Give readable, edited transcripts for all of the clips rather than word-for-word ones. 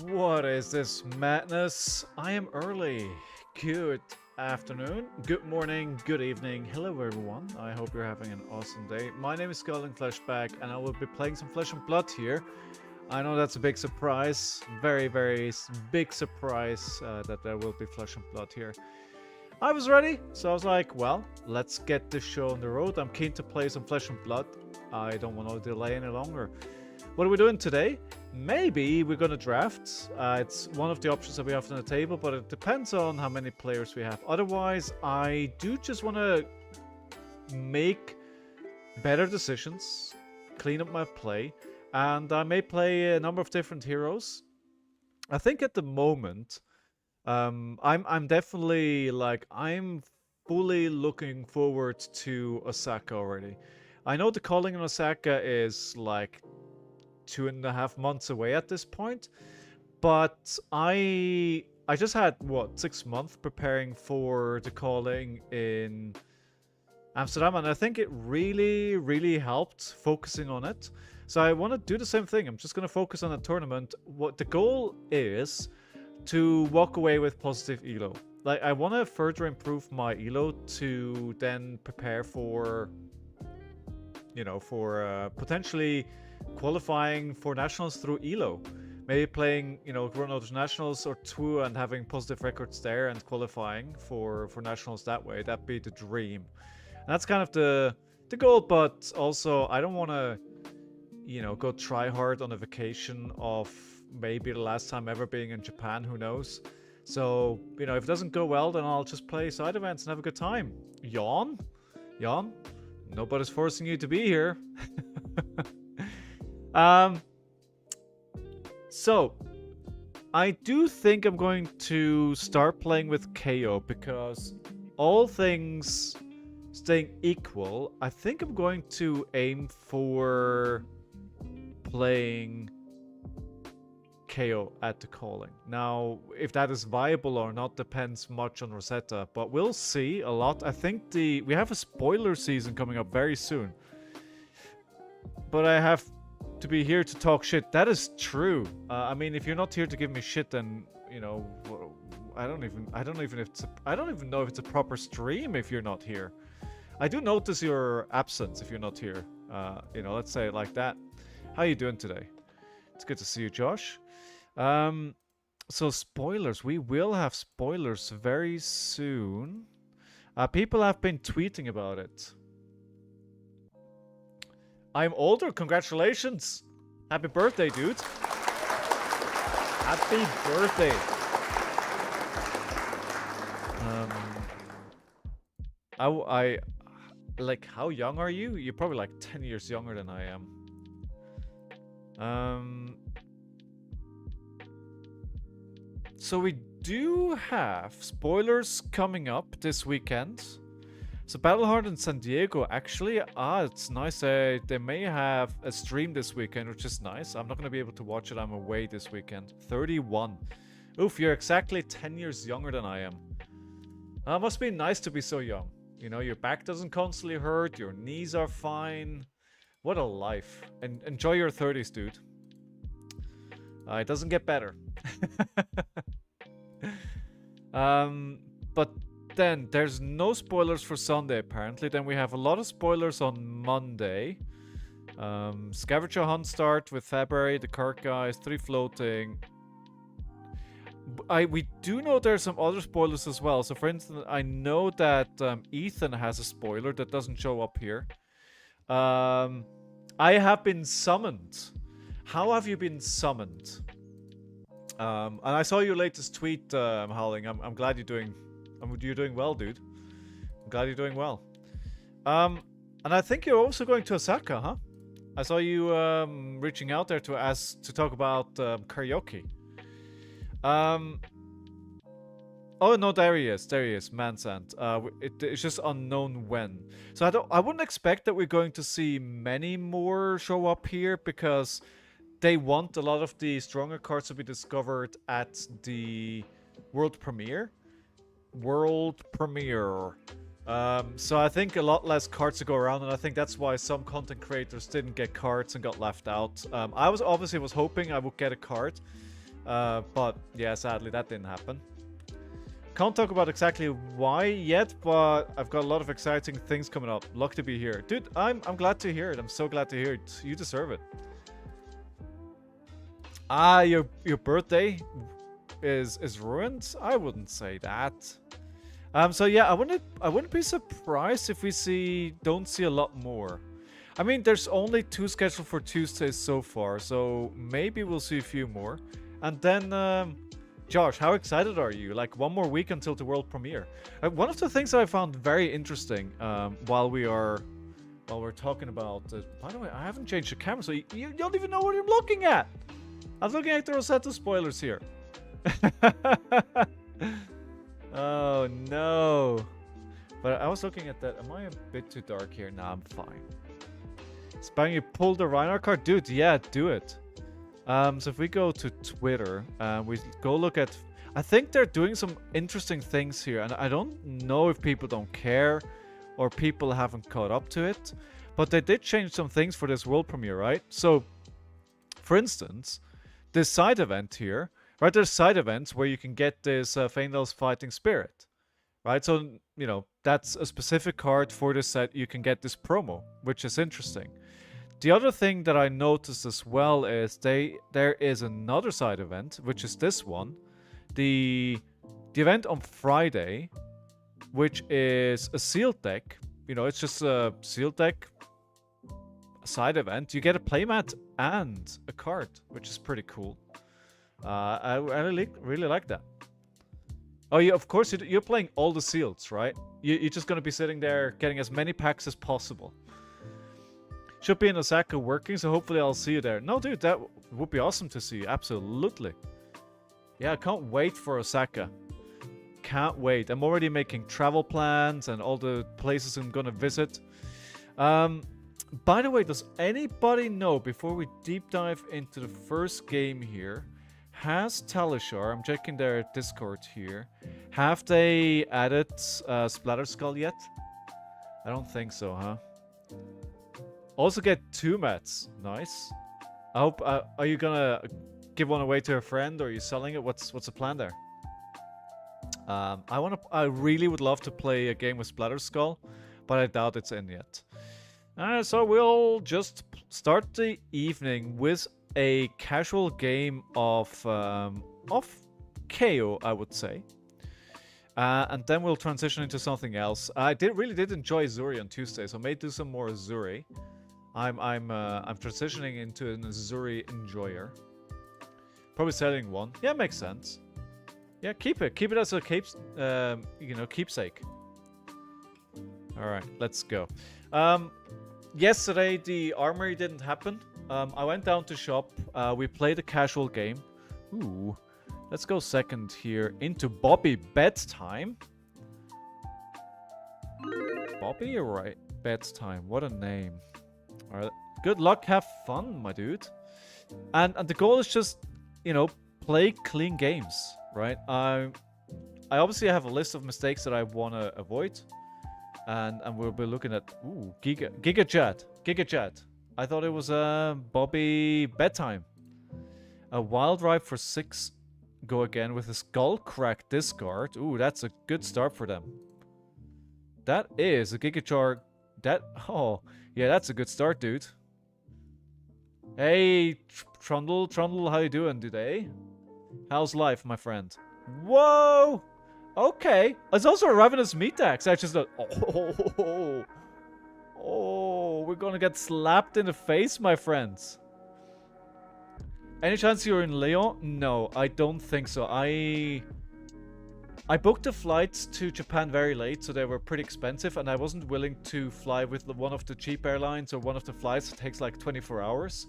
What is this madness? I am early. Good afternoon, good morning, good evening. Hello everyone. I hope you're having an awesome day. My name is ScowlingFleshBag and I will be playing some Flesh and Blood here. I know that's a big surprise. Very big surprise that there will be Flesh and Blood here. I was ready, so I was like, well, let's get this show on the road. I'm keen to play some Flesh and Blood. I don't want to delay any longer. What are we doing today? Maybe we're going to draft. It's one of the options that we have on the table, but it depends on how many players we have. Otherwise, I do just want to make better decisions, clean up my play, and I may play a number of different heroes. I think at the moment, I'm definitely like, I'm fully looking forward to Osaka already. I know the calling in Osaka is like 2.5 months away at this point, but I just had what 6 months preparing for the calling in Amsterdam, and I think it really helped focusing on it. So I want to do the same thing. I'm just going to focus on the tournament. What the goal is to walk away with positive elo. Like, I want to further improve my elo to then prepare for, you know, for potentially qualifying for nationals through elo. Maybe playing, you know, Run Out Nationals or two and having positive records there and qualifying for nationals that way. That'd be the dream. And that's kind of the goal, but also I don't want to, you know, go try hard on a vacation of maybe the last time ever being in Japan, who knows. So, you know, if it doesn't go well, then I'll just play side events and have a good time. Yawn? Yawn? Nobody's forcing you to be here. So I do think I'm going to start playing with KO because all things staying equal, I think I'm going to aim for playing KO at the calling. Now, if that is viable or not depends much on Rosetta, but we'll see a lot. I think we have a spoiler season coming up very soon. But I have to be here to talk shit. That is true. I mean, if you're not here to give me shit, then, you know, I don't even know if it's a proper stream if you're not here. I do notice your absence if you're not here. You know, let's say it like that. How you doing today? It's good to see you, Josh. So spoilers. We will have spoilers very soon. People have been tweeting about it. I'm older. Congratulations. Happy birthday, dude. Happy birthday. I like, how young are you? You're probably like 10 years younger than I am. So we do have spoilers coming up this weekend. So Battlehard in San Diego, actually, it's nice. They may have a stream this weekend, which is nice. I'm not going to be able to watch it. I'm away this weekend. 31. Oof, you're exactly 10 years younger than I am. Must be nice to be so young. You know, your back doesn't constantly hurt. Your knees are fine. What a life. And enjoy your 30s, dude. It doesn't get better. But then there's no spoilers for Sunday apparently. Then we have a lot of spoilers on Monday. Scavenger hunt start with February, the cart guys, 3 floating. We do know there's some other spoilers as well. So for instance, I know that Ethan has a spoiler that doesn't show up here. I have been summoned. How have you been summoned? And I saw your latest tweet, Howling. I'm glad you're doing well, dude. I'm glad you're doing well. And I think you're also going to Osaka, huh? I saw you reaching out there to talk about karaoke. Oh no, there he is, Mansant. It's just unknown when. So I wouldn't expect that we're going to see many more show up here because they want a lot of the stronger cards to be discovered at the world premiere. So I think a lot less cards to go around, and I think that's why some content creators didn't get cards and got left out. I was hoping I would get a card. But yeah, sadly that didn't happen. Can't talk about exactly why yet, but I've got a lot of exciting things coming up. Luck to be here. Dude, I'm glad to hear it. I'm so glad to hear it. You deserve it. Ah, your birthday is ruined? I wouldn't say that. So yeah, I wouldn't be surprised if we don't see a lot more. I mean, there's only 2 scheduled for Tuesdays so far, so maybe we'll see a few more. And then Josh, how excited are you? Like 1 more week until the world premiere. One of the things that I found very interesting while we're talking about it. By the way, I haven't changed the camera, so you don't even know what you're looking at. I'm looking at the Rosetta spoilers here. Oh no! But I was looking at that. Am I a bit too dark here? Nah, I'm fine. Spang, you pulled the Reinhardt card, dude. Yeah, do it. So if we go to Twitter, we go look at... I think they're doing some interesting things here, and I don't know if people don't care or people haven't caught up to it, but they did change some things for this world premiere, right? So, for instance, this side event here, right? There's side events where you can get this Faendal's Fighting Spirit, right? So, you know, that's a specific card for this set. You can get this promo, which is interesting. The other thing that I noticed as well is there is another side event, which is this one. The event on Friday, which is a sealed deck. You know, it's just a sealed deck side event. You get a playmat and a card, which is pretty cool. I really like that. Oh, yeah, of course, you're playing all the seals, right? You're just going to be sitting there getting as many packs as possible. Should be in Osaka working, so hopefully I'll see you there. No, dude, that would be awesome to see you. Absolutely. Yeah, I can't wait for Osaka. Can't wait. I'm already making travel plans and all the places I'm going to visit. By the way, does anybody know, before we deep dive into the first game here, has Talishar, I'm checking their Discord here, have they added Splatter Skull yet? I don't think so, huh? Also get 2 mats. Nice. I hope. Are you gonna give one away to a friend, or are you selling it? What's the plan there? I really would love to play a game with Splatter Skull, but I doubt it's in yet. So we'll just start the evening with a casual game of KO, I would say. And then we'll transition into something else. I really did enjoy Azuri on Tuesday, so I may do some more Azuri. I'm transitioning into an Azuri enjoyer. Probably selling one. Yeah, makes sense. Yeah, keep it. Keep it as a keepsake. All right, let's go. Yesterday the armory didn't happen. I went down to shop. We played a casual game. Ooh, let's go second here into Bobby Bedtime. Bobby, you're right. Bedtime. What a name. All right. Good luck. Have fun, my dude. And the goal is just, you know, play clean games, right? I obviously have a list of mistakes that I want to avoid. And we'll be looking at... Ooh, Giga Chat. I thought it was Bobby Bedtime. A Wild Ripe for 6. Go again with a Skull Crack discard. Ooh, that's a good start for them. That is a Gigachar. Oh, yeah, that's a good start, dude. Hey, Trundle, how you doing today? How's life, my friend? Whoa! Okay. It's also a Ravenous Meat Axe. I just thought, oh, we're gonna get slapped in the face, my friends. Any chance you're in Lyon? No, I don't think so. I booked the flights to Japan very late, so they were pretty expensive, and I wasn't willing to fly with one of the cheap airlines or one of the flights that takes like 24 hours.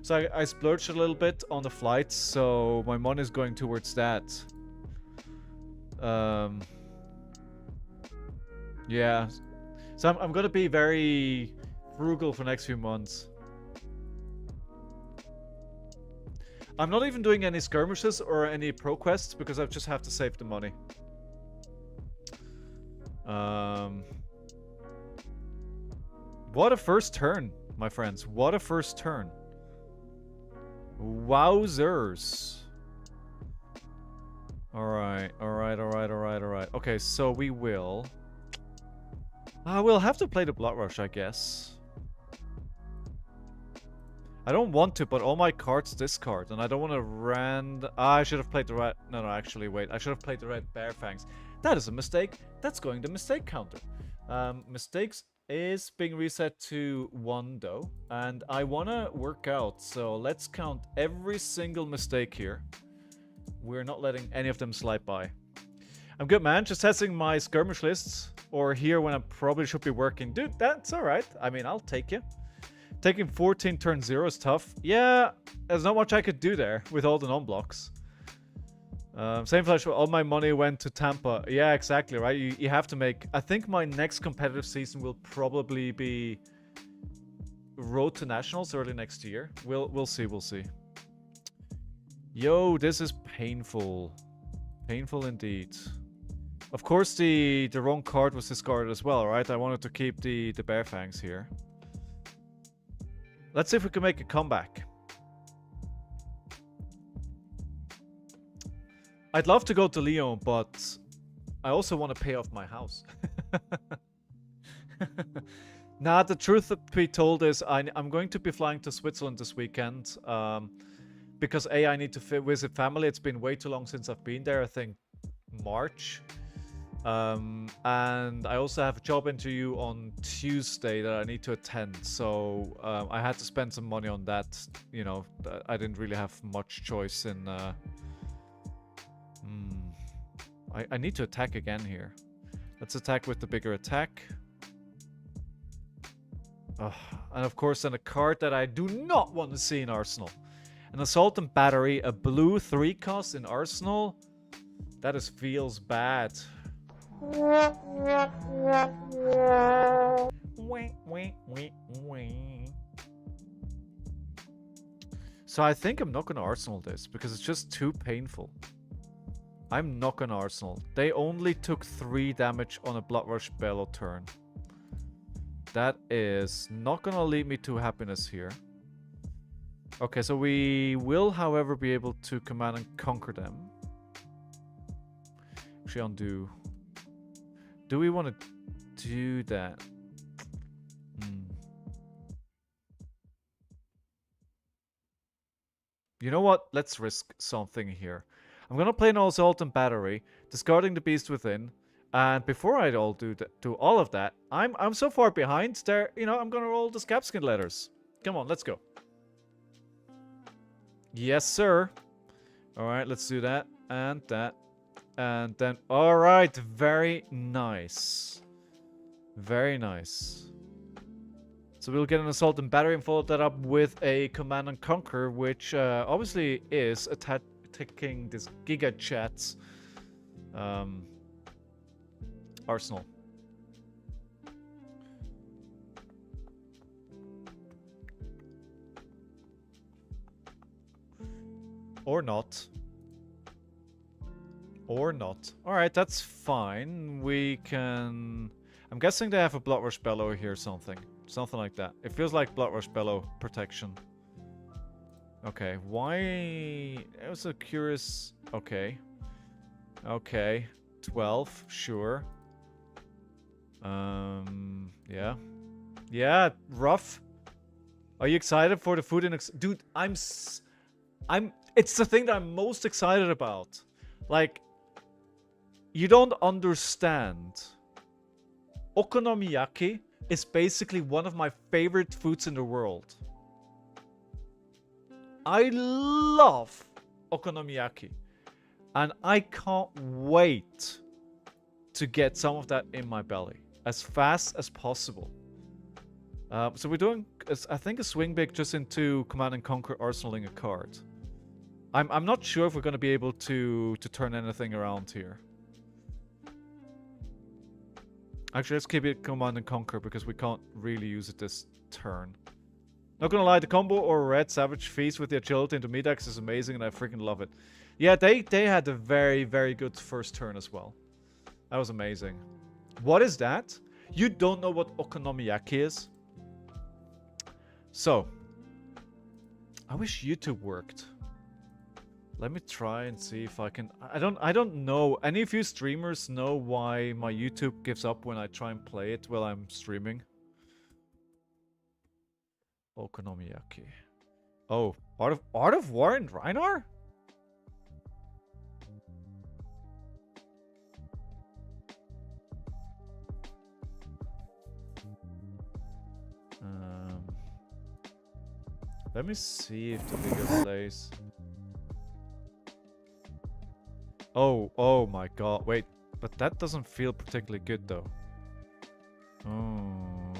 So I splurged a little bit on the flights, so my money is going towards that. Yeah. So I'm gonna be very frugal for the next few months. I'm not even doing any skirmishes or any pro quests because I just have to save the money. What a first turn, my friends. What a first turn. Wowzers. Alright. Okay, so we will... we'll have to play the Blood Rush, I guess. I don't want to, but all my cards discard, and I don't want to I should have played the red... No, actually, wait. I should have played the red Bear Fangs. That is a mistake. That's going the mistake counter. Mistakes is being reset to 1, though. And I want to work out, so let's count every single mistake here. We're not letting any of them slide by. I'm good, man. Just testing my skirmish lists. Or here when I probably should be working. Dude, that's alright. I mean, I'll take you. Taking 14 turn 0 is tough. Yeah, there's not much I could do there with all the non-blocks. Same flash, all my money went to Tampa. Yeah, exactly, right? You have to make... I think my next competitive season will probably be Road to Nationals early next year. We'll see. Yo, this is painful. Painful indeed. Of course, the wrong card was discarded as well, right? I wanted to keep the Bear Fangs here. Let's see if we can make a comeback. I'd love to go to Lyon, but I also want to pay off my house. Nah, the truth to be told is I'm going to be flying to Switzerland this weekend. Because A, I need to visit family. It's been way too long since I've been there. I think March. And I also have a job interview on Tuesday that I need to attend, so I had to spend some money on that. You know, I didn't really have much choice in... I need to attack again here. Let's attack with the bigger attack. And of course then a card that I do not want to see in Arsenal. An Assault and Battery, a blue 3 cost in Arsenal. That feels bad. So I think I'm not gonna Arsenal this because it's just too painful. I'm not gonna Arsenal. They only took 3 damage on a Blood Rush Bellow turn. That is not gonna lead me to happiness here. Okay, so we will, however, be able to command and conquer them. Actually, undo. Do we want to do that? You know what? Let's risk something here. I'm gonna play an Assault and Battery, discarding the Beast Within, and before I do all of that, I'm so far behind there. You know, I'm gonna roll the Scabskin letters. Come on, let's go. Yes, sir. All right, let's do that and that. And then, alright, very nice. Very nice. So we'll get an Assault and Battery and follow that up with a Command and Conquer, which obviously is attacking this Giga Chat's arsenal. Or not. Or not. Alright, that's fine. We can... I'm guessing they have a Blood Rush Bellow here or something. Something like that. It feels like Blood Rush Bellow protection. Okay, why... It was a curious... Okay. Okay. 12, sure. Yeah. Yeah, rough. Are you excited for the food and... Dude, it's the thing that I'm most excited about. Like... You don't understand. Okonomiyaki is basically one of my favorite foods in the world. I love okonomiyaki. And I can't wait to get some of that in my belly. As fast as possible. So we're doing, I think, a swing big just into Command and Conquer arsenaling a card. I'm not sure if we're going to be able to turn anything around here. Actually, let's keep it Command and Conquer because we can't really use it this turn. Not gonna lie, the combo or Red Savage Feast with the agility into Medax is amazing and I freaking love it. Yeah, they had a very, very good first turn as well. That was amazing. What is that? You don't know what okonomiyaki is? So, I wish YouTube worked. Let me try and see if I can... I don't know. Any of you streamers know why my YouTube gives up when I try and play it while I'm streaming? Okonomiyaki. Oh, Art of War and Reinar? Let me see if the video plays. Oh my god. Wait, but that doesn't feel particularly good though.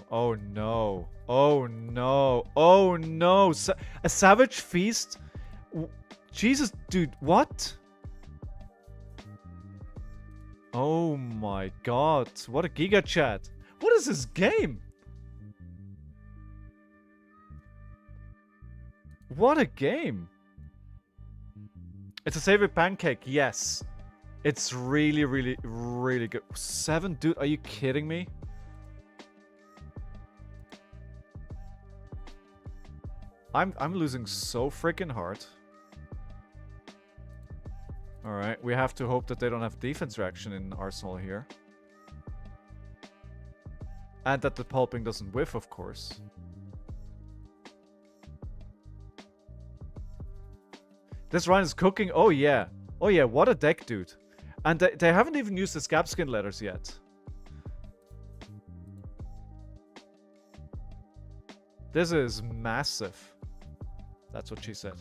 Oh no. Oh no. Oh no. A Savage Feast? Jesus, dude, what? Oh my god. What a giga chat. What is this game? What a game. It's a savory pancake, yes. It's really, really, really good. 7, dude, are you kidding me? I'm losing so freaking hard. Alright, we have to hope that they don't have defense reaction in Arsenal here. And that the pulping doesn't whiff, of course. This Ryan is cooking. Oh yeah. Oh yeah, what a deck, dude. And they haven't even used the scab skin letters yet. This is massive. That's what she said.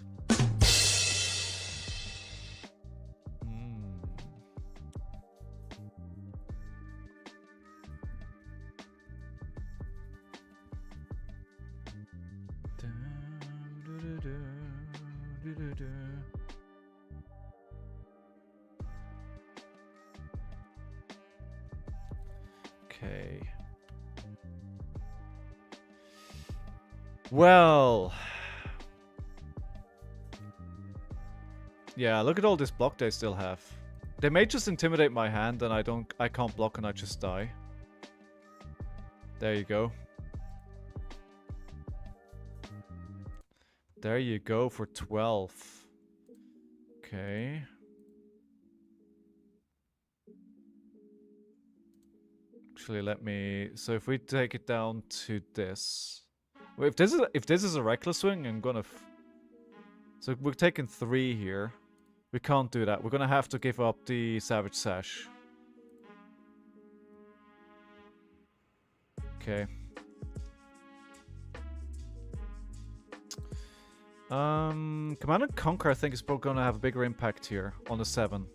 Okay. Well. Yeah, look at all this block they still have. They may just intimidate my hand and I can't block and I just die. There you go. There you go for 12. Okay. Actually, let me... So if we take it down to this... Well, if this is a reckless swing, I'm gonna... So we're taking 3 here. We can't do that. We're gonna have to give up the Savage Sash. Okay. Command and Conquer, I think, is probably gonna have a bigger impact here on the 7.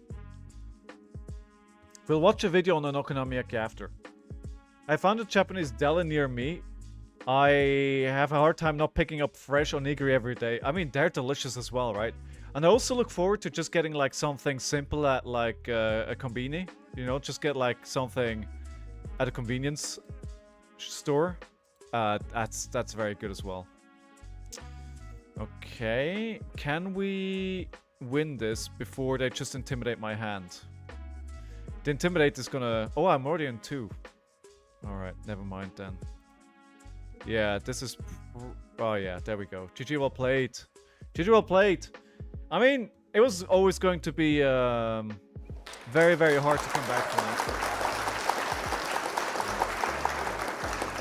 We'll watch a video on the Okonomiyaki after. I found a Japanese deli near me. I have a hard time not picking up fresh onigiri every day. I mean, they're delicious as well, right? And I also look forward to just getting like something simple at like a konbini. You know, just get like something at a convenience store. That's very good as well. Okay, can we win this before they just intimidate my hand? The intimidate is gonna... Oh, I'm already in 2. Alright, never mind then. Yeah, this is... Oh yeah, there we go. GG well played. GG well played. I mean, it was always going to be very, very hard to come back from that.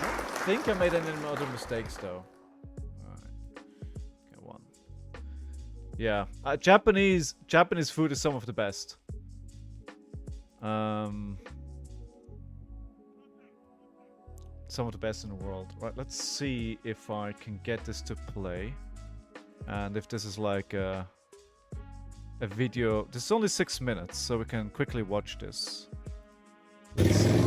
I don't think I made any other mistakes though. Alright. Okay, 1. Yeah, Japanese food is some of the best. Some of the best in the world. Right, let's see if I can get this to play. And if this is like a video. This is only 6 minutes, so we can quickly watch this. Let's see.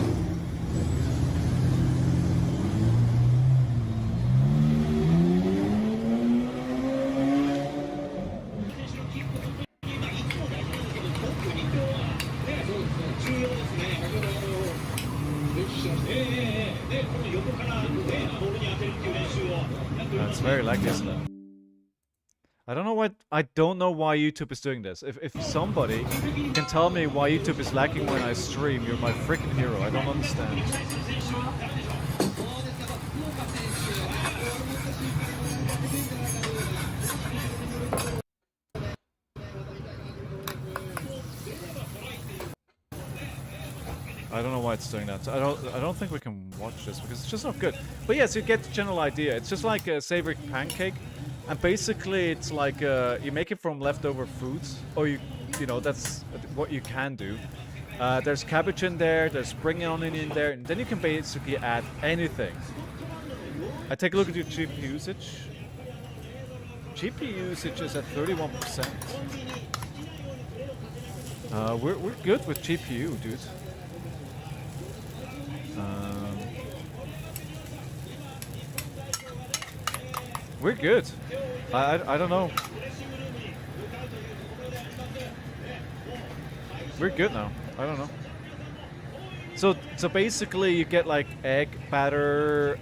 It's very laggy, isn't it? I don't know why YouTube is doing this. If somebody can tell me why YouTube is lagging when I stream, you're my freaking hero. I don't understand. I don't know why it's doing that. So I don't think we can watch this because it's just not good. But yes, you get the general idea. It's just like a savory pancake, and basically it's like you make it from leftover foods, or you know that's what you can do. There's cabbage in there, there's spring onion in there, and then you can basically add anything. I take a look at your GPU usage. GPU usage is at 31%. We're good with GPU, dude. We're good. I don't know. We're good now. I don't know. So basically, you get like egg batter,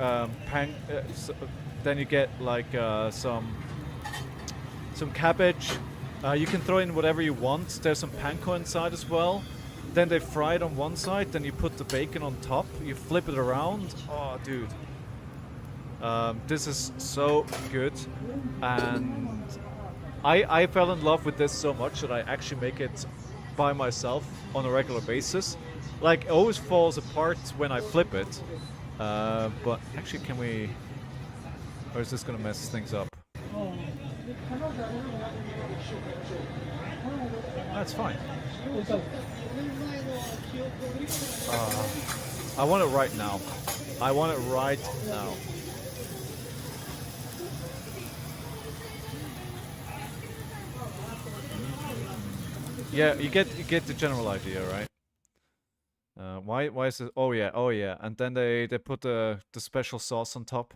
then you get like some cabbage. You can throw in whatever you want. There's some panko inside as well. Then they fry it on one side. Then you put the bacon on top. You flip it around. Oh, dude. This is so good, and I fell in love with this so much that I actually make it by myself on a regular basis. Like, it always falls apart when I flip it, but actually can we, or is this gonna mess things up? That's fine. I want it right now. I want it right now. Yeah, you get the general idea, right? Why is it? Oh yeah. And then they put the special sauce on top.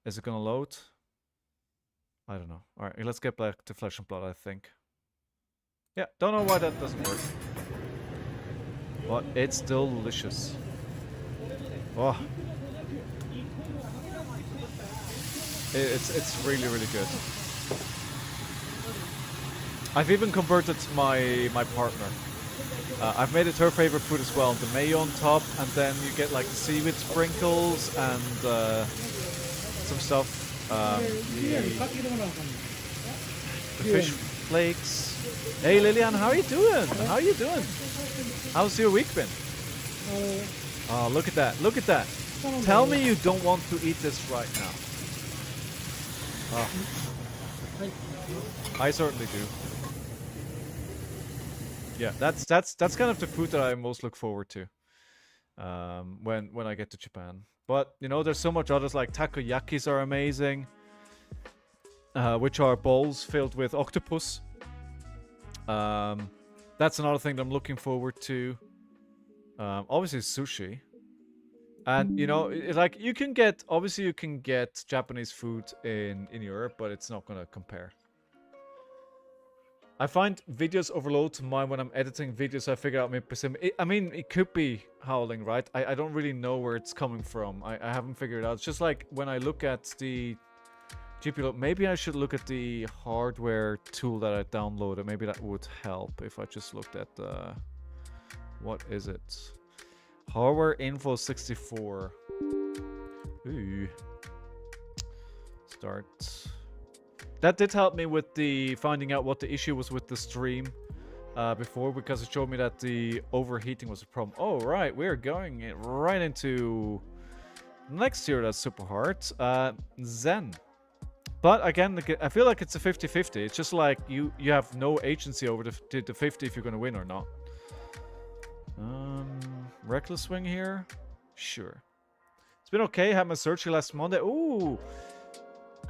Is it gonna load? I don't know. All right, let's get back to Flesh and Blood. I think. Yeah, don't know why that doesn't work, but it's delicious. Oh, it's really good. I've even converted my partner. I've made it her favorite food as well. The mayo on top, and then you get like the seaweed sprinkles and some stuff. The fish flakes. Hey Lillian, how are you doing? How are you doing? How's your week been? Oh, look at that! Look at that! Tell me you don't want to eat this right now. Oh. I certainly do. Yeah, that's kind of the food that I most look forward to when I get to Japan. But you know, there's so much others, like takoyakis are amazing, which are bowls filled with octopus. That's another thing that I'm looking forward to. Obviously sushi, and you know, like you can get Japanese food in Europe, but it's not gonna compare. I find videos overload to mine when I'm editing videos. I figure out I mean, it could be howling, right? I don't really know where it's coming from. I haven't figured it out. It's just like when I look at the GPU, maybe I should look at the hardware tool that I downloaded. Maybe that would help if I just looked at the... What is it? Hardware info 64. Ooh. Start... That did help me with the finding out what the issue was with the stream before, because it showed me that the overheating was a problem. Oh, right, we're going right into next year. That's super hard. Zen. But again, I feel like it's a 50-50. It's just like you have no agency over the 50 if you're going to win or not. Reckless swing here? Sure. It's been okay. Had my surgery last Monday. Ooh.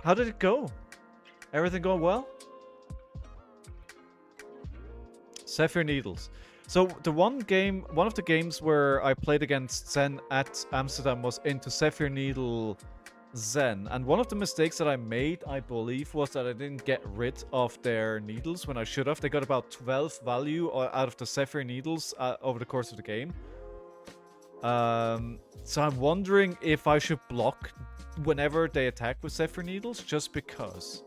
How did it go? Everything going well? Sapphire Needles. So the one of the games where I played against Zen at Amsterdam was into Sapphire Needle Zen. And one of the mistakes that I made, I believe, was that I didn't get rid of their needles when I should have. They got about 12 value out of the Sapphire Needles over the course of the game. So I'm wondering if I should block whenever they attack with Sapphire Needles, just because.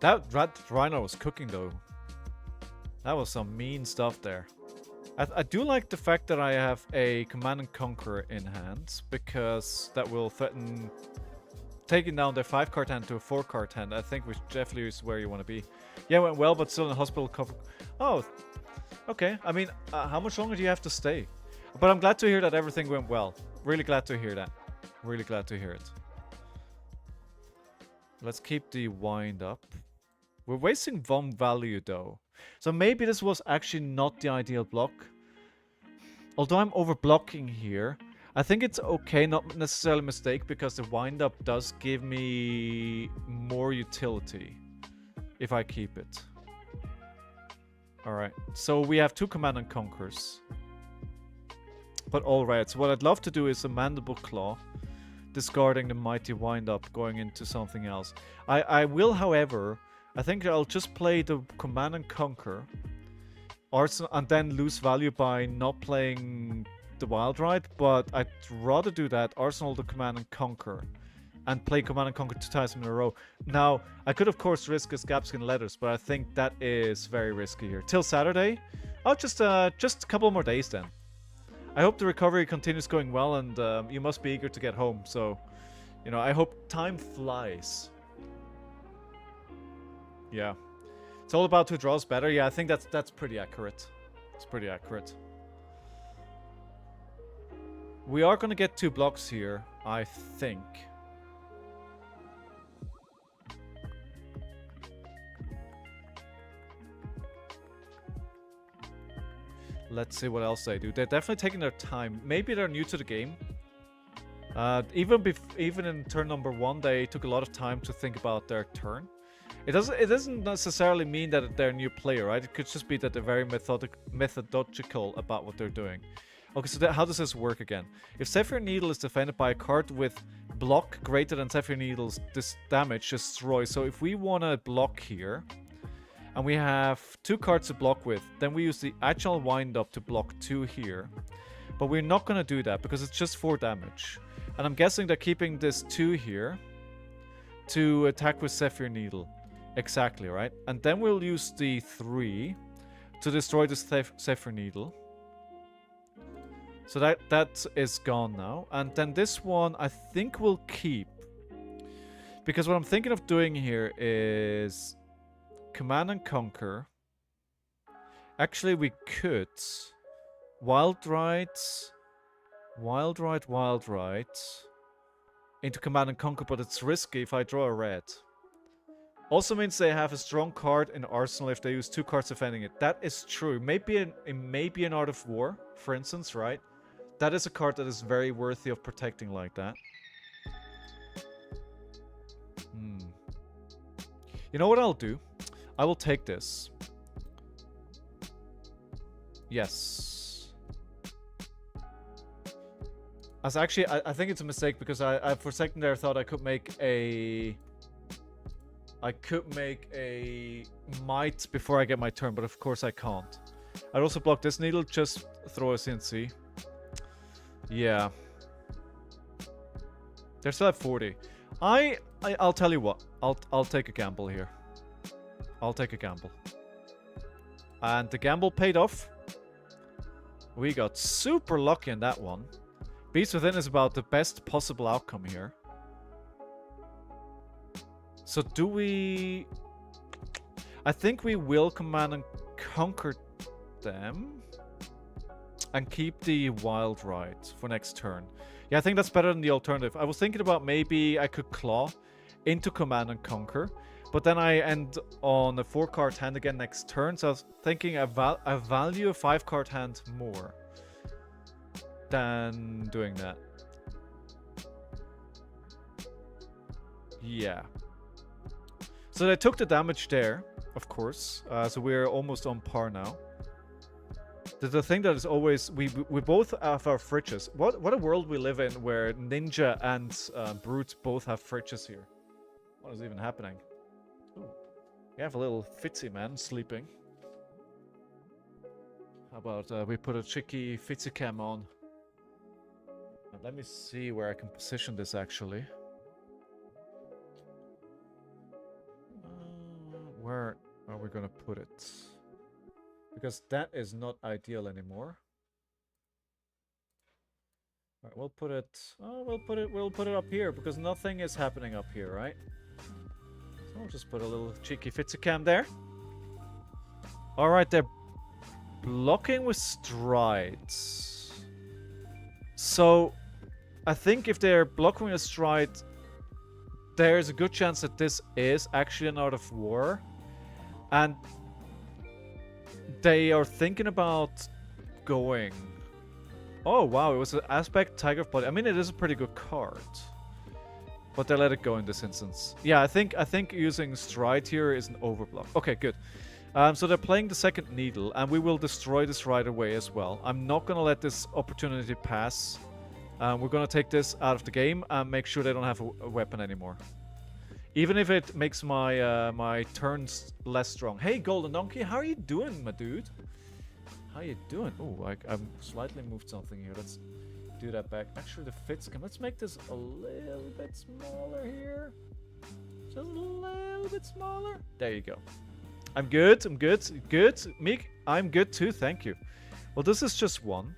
That rhino was cooking, though. That was some mean stuff there. I do like the fact that I have a Command and Conquer in hand, because that will threaten taking down the 5-card hand to a 4-card hand, I think which definitely is where you want to be. Yeah, went well, but still in hospital cover. Oh, okay. I mean, how much longer do you have to stay? But I'm glad to hear that everything went well. Really glad to hear that. Really glad to hear it. Let's keep the wind up. We're wasting VOM value though. So maybe this was actually not the ideal block. Although I'm overblocking here, I think it's okay, not necessarily a mistake, because the wind up does give me more utility if I keep it. Alright, so we have 2 Command and Conquers. But alright, so what I'd love to do is a Mandible Claw, discarding the Mighty Wind Up, going into something else. I will, however, I think I'll just play the Command and Conquer, Arsenal, and then lose value by not playing the Wild Ride, but I'd rather do that, Arsenal the Command and Conquer, and play Command and Conquer 2 times in a row. Now, I could of course risk a Scabskin Letters, but I think that is very risky here. Till Saturday? Oh, just a couple more days then. I hope the recovery continues going well, and you must be eager to get home, so, you know, I hope time flies. Yeah. It's all about who draws better. Yeah, I think that's pretty accurate. It's pretty accurate. We are going to get 2 blocks here, I think. Let's see what else they do. They're definitely taking their time. Maybe they're new to the game. Even in turn number 1, they took a lot of time to think about their turn. It doesn't necessarily mean that they're a new player, right? It could just be that they're very methodological about what they're doing. Okay, so how does this work again? If Zephyr Needle is defended by a card with block greater than Zephyr Needle's damage, destroy. So if we want to block here, and we have 2 cards to block with, then we use the Agile Wind Up to block 2 here. But we're not going to do that because it's just 4 damage. And I'm guessing they're keeping this 2 here to attack with Zephyr Needle. Exactly, right? And then we'll use the 3 to destroy the Zephyr Needle. So that is gone now. And then this one I think we'll keep. Because what I'm thinking of doing here is Command and Conquer. Actually, we could Wild Ride into Command and Conquer, but it's risky if I draw a red. Also means they have a strong card in Arsenal if they use 2 cards defending it. That is true. It may be an Art of War, for instance, right? That is a card that is very worthy of protecting like that. You know what I'll do? I will take this. Yes. As actually, I think it's a mistake because I for a second there thought I could make a... might before I get my turn, but of course I can't. I'd also block this needle, just throw a CNC. Yeah. They're still at 40. I'll tell you what. I'll take a gamble here. I'll take a gamble. And the gamble paid off. We got super lucky in that one. Beast Within is about the best possible outcome here. So do we... I think we will Command and Conquer them. And keep the Wild Ride for next turn. Yeah, I think that's better than the alternative. I was thinking about maybe I could Claw into Command and Conquer. But then I end on a 4-card hand again next turn. So I was thinking I value a 5-card hand more than doing that. Yeah. So they took the damage there, of course. So we're almost on par now. The thing that is always... We both have our fridges. What a world we live in where Ninja and Brute both have fridges here. What is even happening? Ooh. We have a little Fitzy man sleeping. How about we put a cheeky Fitzy cam on? Let me see where I can position this actually. Where are we gonna put it? Because that is not ideal anymore. Alright, we'll put it... Oh, we'll put it up here, because nothing is happening up here, right? So we'll just put a little cheeky Fitsicam there. Alright, they're blocking with strides. So, I think if they're blocking with a stride, there's a good chance that this is actually an Art of War. And they are thinking about going... Oh, wow, it was an aspect Tiger of Blood. I mean, it is a pretty good card. But they let it go in this instance. Yeah, I think using Stride here is an overblock. Okay, good. So they're playing the second Needle, and we will destroy this right away as well. I'm not going to let this opportunity pass. We're going to take this out of the game and make sure they don't have a weapon anymore. Even if it makes my my turns less strong. Hey, Golden Donkey, how are you doing, my dude? How you doing? Oh, I've slightly moved something here. Let's do that back. Actually, the fits can. Let's make this a little bit smaller here. Just a little bit smaller. There you go. I'm good. I'm good. Good. Meek, I'm good too. Thank you. Well, this is just one.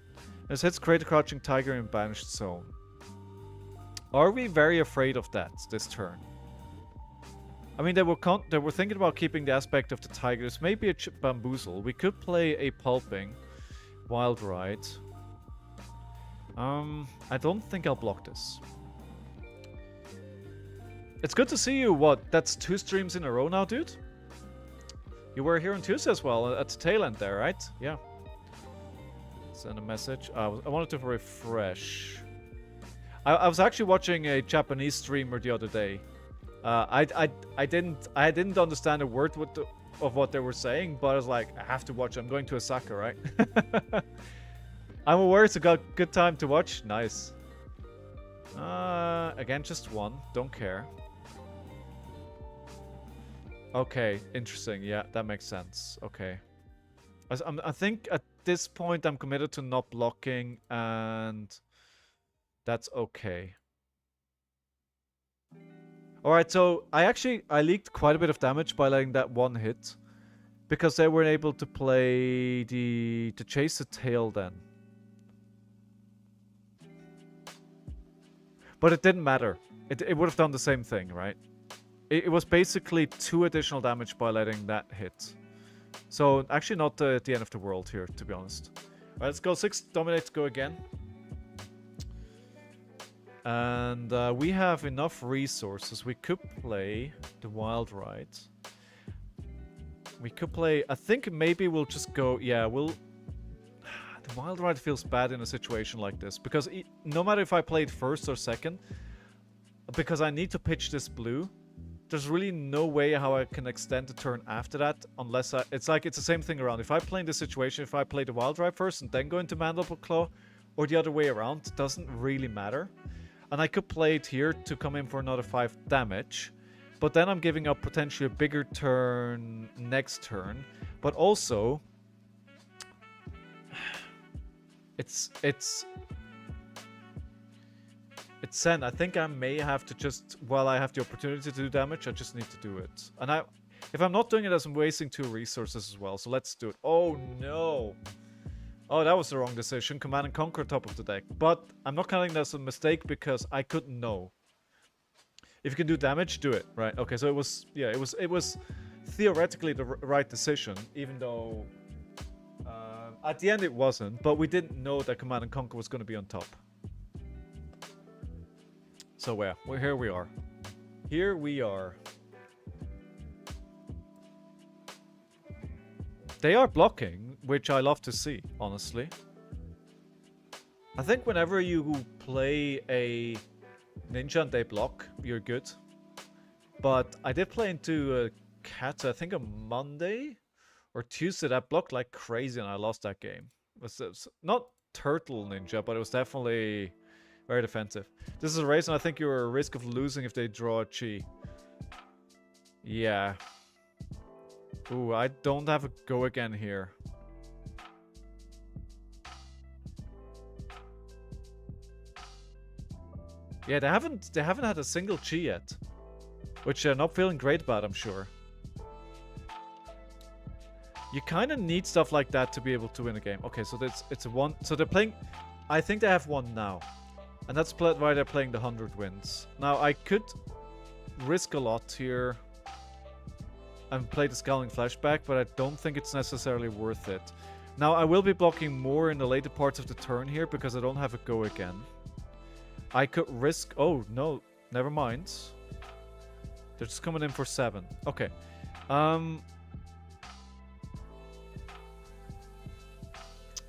It says create a crouching tiger in banished zone. Are we very afraid of that this turn? I mean, they were thinking about keeping the aspect of the tigers. Maybe a bamboozle. We could play a pulping wild ride. I don't think I'll block this. It's good to see you. What? That's 2 streams in a row now, dude? You were here on Tuesday as well, at the tail end there, right? Yeah. Send a message. I wanted to refresh. I was actually watching a Japanese streamer the other day. I didn't understand a word of what they were saying, but I was like, I have to watch. I'm going to Osaka, right? I'm aware it's a good time to watch. Nice. Again, just one. Don't care. Okay, interesting. Yeah, that makes sense. Okay. I think at this point I'm committed to not blocking, and that's okay. Alright, so I leaked quite a bit of damage by letting that one hit, because they were able to play to chase the tail then. But it didn't matter. It would have done the same thing, right? It was basically 2 additional damage by letting that hit. So actually not the end of the world here, to be honest. Alright, let's go 6, dominate, go again. And we have enough resources. We could play the wild ride. We could play... I think maybe we'll just go... Yeah, we'll... The wild ride feels bad in a situation like this. Because no matter if I played first or second, because I need to pitch this blue, there's really no way how I can extend the turn after that unless I... It's like it's the same thing around. If I play in this situation, if I play the wild ride first and then go into Mandible Claw, or the other way around, it doesn't really matter. And I could play it here to come in for another 5 damage. But then I'm giving up potentially a bigger turn next turn. But also... It's Sen. I think I may have to just... While I have the opportunity to do damage, I just need to do it. And if I'm not doing it, I'm wasting 2 resources as well. So let's do it. Oh, no. Oh, that was the wrong decision. Command and Conquer top of the deck. But I'm not counting that as a mistake because I couldn't know. If you can do damage, do it. Right. Okay, so it was... Yeah, it was theoretically the right decision. Even though... at the end it wasn't. But we didn't know that Command and Conquer was going to be on top. So yeah, well, here we are. Here we are. They are blocking, which I love to see, honestly. I think whenever you play a ninja and they block, you're good. But I did play into a cat, I think on Monday or Tuesday, that blocked like crazy and I lost that game. It was not turtle ninja, but it was definitely very defensive. This is a race and I think you're at risk of losing if they draw a chi. Yeah. Ooh, I don't have a go again here. Yeah, they haven't had a single chi yet, which they're not feeling great about, I'm sure. You kind of need stuff like that to be able to win a game. Okay, so it's a one. So they're playing. I think they have one now. And that's why they're playing the 100 wins. Now, I could risk a lot here and play the ScowlingFleshBag, but I don't think it's necessarily worth it. Now, I will be blocking more in the later parts of the turn here because I don't have a go again. I could risk... Oh, no. Never mind. They're just coming in for 7. Okay.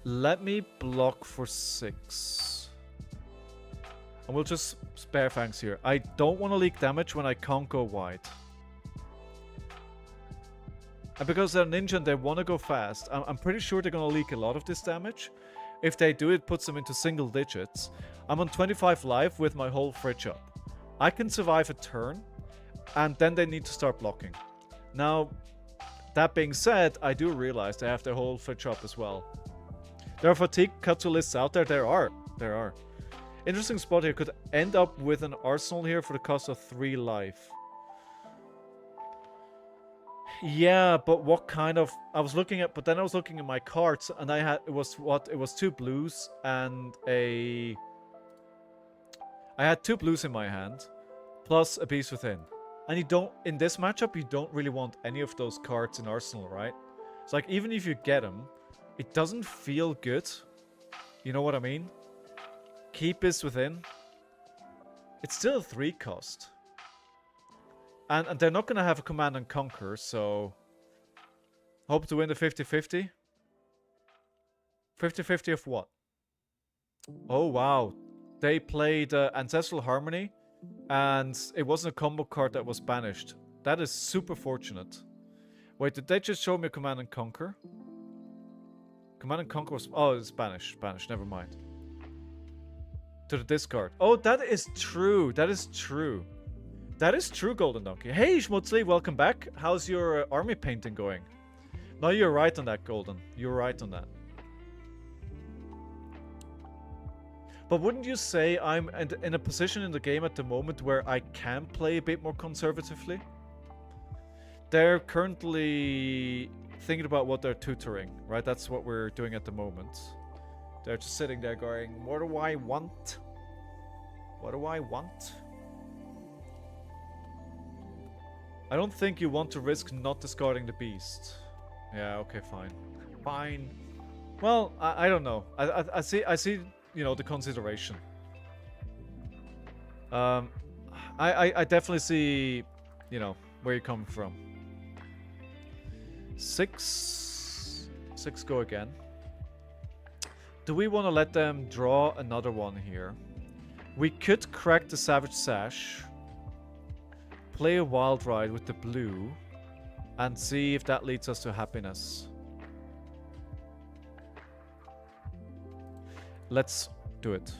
Let me block for 6. And we'll just spare fangs here. I don't want to leak damage when I can't go wide. And because they're ninja and they want to go fast, I'm pretty sure they're going to leak a lot of this damage. If they do, it puts them into single digits. I'm on 25 life with my whole fridge up. I can survive a turn, and then they need to start blocking. Now, that being said, I do realize they have their whole fridge up as well. There are fatigue Katsu lists out there. There are. Interesting spot here. Could end up with an arsenal here for the cost of 3 life. Yeah, but what kind of... I was looking at my cards, and I had... It was 2 blues and a... I had 2 blues in my hand, plus a Beast Within. And you don't... In this matchup, you don't really want any of those cards in Arsenal, right? It's like, even if you get them, it doesn't feel good. You know what I mean? Keep Beast Within. It's still a 3 cost. And they're not going to have a Command and Conquer, so... Hope to win the 50-50. 50-50 of what? Oh, wow. They played Ancestral Harmony, and it wasn't a combo card that was banished. That is super fortunate. Wait, did they just show me a Command and Conquer? Command and Conquer was... Oh, it's banished. Banished, never mind. To the discard. Oh, that is true. That is true. That is true, Golden Donkey. Hey, Schmutzli, welcome back. How's your army painting going? No, you're right on that, Golden. You're right on that. But wouldn't you say I'm in a position in the game at the moment where I can play a bit more conservatively? They're currently thinking about what they're tutoring, right? That's what we're doing at the moment. They're just sitting there going, what do I want? What do I want? I don't think you want to risk not discarding the beast. Yeah, okay, fine. Fine. Well, I don't know. I see, you know, the consideration. I definitely see, you know, where you're coming from. 6 go again. Do we want to let them draw another one here? We could crack the Savage Sash. Play a Wild Ride with the blue. And see if that leads us to happiness. Let's do it.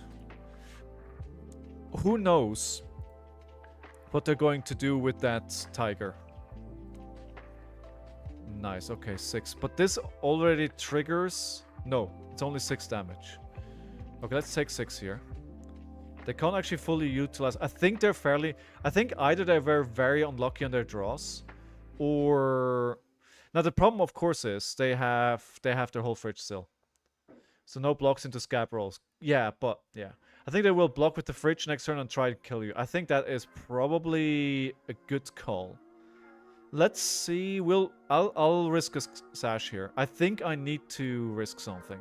Who knows what they're going to do with that tiger? Nice, okay, 6. But this already triggers... No, it's only 6 damage. Okay, let's take 6 here. They can't actually fully utilize... I think they're fairly... I think either they were very unlucky on their draws, or... Now, the problem, of course, is they have their whole fridge still. So no blocks into scab rolls. Yeah, but... Yeah. I think they will block with the fridge next turn and try to kill you. I think that is probably a good call. Let's see. I'll risk a sash here. I think I need to risk something.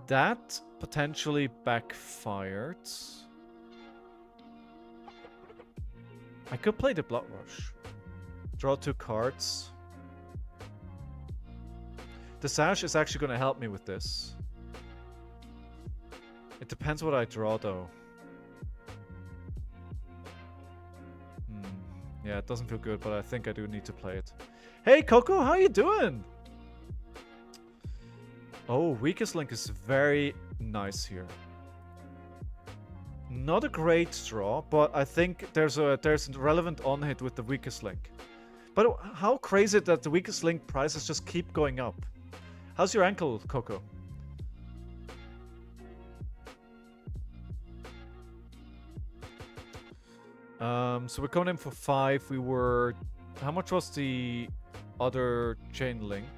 That potentially backfired. I could play the Blood Rush. Draw 2 cards. The sash is actually going to help me with this. It depends what I draw, though. Yeah, it doesn't feel good, but I think I do need to play it. Hey, Coco, how you doing? Oh, Weakest Link is very nice here. Not a great draw, but I think there's a relevant on-hit with the Weakest Link. But how crazy that the Weakest Link prices just keep going up. How's your ankle, Coco? So we're coming in for 5. We were... How much was the other chain link?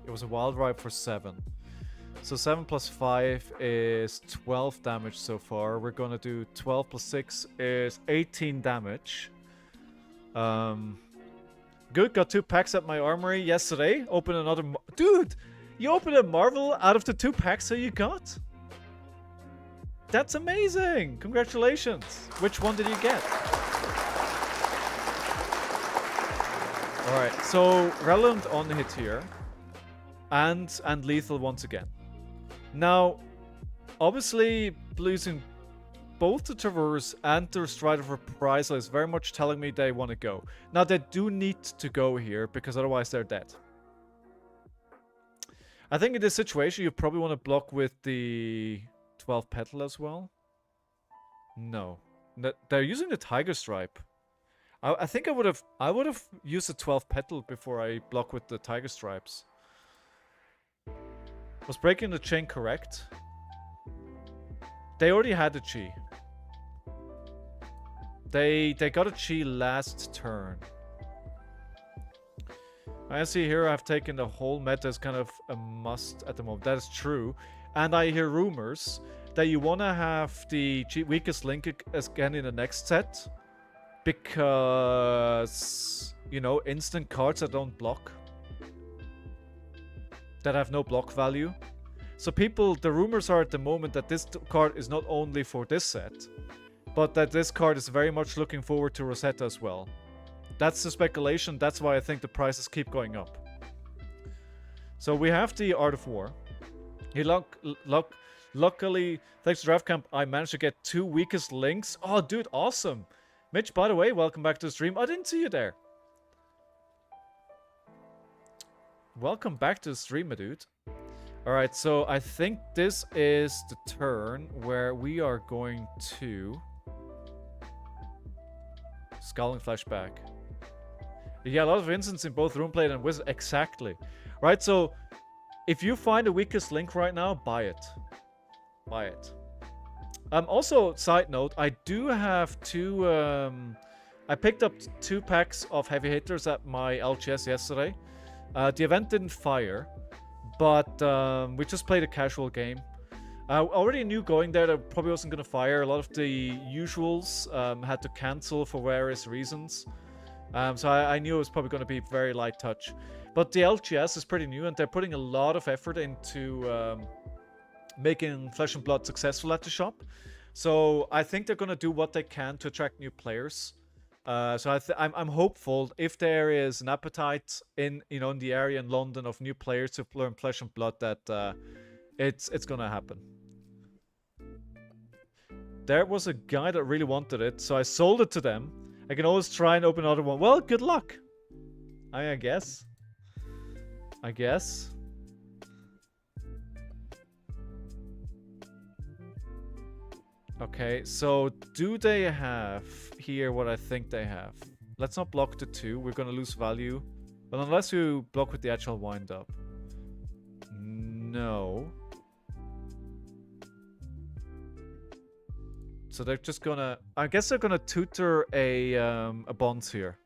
It was a Wild Ride for 7. So 7 plus 5 is 12 damage so far. We're gonna do 12 plus 6 is 18 damage. Good, got 2 packs at my armory yesterday. Open another... Dude! You opened a Marvel out of the 2 packs that you got? That's amazing! Congratulations! Which one did you get? Alright, so relevant on the hit here. And lethal once again. Now, obviously, losing both the Traverse and the Strider for Reprisal is very much telling me they want to go. Now, they do need to go here, because otherwise they're dead. I think in this situation, you probably want to block with the 12 Petal as well. No. They're using the Tiger Stripe. I think I would have used the 12 Petal before I block with the Tiger Stripes. Was breaking the chain correct? They already had a chi. They got a chi last turn. I see here I've taken the whole meta as kind of a must at the moment. That is true. And I hear rumors that you want to have the weakest link again in the next set. Because, you know, instant cards that don't block. That have no block value. So people, the rumors are at the moment that this card is not only for this set, but that this card is very much looking forward to Rosetta as well. That's the speculation. That's why I think the prices keep going up. So we have the Art of War. Luckily, thanks to Draft Camp, I managed to get 2 weakest links. Oh, dude, awesome. Mitch, by the way, welcome back to the stream. I didn't see you there. Welcome back to the stream, my dude. Alright, so I think this is the turn where we are going to... ScowlingFleshBag. Yeah, a lot of instants in both Runeblade and Wizard. Exactly. Right, so if you find the weakest link right now, buy it. Buy it. Also, side note, I do have 2... I picked up 2 packs of heavy hitters at my LGS yesterday. The event didn't fire, but we just played a casual game. I already knew going there that probably wasn't going to fire. A lot of the usuals had to cancel for various reasons. So I knew it was probably going to be very light touch. But the LGS is pretty new, and they're putting a lot of effort into making Flesh and Blood successful at the shop. So I think they're going to do what they can to attract new players. So I'm hopeful if there is an appetite in the area in London of new players to learn Flesh and Blood that it's gonna happen. There was a guy that really wanted it, so I sold it to them. I can always try and open another one. Well, good luck. I guess. Okay, so do they have here what I think they have? Let's not block the 2. We're going to lose value. But unless you block with the actual wind-up. No. So they're just going to... I guess they're going to tutor a bonds here.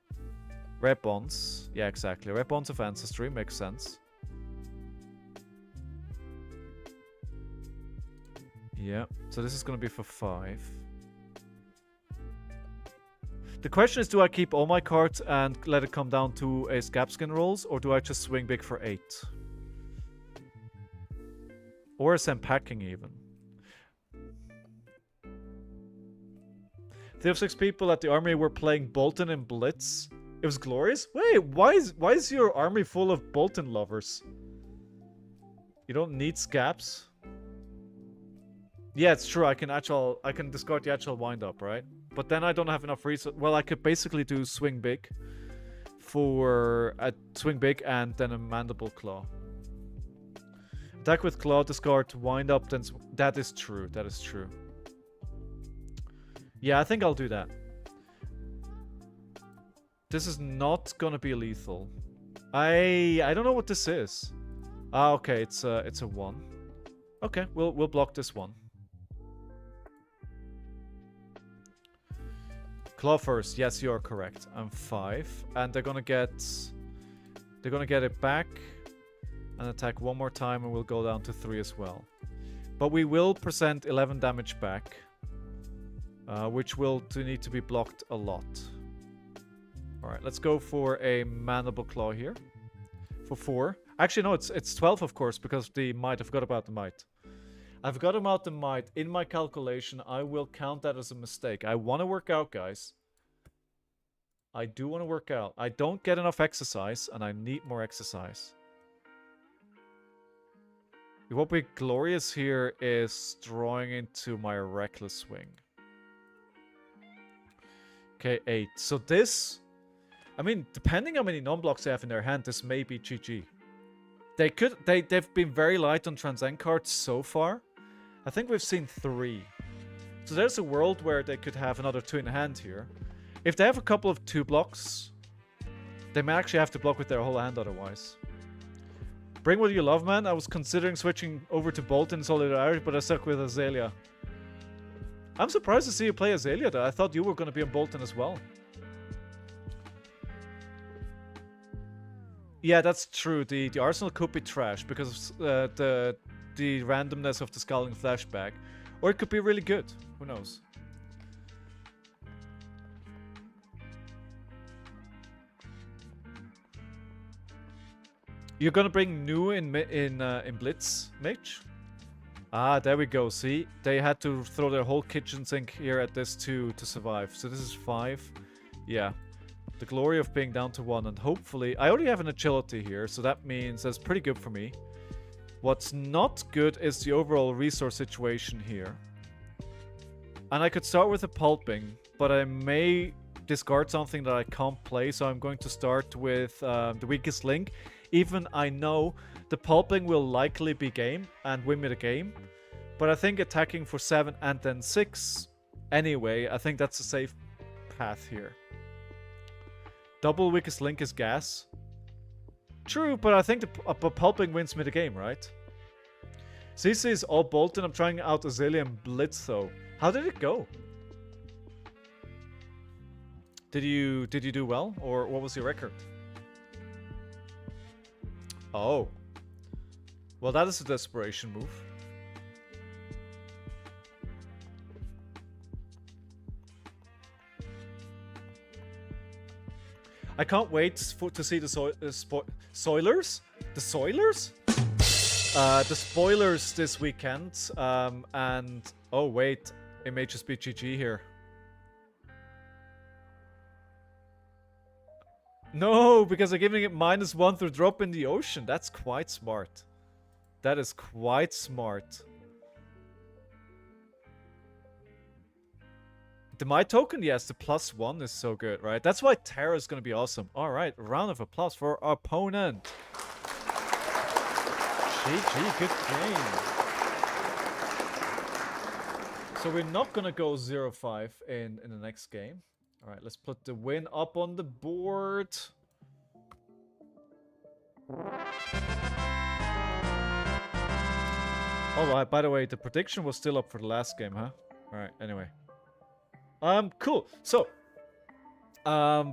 Red bonds. Yeah, exactly. Red bonds of Ancestry. Makes sense. Yeah, so this is going to be for 5. The question is, do I keep all my cards and let it come down to a Scabskin rolls, or do I just swing big for 8? Or send packing even. 3 of 6 people at the army were playing Bolton and Blitz. It was glorious? Wait, why is your army full of Bolton lovers? You don't need Scabs? Yeah, it's true. I can discard the actual wind-up, right? But then I don't have enough resources. Well, I could basically do swing big for a swing big and then a mandible claw. Attack with claw, discard wind-up. Then that is true. That is true. Yeah, I think I'll do that. This is not gonna be lethal. I don't know what this is. Ah, okay. It's a 1. Okay, we'll block this one. Claw first. Yes, you are correct. I'm 5, and they're gonna get it back. and attack one more time, and we'll go down to 3 as well. But we will present 11 damage back, which will need to be blocked a lot. Alright, let's go for a Mandible Claw here. For 4. Actually, no, it's 12, of course, because the might. I forgot about the might. I forgot about the might. In my calculation, I will count that as a mistake. I want to work out, guys. I do want to work out. I don't get enough exercise, and I need more exercise. What would be glorious here is drawing into my Reckless Swing. Okay, 8. So this... I mean, depending how many non-blocks they have in their hand, this may be GG. They've been very light on Transcend cards so far. I think we've seen 3. So there's a world where they could have another 2 in hand here. If they have a couple of 2 blocks, they may actually have to block with their whole hand otherwise. Bring what you love, man. I was considering switching over to Bolt in Solidarity, but I stuck with Azalea. I'm surprised to see you play Azalea, though. I thought you were going to be on Bolton as well. Yeah, that's true. The arsenal could be trash because of the randomness of the ScowlingFleshBag. Or it could be really good. Who knows? You're gonna bring new in Blitz, Mage? Ah, there we go. See, they had to throw their whole kitchen sink here at this to survive. So this is 5. Yeah. The glory of being down to 1, and hopefully... I already have an agility here, so that means that's pretty good for me. What's not good is the overall resource situation here. And I could start with a pulping, but I may discard something that I can't play, so I'm going to start with the weakest link. Even I know the pulping will likely be game and win me the game. But I think attacking for 7 and then 6 anyway, I think that's a safe path here. Double weakest link is gas. True, but I think the pulping wins me the game, right? CC is all Bolton. I'm trying out Azalea and Blitz though. How did it go? Did you do well, or what was your record? Oh. Well, that is a desperation move. I can't wait to see the Soilers? The Soilers? The spoilers this weekend. And... Oh, wait. It may just be GG here. No, because I'm giving it -1 through drop in the ocean. That's quite smart. That is quite smart. The My Token, yes, the +1 is so good, right? That's why Terra is going to be awesome. Alright, round of applause for our opponent. GG, good game. So we're not going to go 0-5 in the next game. Alright, let's put the win up on the board. Alright, by the way, the prediction was still up for the last game, huh? Alright, anyway. Cool. So,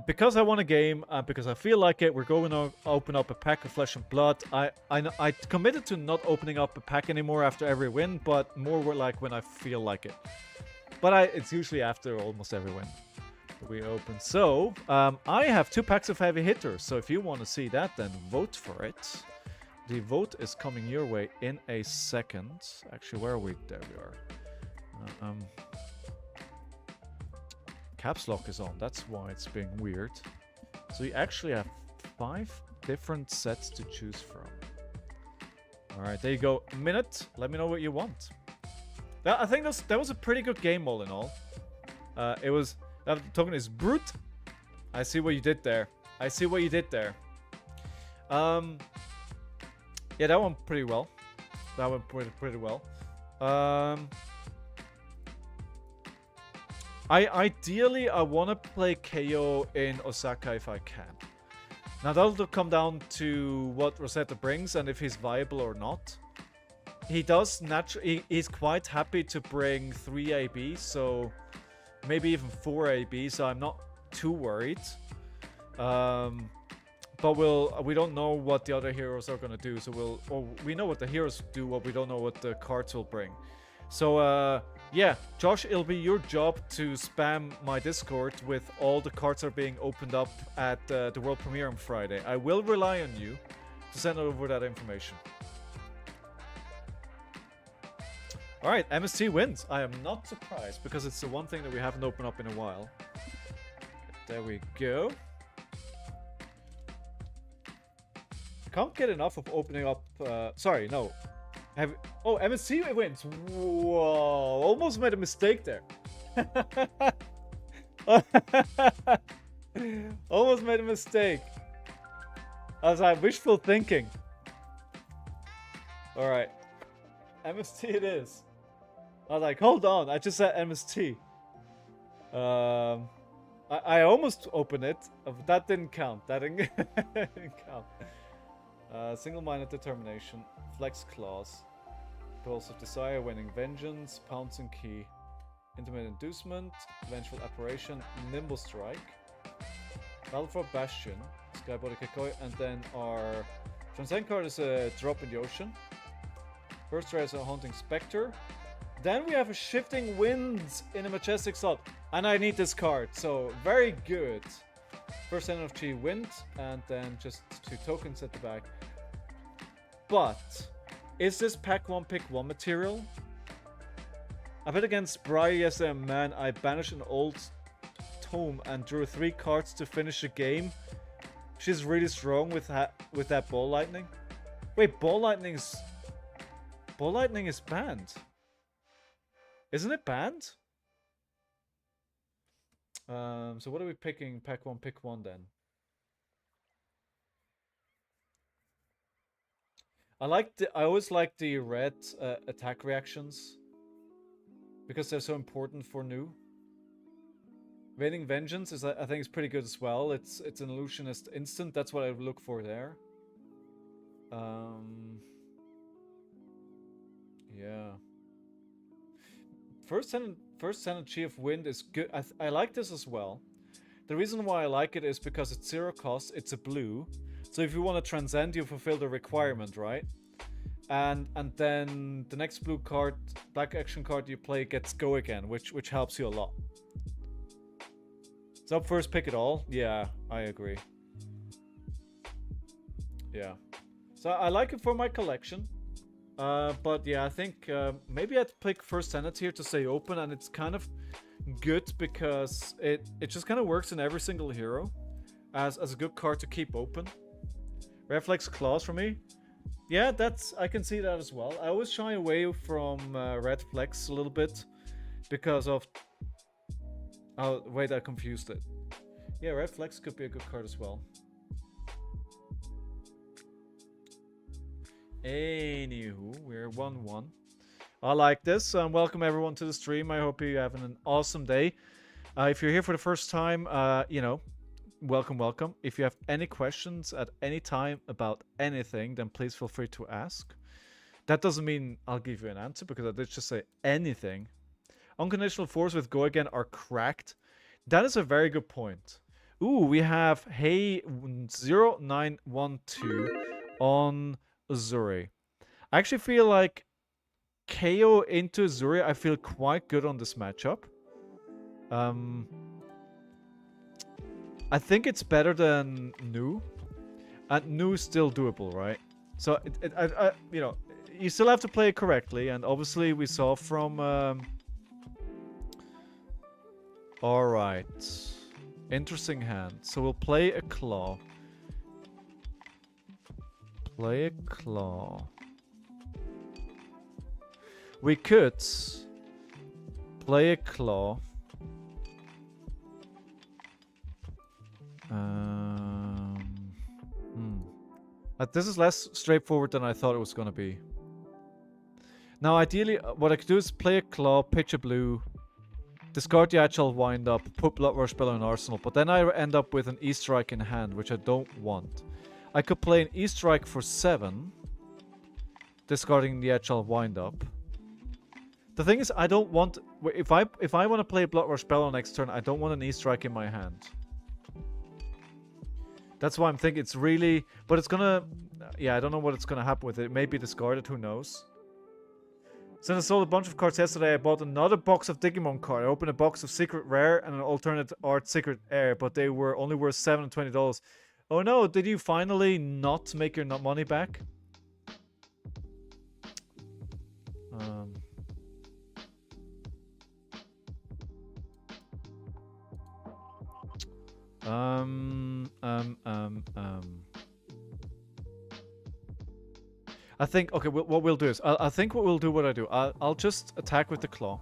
because I won a game, because I feel like it, we're going to open up a pack of Flesh and Blood. I committed to not opening up a pack anymore after every win, but more like when I feel like it. But it's usually after almost every win we open. So, I have 2 packs of heavy hitters. So if you want to see that, then vote for it. The vote is coming your way in a second. Actually, where are we? There we are. Caps lock is on, that's why it's being weird. So you actually have 5 different sets to choose from. Alright, there you go. A minute. Let me know what you want. I think that was a pretty good game all in all. It was... That token is brute. I see what you did there. I see what you did there. Yeah, that went pretty well. That went pretty well. Ideally, I want to play KO in Osaka if I can. Now, that'll come down to what Rosetta brings and if he's viable or not. He does naturally... He's quite happy to bring 3 AB, so... Maybe even 4 AB, so I'm not too worried. but we don't know what the other heroes are gonna do. So we know what the heroes do, but we don't know what the cards will bring. So yeah, Josh, it'll be your job to spam my Discord with all the cards that are being opened up at the world premiere on Friday. I will rely on you to send over that information. Alright, MST wins. I am not surprised because it's the one thing that we haven't opened up in a while. There we go. Can't get enough of opening up. Sorry, no. Oh, MST wins. Whoa, almost made a mistake there. Almost made a mistake. I was like, wishful thinking. Alright. MST it is. I was like, hold on, I just said MST. I almost opened it, but that didn't count. That didn't, didn't count. Single-minded determination, flex clause, pulse of desire, winning vengeance, pouncing key, intimate inducement, vengeful apparition, nimble strike, battle for bastion, skybody kikoi, and then our transcend card is a drop in the ocean. First rare is a haunting specter. Then we have a shifting winds in a majestic slot, and I need this card, so very good. First energy wind, and then just 2 tokens at the back. But is this pack 1 pick 1 material? I bet against Briar yesterday, man, I banished an old tome and drew 3 cards to finish the game. She's really strong with that ball lightning. Wait, ball lightning is banned. Isn't it banned? So what are we picking? Pack 1, pick 1 then. I always like the red attack reactions because they're so important for new. Raining Vengeance is, I think, is pretty good as well. It's an illusionist instant. That's what I would look for there. Yeah. First Energy of Wind is good. I like this as well. The reason why I like it is because it's 0 cost. It's a blue. So if you want to transcend, you fulfill the requirement, right? And then the next blue card, black action card you play gets go again, which helps you a lot. So first pick it all. Yeah, I agree. Yeah. So I like it for my collection. But yeah, I think maybe I'd pick First Senate here to stay open, and it's kind of good because it just kind of works in every single hero as a good card to keep open. Reflex Claws for me. Yeah, I can see that as well. I always shy away from Red Flex a little bit because of... Oh, wait, I confused it. Yeah, Red Flex could be a good card as well. Anywho, we're 1-1. I like this. Welcome everyone to the stream. I hope you're having an awesome day. If you're here for the first time, you know, welcome, welcome. If you have any questions at any time about anything, then please feel free to ask. That doesn't mean I'll give you an answer because I did just say anything. Unconditional Force with Go Again are cracked. That is a very good point. Ooh, we have Hey0912 on Azuri. I actually feel like KO into Azuri, I feel quite good on this matchup. I think it's better than Nu. And Nu is still doable, right? So, you know, you still have to play it correctly. And obviously we saw from... Alright. Interesting hand. So we'll play a Claw. Play a Claw. We could play a Claw. This is less straightforward than I thought it was going to be. Now, ideally, what I could do is play a Claw, pitch a blue, discard the Agile Wind Up, put Blood Rush Spell in Arsenal, but then I end up with an E-Strike in hand, which I don't want. I could play an E-Strike for 7, discarding the Agile Wind Up. The thing is, I don't want... If I want to play Blood Rush Spell on next turn, I don't want an E-Strike in my hand. That's why I'm thinking it's really... But it's gonna... Yeah, I don't know what it's gonna happen with it. It may be discarded, who knows? Since I sold a bunch of cards yesterday, I bought another box of Digimon cards. I opened a box of Secret Rare and an alternate art Secret Air, but they were only worth $7 and $20. Oh no, did you finally not make your money back? I think, okay, what we'll do is, I think what we'll do, I'll just attack with the claw.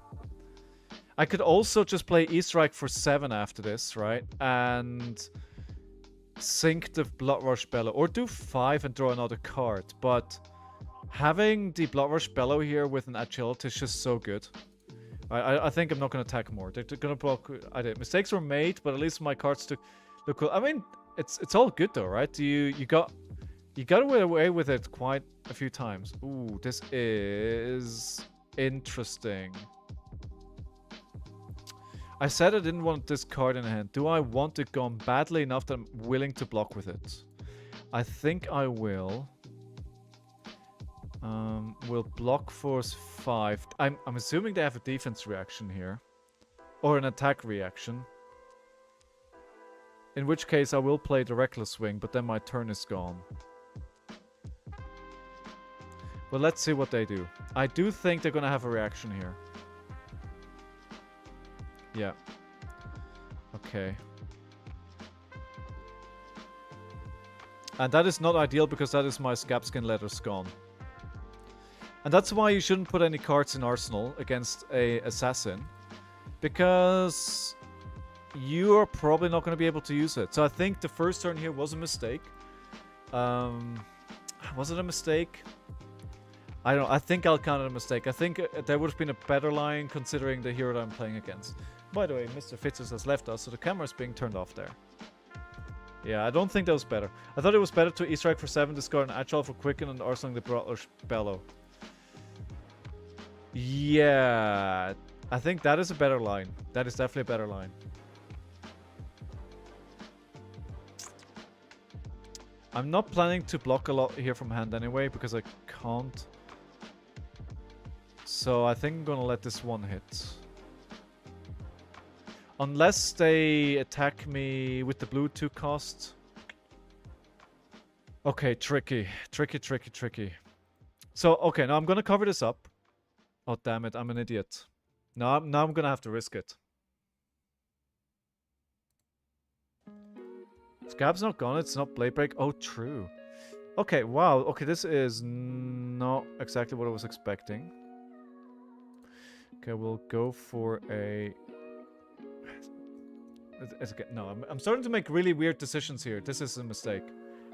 I could also just play E-Strike for 7 after this, right? And sink the Bloodrush Bellow, or do 5 and draw another card. But having the Bloodrush Bellow here with an agility is just so good. I think I'm not going to attack more. They're going to block. I did. Mistakes were made, but at least my cards look cool. I mean, it's all good though, right? You got away with it quite a few times. Ooh, this is interesting. I said I didn't want this card in hand. Do I want it gone badly enough that I'm willing to block with it? I think I will. We'll block force 5. I'm assuming they have a defense reaction here. Or an attack reaction. In which case I will play the Reckless Swing, but then my turn is gone. Well, let's see what they do. I do think they're gonna have a reaction here. Yeah. Okay. And that is not ideal because that is my Scabskin Letters gone. And that's why you shouldn't put any cards in Arsenal against a assassin. Because you are probably not going to be able to use it. So I think the first turn here was a mistake. Was it a mistake? I don't know. I think I'll count it a mistake. I think there would have been a better line considering the hero that I'm playing against. By the way, Mr. Fitzers has left us, so the camera's being turned off there. Yeah, I don't think that was better. I thought it was better to E-Strike for 7, discard an Agile for Quicken, and arsenaling the Bloodrush Bellow. Yeah, I think that is a better line. That is definitely a better line. I'm not planning to block a lot here from hand anyway, because I can't. So I think I'm gonna let this one hit. Unless they attack me with the blue 2 cost. Okay, tricky. Tricky. So, okay, now I'm gonna cover this up. Oh, damn it, I'm an idiot. Now I'm gonna have to risk it. Scab's not gone, it's not Blade Break. Oh, true. Okay, wow. Okay, this is not exactly what I was expecting. Okay, we'll go for a... No, I'm starting to make really weird decisions here. This is a mistake.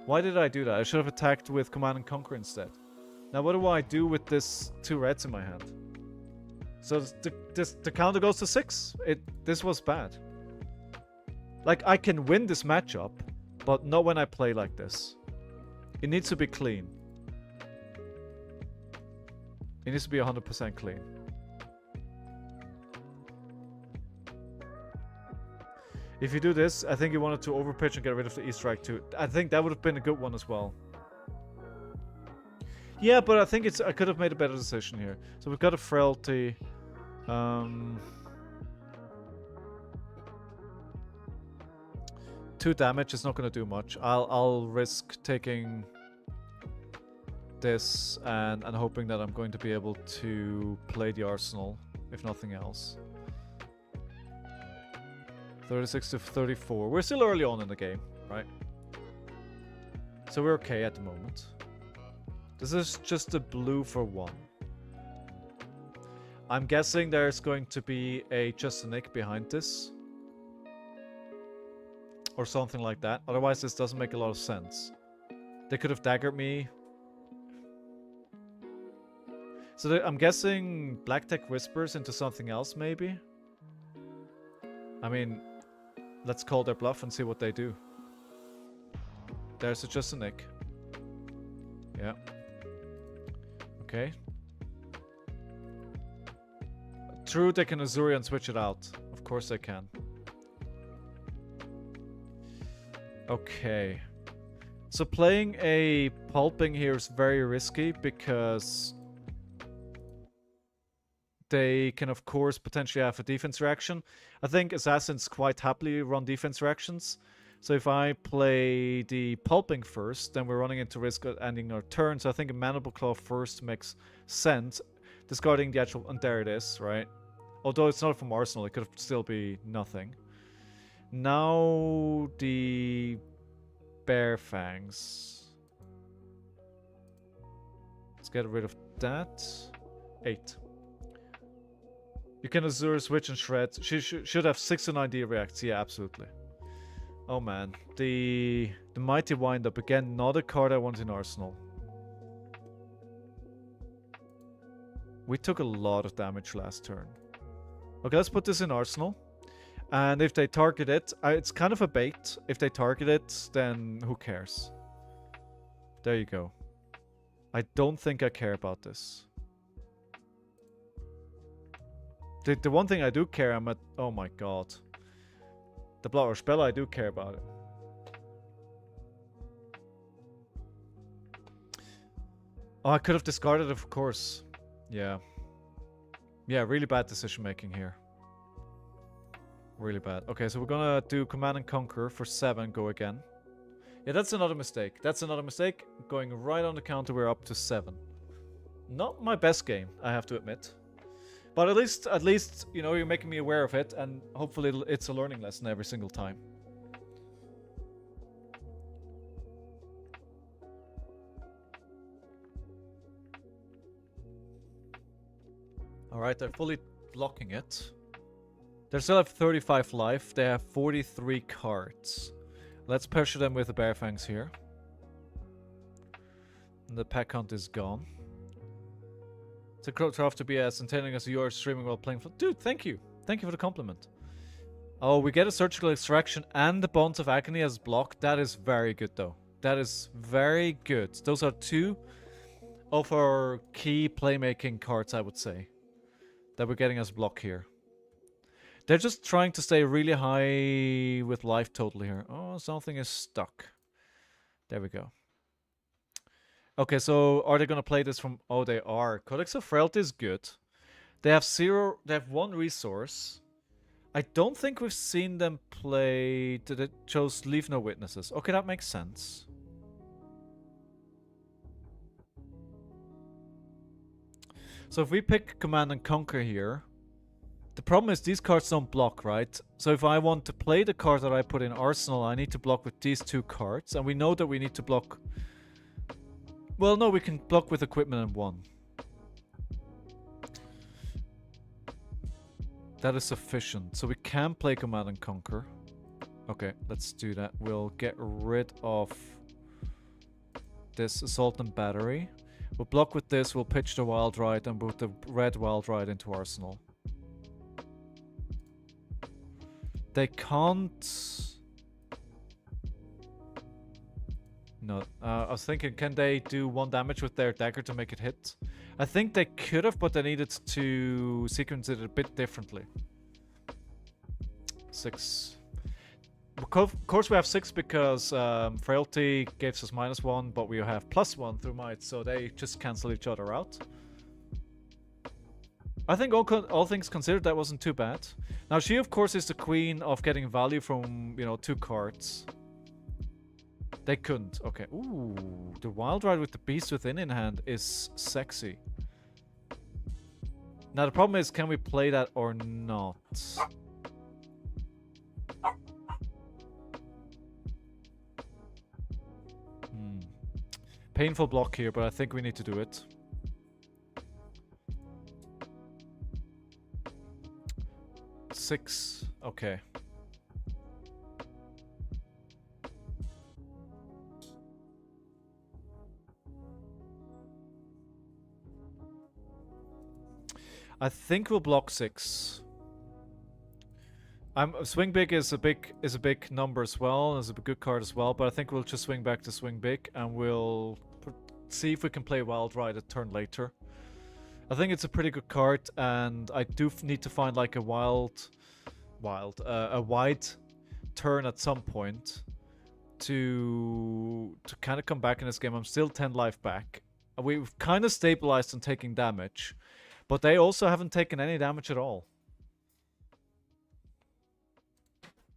Why did I do that? I should have attacked with Command and Conquer instead. Now, what do I do with this 2 reds in my hand? So the counter goes to 6. This was bad. Like, I can win this matchup, but not when I play like this. It needs to be clean. It needs to be 100% clean. If you do this, I think you wanted to overpitch and get rid of the E-Strike too. I think that would have been a good one as well. Yeah, but I think I could have made a better decision here. So we've got a Frailty. 2 damage is not going to do much. I'll risk taking this and hoping that I'm going to be able to play the Arsenal, if nothing else. 36 to 34. We're still early on in the game, right? So we're okay at the moment. This is just a blue for 1. I'm guessing there's going to be a Just a Nick behind this. Or something like that. Otherwise, this doesn't make a lot of sense. They could have daggered me. So I'm guessing Black Tech Whispers into something else, maybe? I mean, let's call their bluff and see what they do. There's a Just a Nick. Yeah. Okay. True, they can Azurian switch it out. Of course they can. Okay. So playing a pulping here is very risky because they can, of course, potentially have a defense reaction. I think assassins quite happily run defense reactions. So if I play the pulping first, then we're running into risk of ending our turn. So I think a Mandible Claw first makes sense. Discarding the actual... And there it is, right? Although it's not from Arsenal, it could still be nothing. Now the Bear Fangs. Let's get rid of that. 8. You can Azure, Switch, and Shred. She should have 6 to 9 D reacts. Yeah, absolutely. Oh man. The Mighty Wind-Up. Again, not a card I want in Arsenal. We took a lot of damage last turn. Okay, let's put this in Arsenal. And if they target it, it's kind of a bait. If they target it, then who cares? There you go. I don't think I care about this. The one thing I do care, I'm at... Oh my god. The Blood Rush Spell, I do care about it. Oh, I could have discarded it, of course. Yeah. Yeah, really bad decision making here. Really bad. Okay, so we're gonna do Command and Conquer for 7, go again. Yeah, that's another mistake. That's another mistake. Going right on the counter, we're up to 7. Not my best game, I have to admit. But at least, you know, you're making me aware of it, and hopefully it's a learning lesson every single time. Alright, they're fully blocking it. They still have 35 life. They have 43 cards. Let's pressure them with the Bear Fangs here. And the pack hunt is gone. It's a tough to be as entertaining as you are streaming while playing. Dude, thank you. Thank you for the compliment. Oh, we get a Surgical Extraction and the Bonds of Agony as block. That is very good, though. That is very good. Those are 2 of our key playmaking cards, I would say, that we're getting as block here. They're just trying to stay really high with life total here. Oh, something is stuck. There we go. Okay, so are they going to play this from... Oh, they are. Codex of Frailty is good. They have 1 resource. I don't think we've seen them play... They chose Leave No Witnesses. Okay, that makes sense. So if we pick Command and Conquer here... The problem is these cards don't block, right? So if I want to play the card that I put in Arsenal, I need to block with these 2 cards. And we know that we need to block... Well, no, we can block with equipment and 1. That is sufficient. So we can play Command and Conquer. Okay, let's do that. We'll get rid of this Assault and Battery. We'll block with this, we'll pitch the Wild Ride and put the red Wild Ride into Arsenal. They can't... No, I was thinking, can they do 1 damage with their dagger to make it hit? I think they could have, but they needed to sequence it a bit differently. 6. Of course we have 6 because Frailty gives us -1, but we have +1 through Might, so they just cancel each other out. I think all things considered, that wasn't too bad. Now she, of course, is the queen of getting value from, you know, 2 cards. They couldn't. Okay. Ooh, the Wild Ride with the Beast Within in hand is sexy. Now the problem is, can we play that or not? Painful block here, but I think we need to do it. Six. Okay. I think we'll block 6. Swing Big is a big number as well, is a good card as well, but I think we'll just swing back to Swing Big and we'll see if we can play Wild Ride a turn later. I think it's a pretty good card, and I do need to find like a wide turn at some point to kind of come back in this game. I'm still 10 life back. We've kind of stabilized on taking damage, but they also haven't taken any damage at all.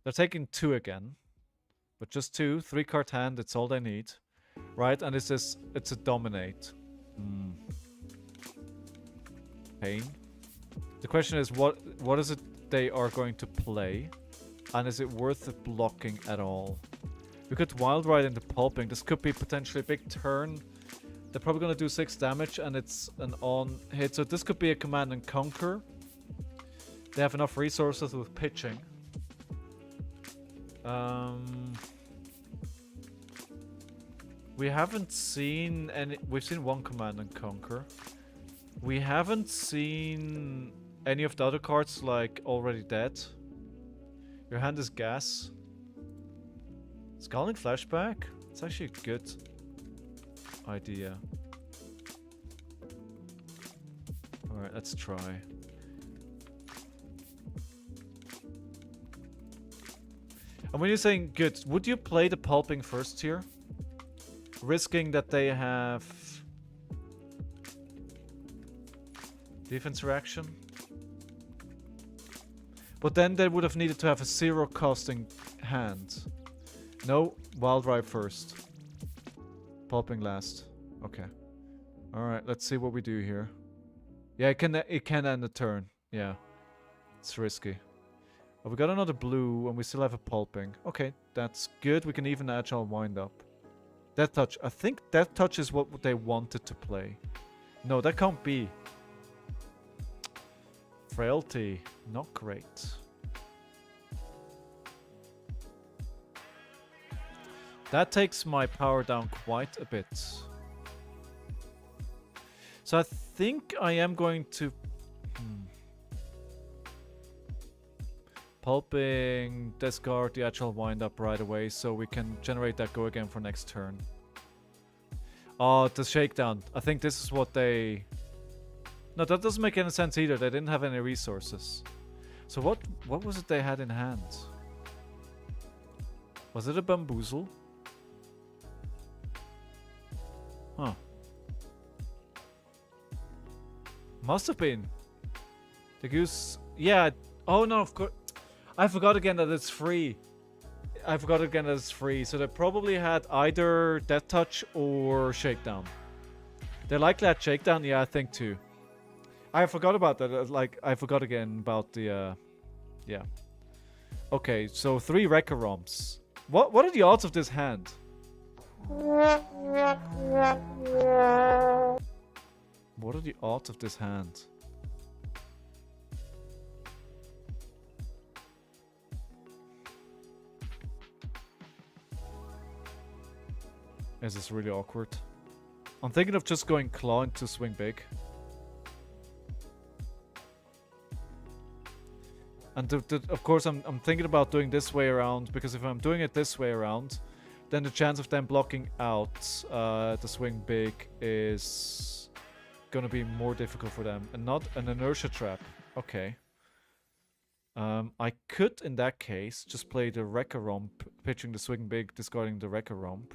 They're taking 2 again, but just 2. 3 card hand, it's all they need. Right, and it's a dominate. Pain. The question is, what is it they are going to play? And is it worth it blocking at all? We could Wild Ride into Pulping. This could be potentially a big turn. They're probably going to do 6 damage, and it's an on hit. So this could be a Command and Conquer. They have enough resources with pitching. We haven't seen any... We've seen 1 Command and Conquer. We haven't seen any of the other cards, like, already dead. Your hand is gas. ScowlingFleshBag? It's actually a good idea. Alright, let's try. And when you're saying good, would you play the Pulping first here? Risking that they have defense reaction. But then they would have needed to have a 0 costing hand. No, Wild Ride first. Pulping last. Okay. Alright, let's see what we do here. Yeah, it can end the turn. Yeah. It's risky. Oh, we got another blue and we still have a Pulping. Okay, that's good. We can even Agile Wind Up. Death Touch. I think Death Touch is what they wanted to play. No, that can't be. Frailty. Not great. That takes my power down quite a bit. So I think I am going to... Pulping, discard the Agile Wind Up right away so we can generate that go again for next turn. Oh, the Shakedown. I think this is what they... No, that doesn't make any sense either. They didn't have any resources. So what was it they had in hand? Was it a Bamboozle? Huh. Must have been. The Goose... Yeah. Oh no, of course. I forgot again that it's free. So they probably had either Death Touch or Shakedown. They likely had Shakedown, yeah, I think too. I forgot about that. Like, I forgot again about the, yeah. Okay, so 3 Wrecker Romps. What are the odds of this hand? What are the odds of this hand? This is really awkward. I'm thinking of just going Claw into Swing Big. And of course I'm thinking about doing this way around, because if I'm doing it this way around, then the chance of them blocking out the Swing Big is gonna be more difficult for them. And not an Inertia Trap. Okay. I could, in that case, just play the Wrecker Romp, pitching the Swing Big, discarding the Wrecker Romp.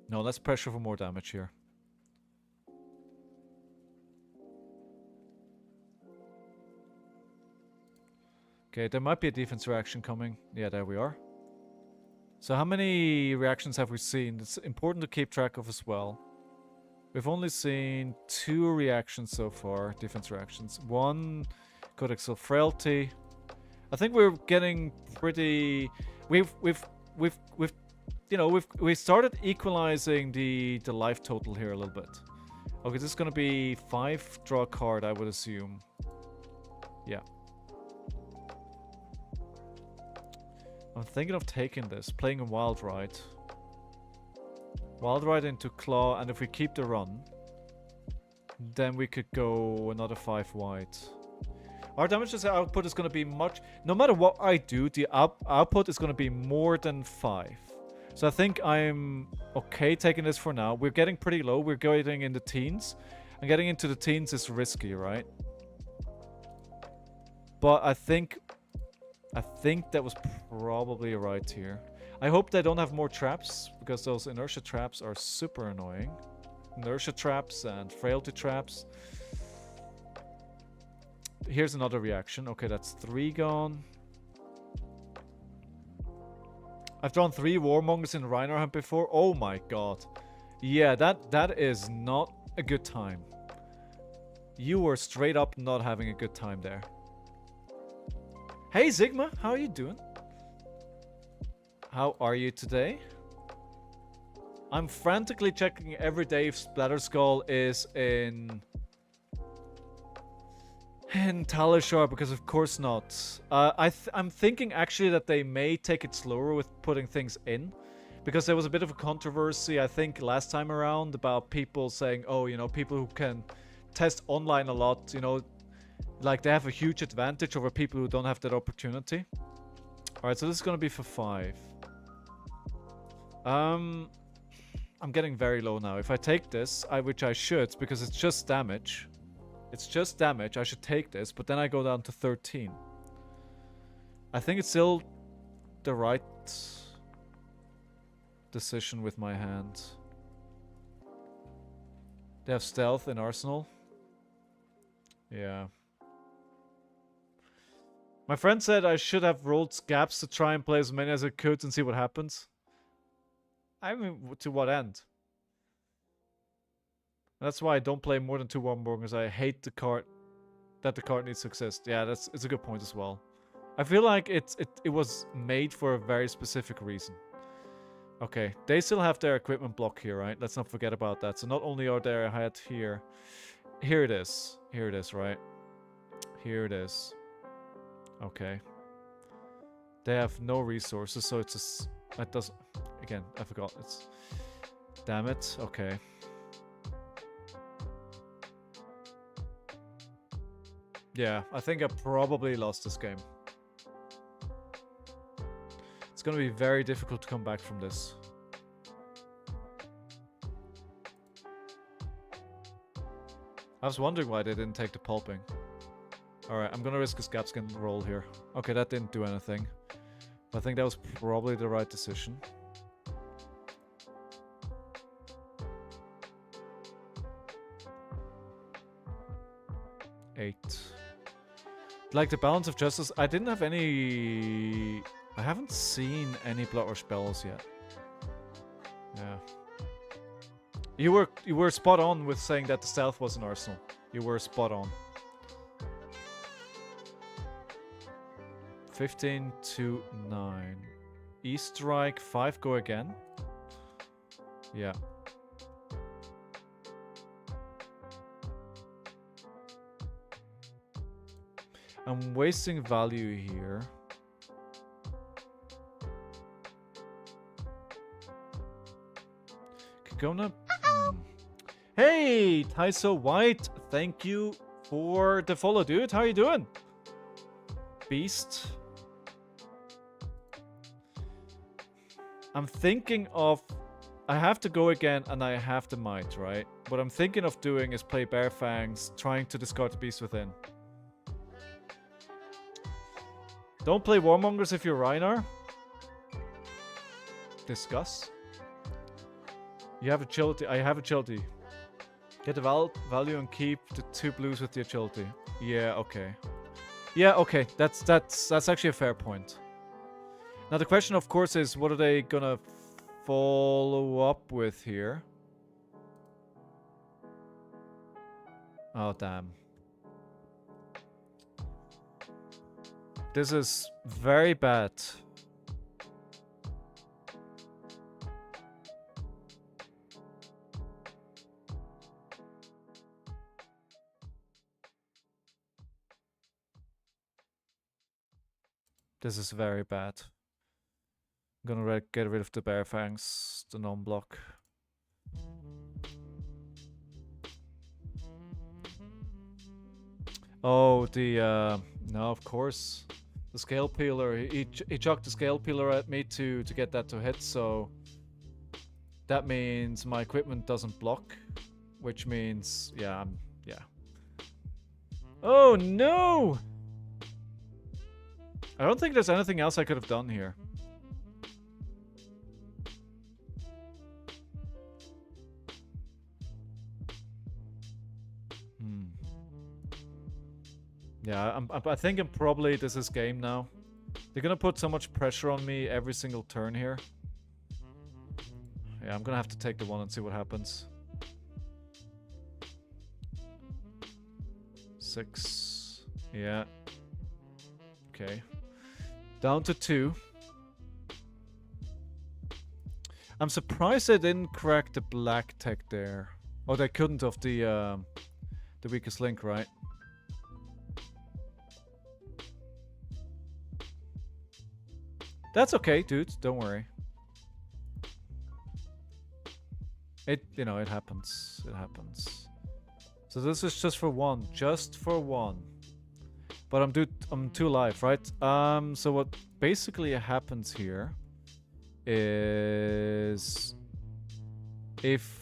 No, let's pressure for more damage here. Okay, there might be a defense reaction coming. Yeah, there we are. So how many reactions have we seen? It's important to keep track of as well. We've only seen 2 reactions so far, defense reactions. 1, Codex of Frailty. I think we're getting pretty... We've started equalizing the life total here a little bit. Okay, this is gonna be 5 draw a card, I would assume. Yeah. I'm thinking of taking this, playing a Wild Ride. Wild Ride into Claw, and if we keep the run, then we could go another 5 wide. Our damage output is gonna be much... No matter what I do, the output is gonna be more than 5. So I think I'm okay taking this for now. We're getting pretty low. We're getting in the teens. And getting into the teens is risky, right? But I think I think that was probably right here. I hope they don't have more traps, because those inertia traps are super annoying. Inertia traps and frailty traps. Here's another reaction. Okay, that's 3 gone. I've drawn 3 Warmongers in Rhino Hunt before. Oh my god. Yeah, that is not a good time. You were straight up not having a good time there. Hey Sigma, how are you doing? How are you today? I'm frantically checking every day if Splatter Skull is in Talishar, because of course not. I'm thinking actually that they may take it slower with putting things in, because there was a bit of a controversy, I think, last time around about people saying, oh, you know, people who can test online a lot, you know, like they have a huge advantage over people who don't have that opportunity. Alright, so this is gonna be for 5. I'm getting very low now. If I take this, which I should, because it's just damage. It's just damage. I should take this, but then I go down to 13. I think it's still the right decision with my hand. They have stealth in Arsenal. Yeah. My friend said I should have rolled gaps to try and play as many as I could and see what happens. I mean, to what end? That's why I don't play more than 2 Warmongers. I hate the card, that the card needs to exist. Yeah, it's a good point as well. I feel like it was made for a very specific reason. Okay, they still have their equipment block here, right? Let's not forget about that. So not only are they had here. Here it is. Here it is, right? Here it is. Okay. They have no resources, so it's just... That doesn't... Again, I forgot. It's... Damn it. Okay. Yeah, I think I probably lost this game. It's gonna be very difficult to come back from this. I was wondering why they didn't take the pulping. Alright, I'm gonna risk a Scapskin roll here. Okay, that didn't do anything. But I think that was probably the right decision. Eight. Like the balance of justice, I didn't have any... I haven't seen any Blood Rush spells yet. Yeah. You were spot on with saying that the stealth was an arsenal. You were spot on. 15 to 9. E-strike, 5 go again. Yeah. I'm wasting value here. Kagona. Hey, Taiso White. Thank you for the follow, dude. How are you doing? Beast. I'm thinking of... I have to go again and I have the might, right? What I'm thinking of doing is play Bare Fangs, trying to discard the Beast Within. Don't play Warmongers if you're Reinar. Discuss. You have agility. I have agility. Get the value and keep the 2 blues with the agility. Yeah, okay. Yeah, okay. That's actually a fair point. Now the question, of course, is what are they gonna follow up with here? Oh, damn. This is very bad. This is very bad. I'm gonna get rid of the Bare Fangs, the non-block. Oh, the, no, of course. The Scale Peeler, he chucked the Scale Peeler at me to get that to hit, so... That means my equipment doesn't block, which means, yeah, yeah. Oh, no! I don't think there's anything else I could have done here. Yeah, I think I'm probably... This is game now. They're gonna put so much pressure on me every single turn here. Yeah, I'm gonna have to take the 1 and see what happens. 6. Yeah. Okay. Down to 2. I'm surprised they didn't crack the black tech there. Oh, they couldn't of the weakest link, right? That's okay, dude. Don't worry. It happens. It happens. So this is just for 1. Just for 1. But I'm 2 live, right? So what basically happens here is if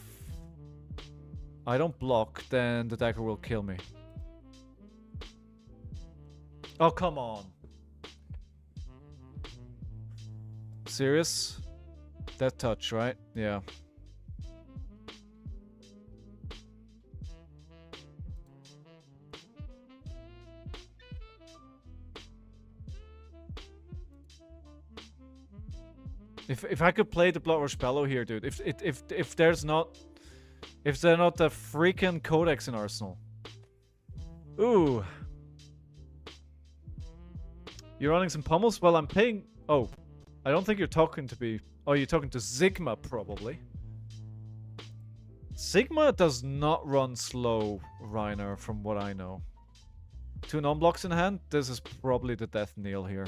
I don't block, then the dagger will kill me. Oh, come on. Serious? That touch, right? Yeah. If I could play the Blood Rush Bellow here, dude. If there's not... If they're not the freaking Codex in Arsenal. Ooh. You're running some pummels? Well, I'm paying... Oh. I don't think you're talking to me. Oh, you're talking to Sigma, probably. Sigma does not run slow, Reiner, from what I know. 2 non-blocks in hand? This is probably the death kneel here.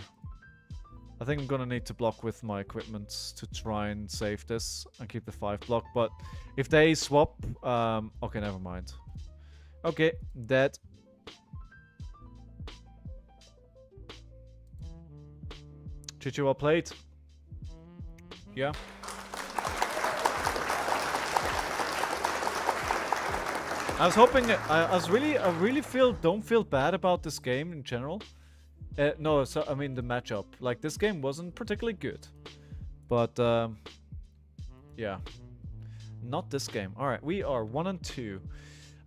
I think I'm gonna need to block with my equipment to try and save this and keep the 5 block, but if they swap... okay, never mind. Okay, dead. Chichi, well played. Yeah. I was hoping... I really don't feel bad about this game in general. No, so I mean the matchup. Like, this game wasn't particularly good. But, yeah. Not this game. Alright, we are 1 and 2.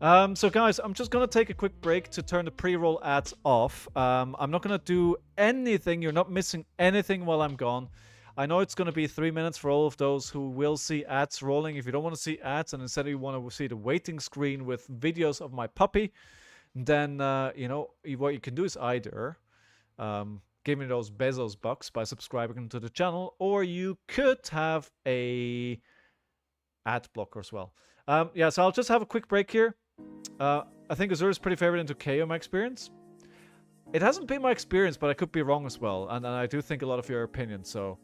So guys, I'm just gonna take a quick break to turn the pre-roll ads off. I'm not gonna do anything. You're not missing anything while I'm gone. I know it's gonna be 3 minutes for all of those who will see ads rolling. If you don't want to see ads and instead you want to see the waiting screen with videos of my puppy, then, you know, what you can do is either give me those Bezos bucks by subscribing to the channel, or you could have a ad blocker as well. Yeah, so I'll just have a quick break here. I think Azure is pretty favored into KO, my experience. It hasn't been my experience, but I could be wrong as well. And I do think a lot of your opinions, so...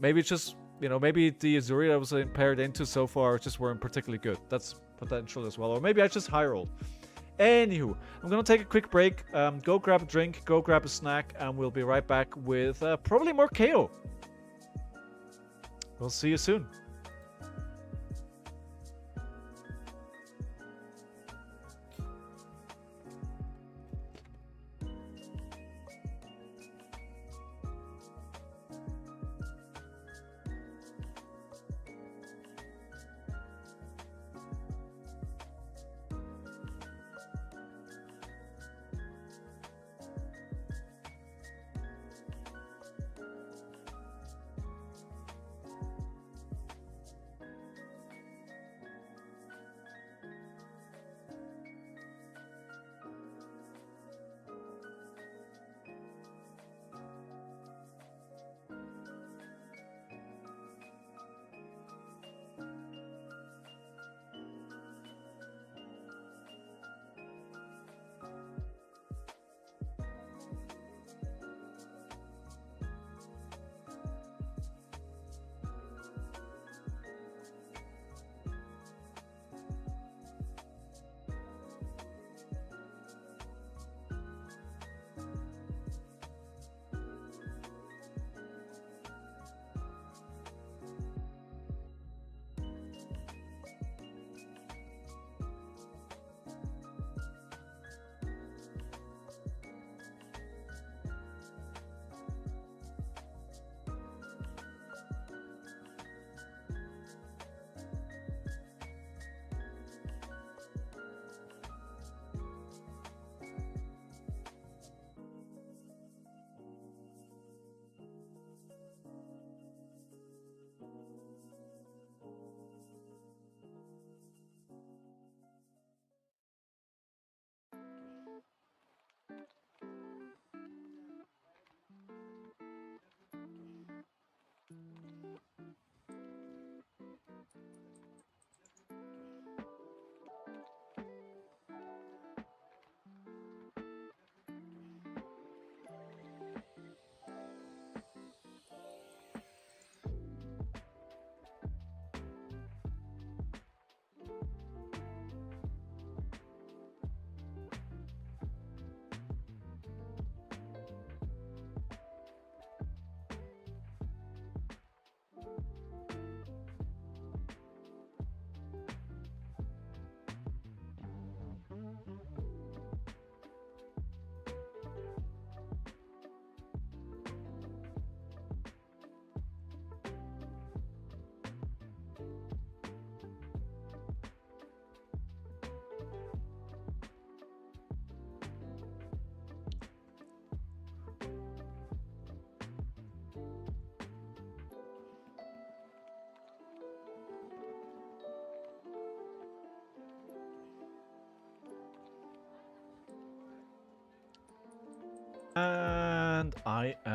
maybe it's just, you know, maybe the Azuri that I was paired into so far just weren't particularly good. That's potential as well. Or maybe I just high rolled. Anywho, I'm going to take a quick break. Go grab a drink, go grab a snack, and we'll be right back with probably more KO. We'll see you soon.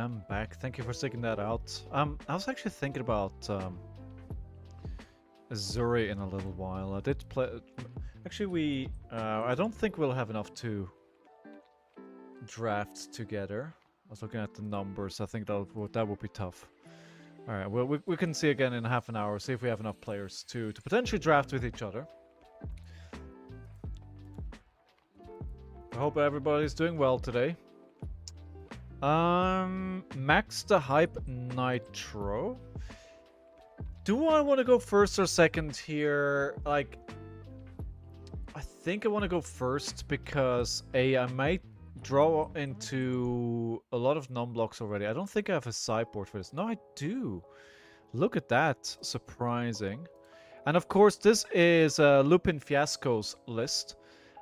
am back. Thank you for sticking that out. I was actually thinking about Zuri in a little while. I did play. Actually, I don't think we'll have enough to draft together. I was looking at the numbers. I think that would be tough. All right. Well, we can see again in half an hour. See if we have enough players to potentially draft with each other. I hope everybody's doing well today. Max the Hype Nitro. Do I want to go first or second here? Like, I think I want to go first because I might draw into a lot of non-blocks already. I don't think I have a sideboard for this. No, I do. Look at that. Surprising. And of course, this is Lupin Fiasco's list.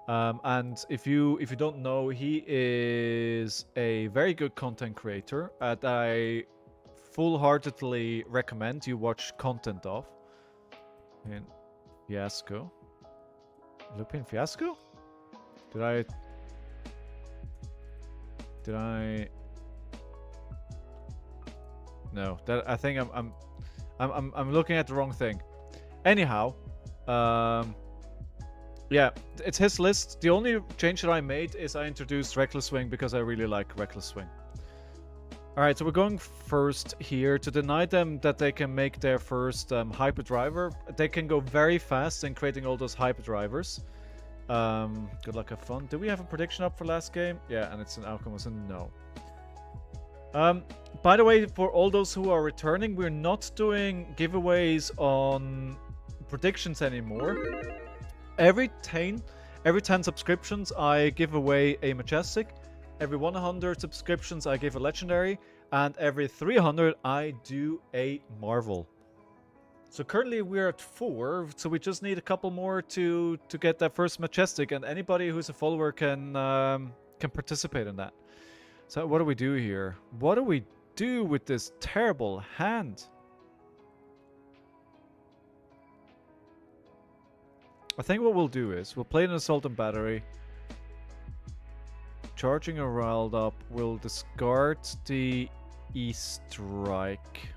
And if you don't know, he is a very good content creator that I full-heartedly recommend you watch content of. In Fiasco. Lupin Fiasco? Did I? No, that I think I'm looking at the wrong thing. Anyhow, yeah, it's his list. The only change that I made is I introduced Reckless Swing because I really like Reckless Swing. Alright, so we're going first here. To deny them that they can make their first hyperdriver, they can go very fast in creating all those hyperdrivers. Good luck, have fun. Do we have a prediction up for last game? Yeah, and it's an outcome was a no. By the way, for all those who are returning, we're not doing giveaways on predictions anymore. Every 10 subscriptions, I give away a Majestic. Every 100 subscriptions, I give a Legendary. And every 300, I do a Marvel. So currently we're at 4, so we just need a couple more to get that first Majestic. And anybody who's a follower can participate in that. So what do we do here? What do we do with this terrible hand? I think what we'll do is we'll play an Assault and Battery. Charging a riled up. We'll discard the E-Strike.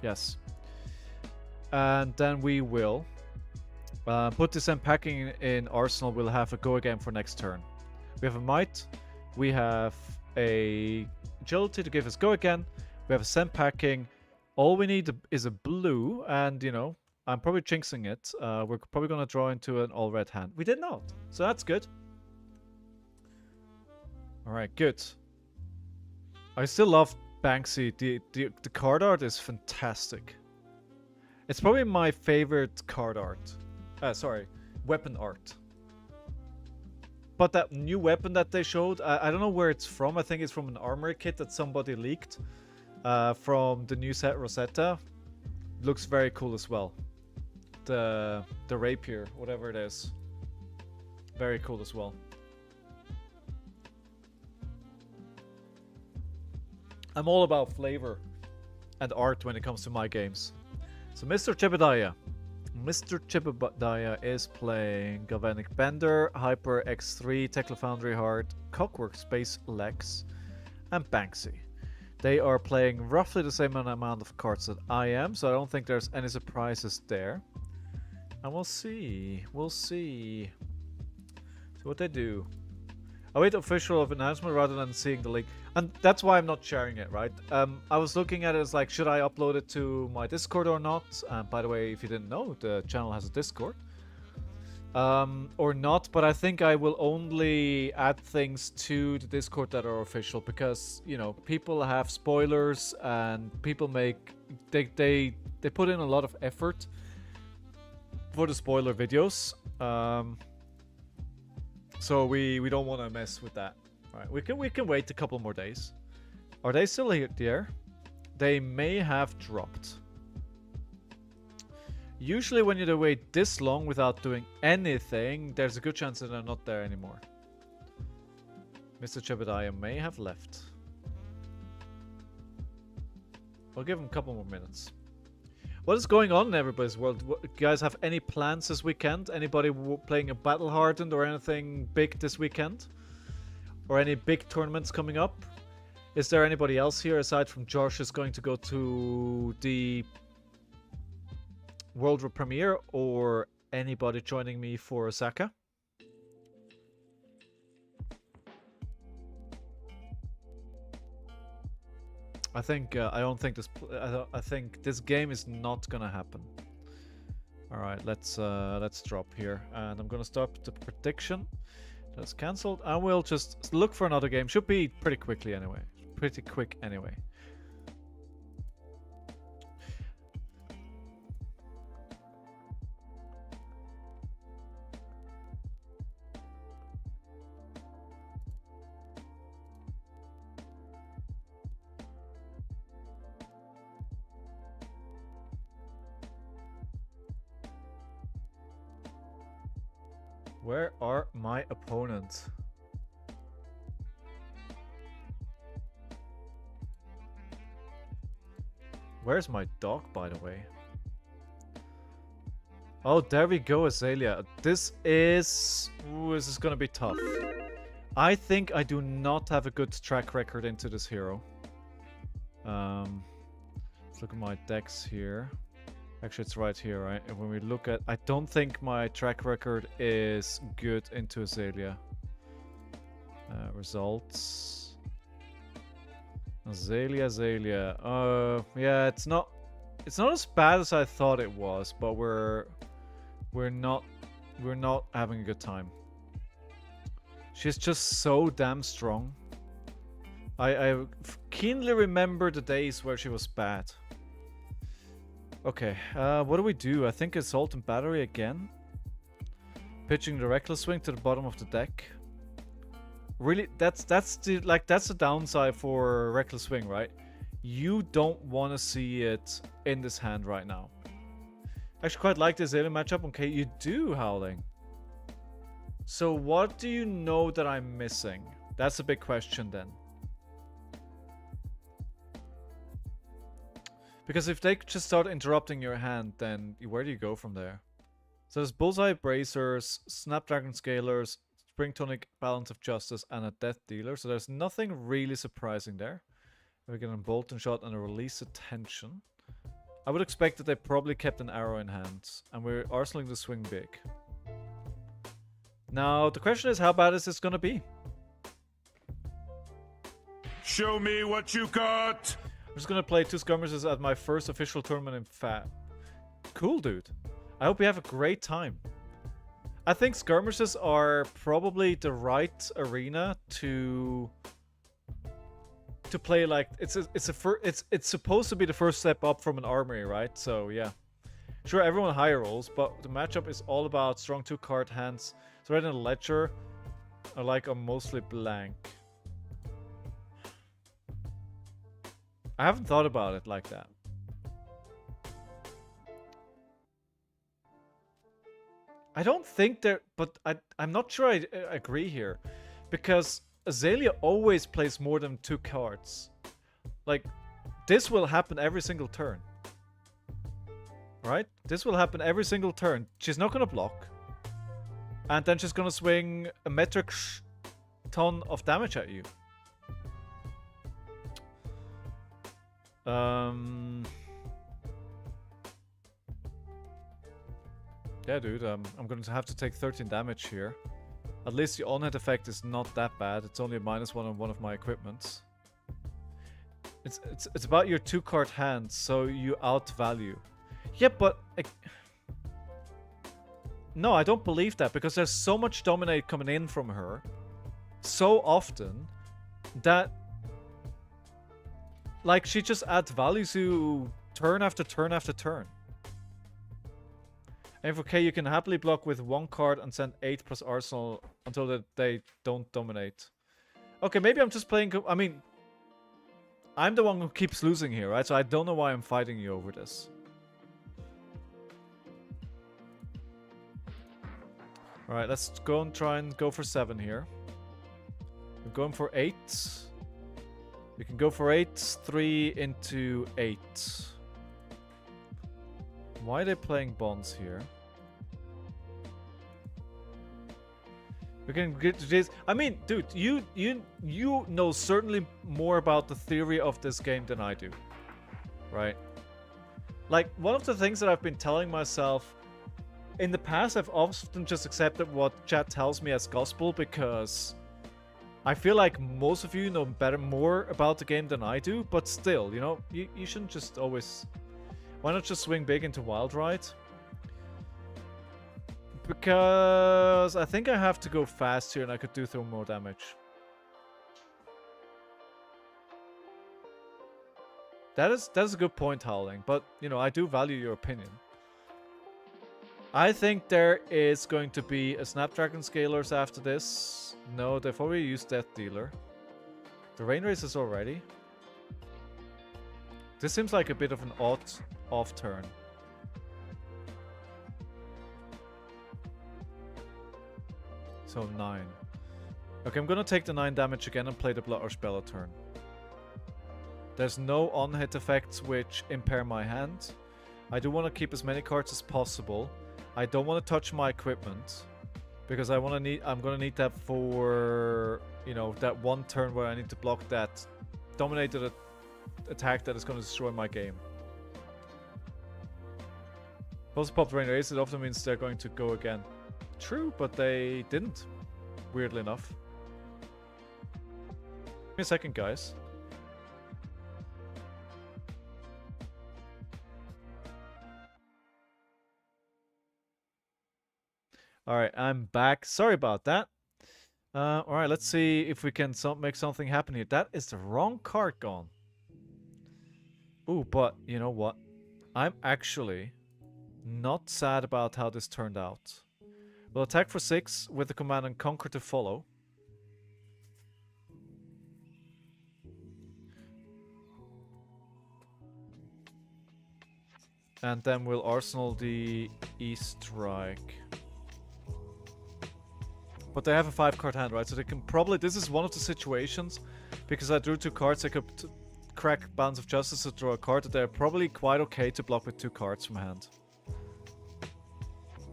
Yes. And then we will put this unpacking in Arsenal. We'll have a go again for next turn. We have a Might. We have a Agility to give us go again. We have a Send Packing. All we need is a blue, and you know, I'm probably jinxing it. We're probably going to draw into an all-red hand. We did not, so that's good. Alright, good. I still love Banksy. The card art is fantastic. It's probably my favorite card art. Sorry, weapon art. But that new weapon that they showed, I don't know where it's from. I think it's from an armor kit that somebody leaked from the new set Rosetta. Looks very cool as well. The rapier, whatever it is. Very cool as well. I'm all about flavor and art when it comes to my games. So Mr. Chebediah. Mr. Chebediah is playing Galvanic Bender, Hyper X3, Tekla Foundry Heart, Cockwork Space Lex, and Banksy. They are playing roughly the same amount of cards that I am, so I don't think there's any surprises there. And we'll see. We'll see. So what they do. I wait official of announcement rather than seeing the link. And that's why I'm not sharing it, right? I was looking at it as like, should I upload it to my Discord or not? By the way, if you didn't know, the channel has a Discord. Or not, but I think I will only add things to the Discord that are official because, you know, people have spoilers and people make... They put in a lot of effort for the spoiler videos. So we don't want to mess with that. All right, we can wait a couple more days. Are they still here? There? They may have dropped. Usually when you wait this long without doing anything, there's a good chance that they're not there anymore. Mr. Chebediah may have left. I'll give him a couple more minutes. What is going on in everybody's world? You guys have any plans this weekend? Anybody playing a Battle Hardened or anything big this weekend? or any big tournaments coming up? Is there anybody else here aside from Josh who's going to go to the World Premiere, or anybody joining me for Osaka? I think I don't think this. I think this game is not gonna happen. All right, let's drop here, and I'm gonna stop the prediction. That's cancelled. I will just look for another game. Should be pretty quickly anyway. Pretty quick anyway. Where are my opponents? Where's my dog, by the way? Oh, there we go, Azalea. This is... Ooh, this is gonna be tough. I think I do not have a good track record into this hero. Let's look at my decks here. Actually, it's right here, right? And when we look at... I don't think my track record is good into Azalea. Results. Azalea. Yeah, it's not as bad as I thought it was, but we're not having a good time. She's just so damn strong. I keenly remember the days where she was bad. Okay, what do we do? I think Assault and Battery again. Pitching the Reckless Swing to the bottom of the deck. Really, that's the downside for Reckless Swing, right? You don't want to see it in this hand right now. Actually, quite like this alien matchup. Okay, you do, Howling. So what do you know that I'm missing? That's a big question then. Because if they just start interrupting your hand, then where do you go from there? So there's Bullseye Bracers, Snapdragon Scalers, Spring Tonic Balance of Justice, and a Death Dealer. So there's nothing really surprising there. We get a Bolt and Shot and a Release Attention. I would expect that they probably kept an arrow in hand, and we're arsenaling the swing big. Now, the question is, how bad is this going to be? Show me what you got! I'm just going to play 2 skirmishes at my first official tournament in Fab. Cool, dude. I hope you have a great time. I think skirmishes are probably the right arena to play. Like it's supposed to be the first step up from an armory, right? So yeah, sure, everyone high rolls, but the matchup is all about strong 2-card hands. So right in the ledger, I'm mostly blank. I haven't thought about it like that. I don't think there, but I'm not sure I agree here, because Azalea always plays more than 2 cards. Like, this will happen every single turn. Right? This will happen every single turn. She's not gonna block. And then she's gonna swing a metric ton of damage at you. Yeah, dude, I'm going to have to take 13 damage here. At least the on-hit effect is not that bad. It's only a -1 on one of my equipments. It's about your 2-card hand, so you outvalue. Yeah, but... No, I don't believe that, because there's so much Dominate coming in from her so often that... Like, she just adds value to turn after turn after turn. And for K, you can happily block with 1 card and send 8 plus Arsenal until they don't dominate. Okay, maybe I'm just playing... I mean, I'm the one who keeps losing here, right? So I don't know why I'm fighting you over this. Alright, let's go and try and go for 7 here. We're going for 8. We can go for 8, 3 into 8. Why are they playing bonds here? We can get to this. I mean, dude, you know certainly more about the theory of this game than I do, right? Like, one of the things that I've been telling myself in the past, I've often just accepted what chat tells me as gospel because I feel like most of you know more about the game than I do. But still, you know, you shouldn't just always. Why not just swing big into Wild Ride? Because I think I have to go fast here and I could throw more damage. That's a good point, Howling, but you know, I do value your opinion. I think there is going to be a Snapdragon Scalers after this. No, they've already used Death Dealer. The Rain Race is already. This seems like a bit of an odd off turn. So 9. Okay, I'm gonna take the 9 damage again and play the Blood Rush Bella turn. There's no on-hit effects which impair my hand. I do want to keep as many cards as possible. I don't want to touch my equipment because I'm gonna need that for, you know, that one turn where I need to block that dominated attack that is going to destroy my game. Also popped Rain Race, it often means they're going to go again. True, but they didn't, weirdly enough. Give me a second, guys. Alright, I'm back. Sorry about that. Alright, let's see if we can make something happen here. That is the wrong card gone. Ooh, but you know what? I'm actually not sad about how this turned out. We'll attack for 6 with the command and conquer to follow. And then we'll arsenal the E-Strike. But they have a 5-card hand, right? So they can probably... This is one of the situations, because I drew 2 cards, I could crack Bounds of Justice to draw a card, that they're probably quite okay to block with 2 cards from hand.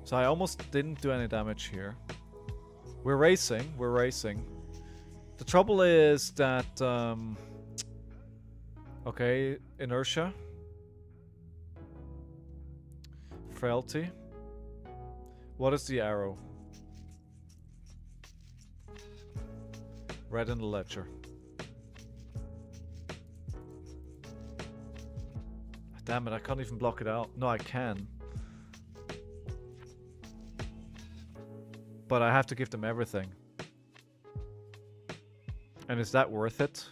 So I almost didn't do any damage here. We're racing. The trouble is that... okay, Inertia. Frailty. What is the arrow? Red in the ledger. Damn it, I can't even block it out. No, I can. But I have to give them everything. And is that worth it?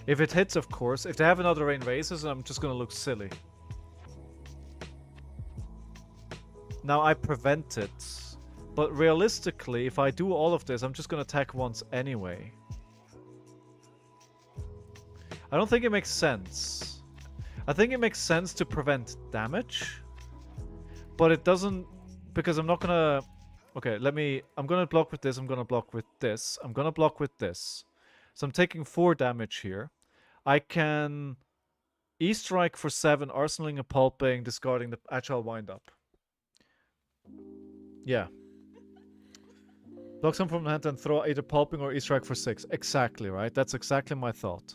If it hits, of course. If they have another Rain Races, I'm just gonna look silly. Now I prevent it. But realistically, if I do all of this, I'm just gonna attack once anyway. I don't think it makes sense. I think it makes sense to prevent damage, but it doesn't, because I'm not gonna... Okay, I'm gonna block with this, I'm gonna block with this, I'm gonna block with this. So I'm taking 4 damage here. I can E-Strike for 7, arsenaling and pulping, discarding the Agile Wind-Up. Yeah. Block some from the hand and throw either pulping or E-Strike for 6. Exactly, right? That's exactly my thought.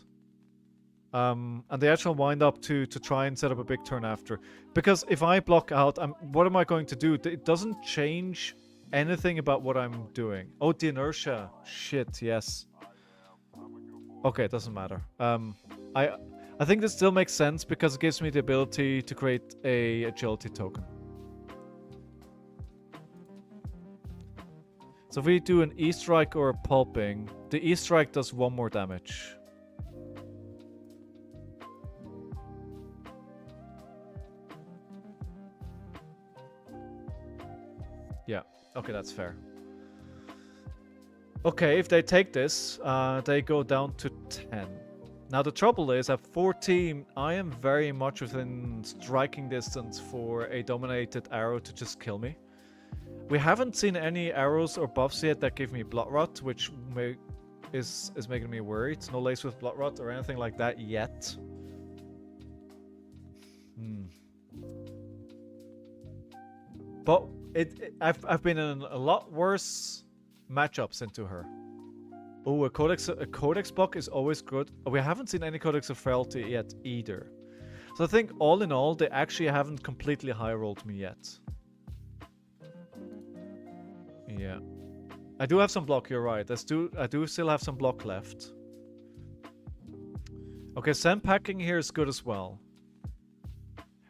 And the actual wind up to try and set up a big turn after. Because if I block out, what am I going to do? It doesn't change anything about what I'm doing. Oh, the inertia. Shit, yes. Okay, it doesn't matter. I think this still makes sense because it gives me the ability to create a agility token. So if we do an E-Strike or a pulping, the E-Strike does 1 more damage. Yeah, okay, that's fair. Okay, if they take this, they go down to 10. Now the trouble is, at 14, I am very much within striking distance for a dominated arrow to just kill me. We haven't seen any arrows or buffs yet that give me Blood Rot, which is making me worried. No lace with Blood Rot or anything like that yet. But I've been in a lot worse matchups into her. Oh, a codex block is always good. We haven't seen any codex of frailty yet either. So I think all in all, they actually haven't completely high rolled me yet. Yeah. I do have some block, you're right. I do still have some block left. Okay, sand packing here is good as well.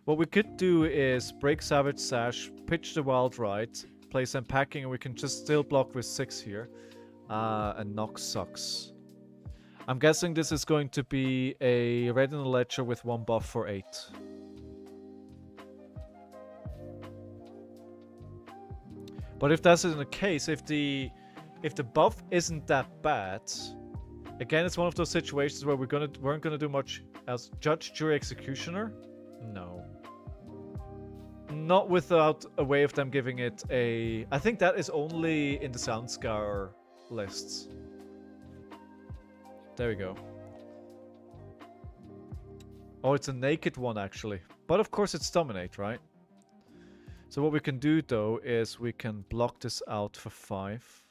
What we could do is break Savage Sash, pitch the Wild Ride, play sand packing, and we can just still block with 6 here. And knock sucks. I'm guessing this is going to be a red in the ledger with 1 buff for 8. But if that's in the case, if the buff isn't that bad, again, it's one of those situations where weren't gonna do much as judge, jury, executioner. No, not without a way of them giving it a. I think that is only in the Sound Scour lists. There we go. Oh, it's a naked one actually, but of course it's dominate, right? So what we can do though is we can block this out for 5.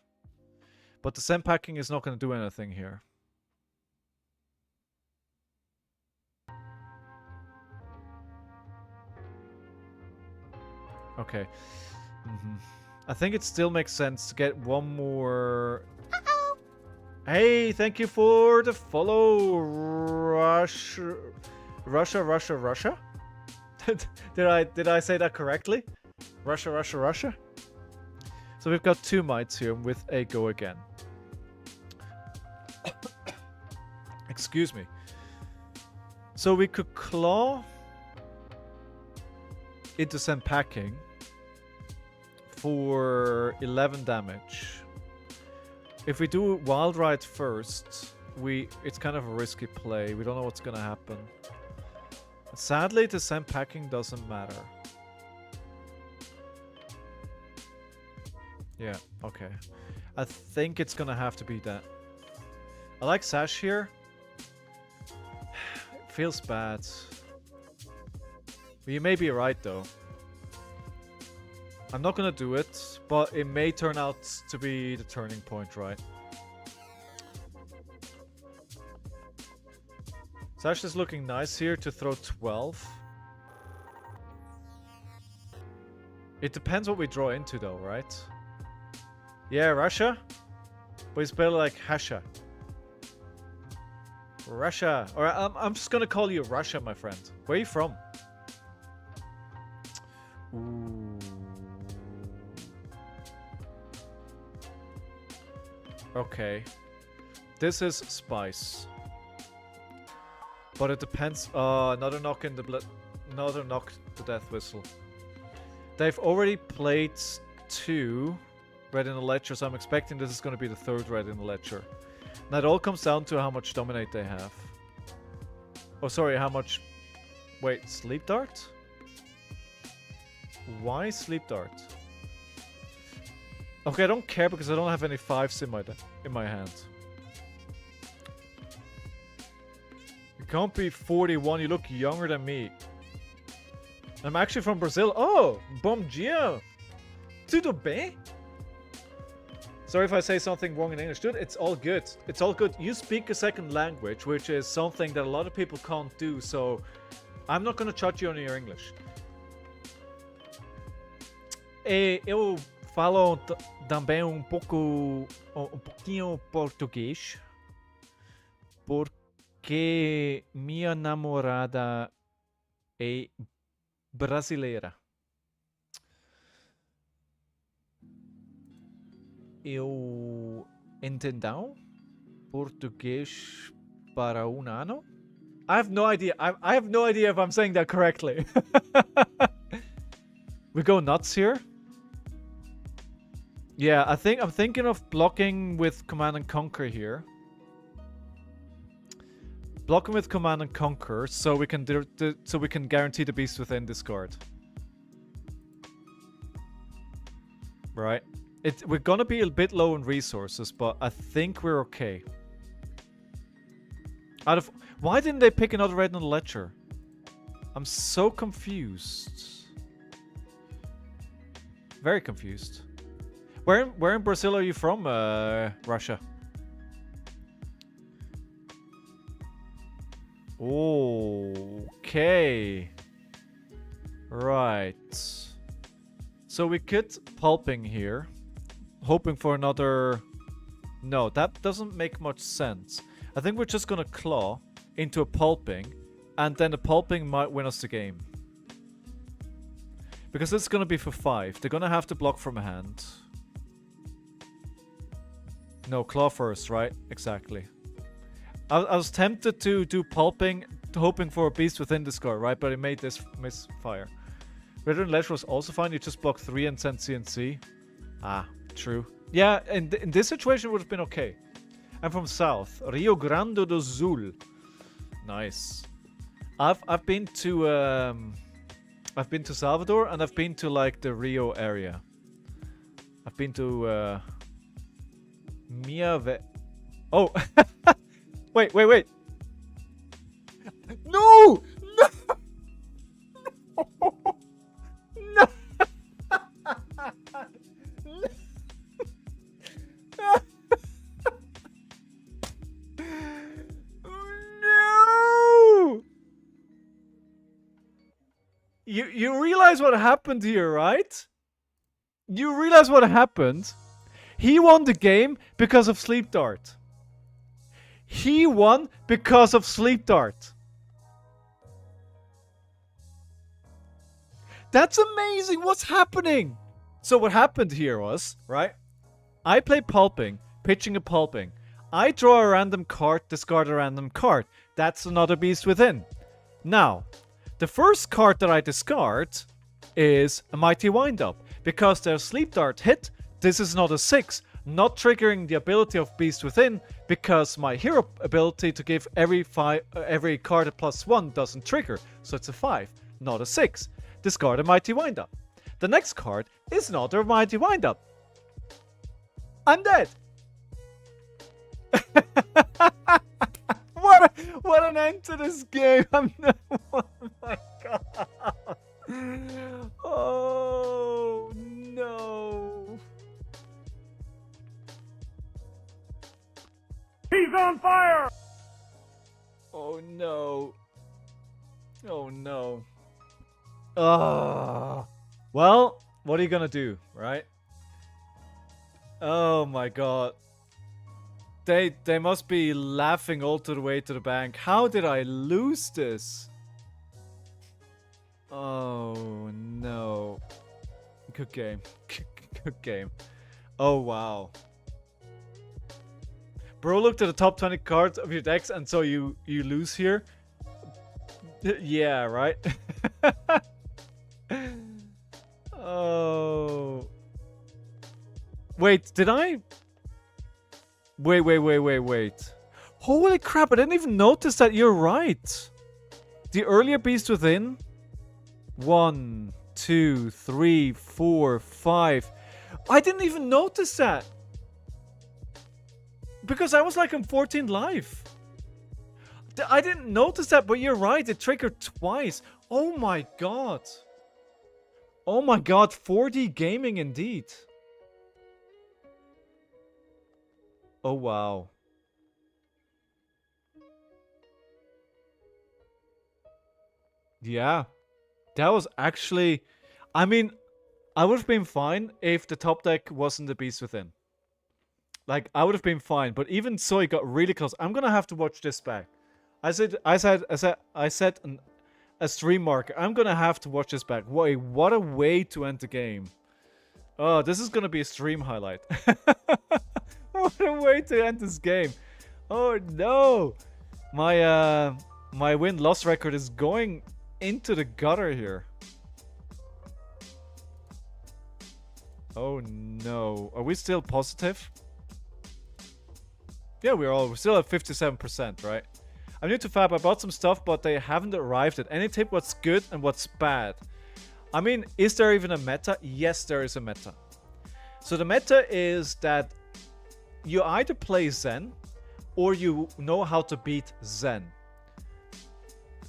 But the sand packing is not going to do anything here. Okay. I think it still makes sense to get one more. Hey, thank you for the follow, Russia. Did I say that correctly? Russia. So we've got 2 mites here with a go again. Excuse me. So we could claw into sand packing for 11 damage. If we do Wild Ride first, it's kind of a risky play. We don't know what's gonna happen. Sadly, the sand packing doesn't matter. Yeah, okay. I think it's gonna have to be that. I like Sash here. It feels bad. You may be right though. I'm not gonna do it, but it may turn out to be the turning point, right? Sash is looking nice here to throw 12. It depends what we draw into though, right? Yeah, Russia? But it's better like Hasha. Russia. Alright, I'm just gonna call you Russia, my friend. Where are you from? Ooh. Okay. This is Spice. But it depends. Another knock in the blood. Another knock the death whistle. They've already played 2 red in the ledger, so I'm expecting this is going to be the 3rd red in the ledger. Now it all comes down to how much dominate they have. Oh, sorry, how much. Wait, sleep dart? Why sleep dart? Okay, I don't care because I don't have any 5s in my hand. You can't be 41, you look younger than me. I'm actually from Brazil. Oh, bom dia. Tudo bem? Sorry if I say something wrong in English. Dude, it's all good. It's all good. You speak a second language, which is something that a lot of people can't do, so I'm not gonna judge you on your English. Eu falo também pouquinho português, porque minha namorada é brasileira. Eu entendo português para ano. I have no idea. I have no idea if I'm saying that correctly. We go nuts here. Yeah, I'm thinking of blocking with Command and Conquer here. Blocking with Command and Conquer, so we can guarantee the beast within discard. Right. We're gonna be a bit low in resources, but I think we're okay. Why didn't they pick another red in the ledger? I'm so confused. very confused. Where in Brazil are you from, Russia? Okay. Right. So we could pulping here. Hoping for another... No, that doesn't make much sense. I think we're just gonna claw into a pulping. And then the pulping might win us the game. Because it's gonna be for 5. They're gonna have to block from a hand. No, claw first, right? Exactly. I was tempted to do pulping, hoping for a beast within discard, right? But I made this misfire. Veteran Ledge was also fine. You just block 3 and send CNC. Ah, true. Yeah, in this situation it would have been okay. I'm from South. Rio Grande do Sul. Nice. I've been to Salvador and I've been to like the Rio area. I've been to Miave. Oh, wait. No! No! No! No! You realize what happened here, right? You realize what happened? He won the game because of Sleep Dart. He won because of Sleep Dart. That's amazing. What's happening? So what happened here was, right? I play pulping, pitching a pulping. I draw a random card, discard a random card. That's another beast within. Now, the first card that I discard is a Mighty Windup. Because their Sleep Dart hit, this is not a 6, not triggering the ability of Beast Within, because my hero ability to give every card a +1 doesn't trigger, so it's a 5, not a 6. Discard a Mighty Windup. The next card is another Mighty Windup. I'm dead! What an end to this game! Oh my god! Oh no! He's on fire! Oh no! Oh no! Ah! Well, what are you gonna do, right? Oh my god! They must be laughing all the way to the bank. How did I lose this? Oh no. Good game. Good game. Oh wow. Bro looked at the top 20 cards of your decks and so you lose here? Yeah, right? Oh. Wait, did I? Wait. Holy crap, I didn't even notice that. You're right. The earlier Beast Within. 1, 2, 3, 4, 5. I didn't even notice that. Because I was like on 14 life. I didn't notice that, but you're right. It triggered twice. Oh my god. Oh my god, 4D gaming indeed. Oh wow. Yeah. That was actually... I mean, I would have been fine if the top deck wasn't the Beast Within. Like, I would have been fine. But even so, it got really close. I'm gonna have to watch this back. I set a stream marker. I'm gonna have to watch this back. Wait, what a way to end the game. Oh, this is gonna be a stream highlight. What a way to end this game. Oh no. My win-loss record is going into the gutter here. Oh no. Are we still positive? Yeah, we're still at 57%, right? I'm new to Fab. I bought some stuff, but they haven't arrived yet. Any tip what's good and what's bad? I mean, is there even a meta? Yes, there is a meta. So the meta is that you either play Zen or you know how to beat Zen.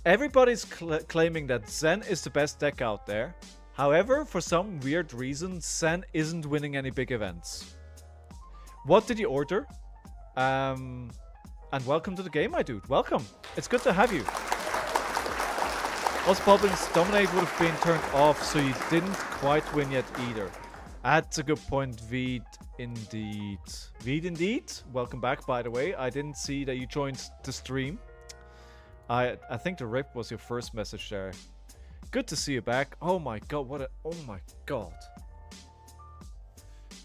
Everybody's claiming that Zen is the best deck out there. However, for some weird reason, Sen isn't winning any big events. What did you order? And welcome to the game, my dude. Welcome. It's good to have you. Also, Bubbles Dominate would have been turned off, so you didn't quite win yet either. That's a good point, Veed, indeed. Veed, indeed. Welcome back, by the way. I didn't see that you joined the stream. I think the rip was your first message there. Good to see you back. Oh my god, what a... Oh my god.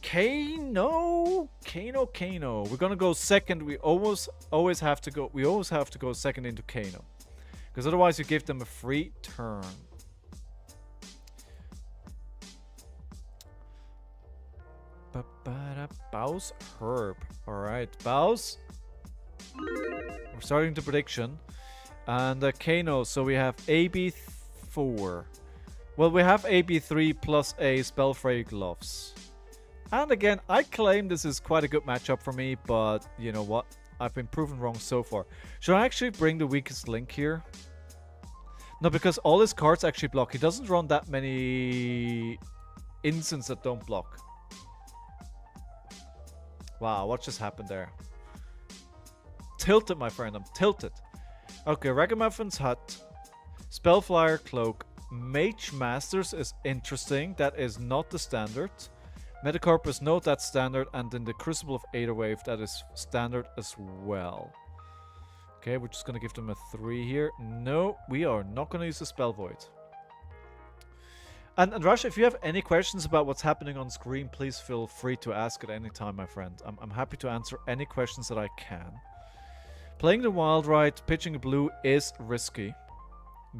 Kano. We're gonna go second. We always have to go second into Kano. Because otherwise you give them a free turn. Bows Herb. Alright, Bows. We're starting the prediction. And Kano, so we have AB4. Well, we have AB3 plus a Spellfray Gloves. And again, I claim this is quite a good matchup for me, but you know what? I've been proven wrong so far. Should I actually bring the weakest link here? No, because all his cards actually block. He doesn't run that many instants that don't block. Wow, what just happened there? Tilted, my friend. I'm tilted. Okay, Ragamuffin's Hut. Spellflyer Cloak. Mage Masters is interesting. That is not the standard. Metacarpus, note that's standard. And then the Crucible of Aetherwave, that is standard as well. Okay, we're just going to give them a 3 here. No, we are not going to use the Spell Void. And Rush, if you have any questions about what's happening on screen, please feel free to ask at any time, my friend. I'm happy to answer any questions that I can. Playing the Wild Ride, pitching a blue is risky.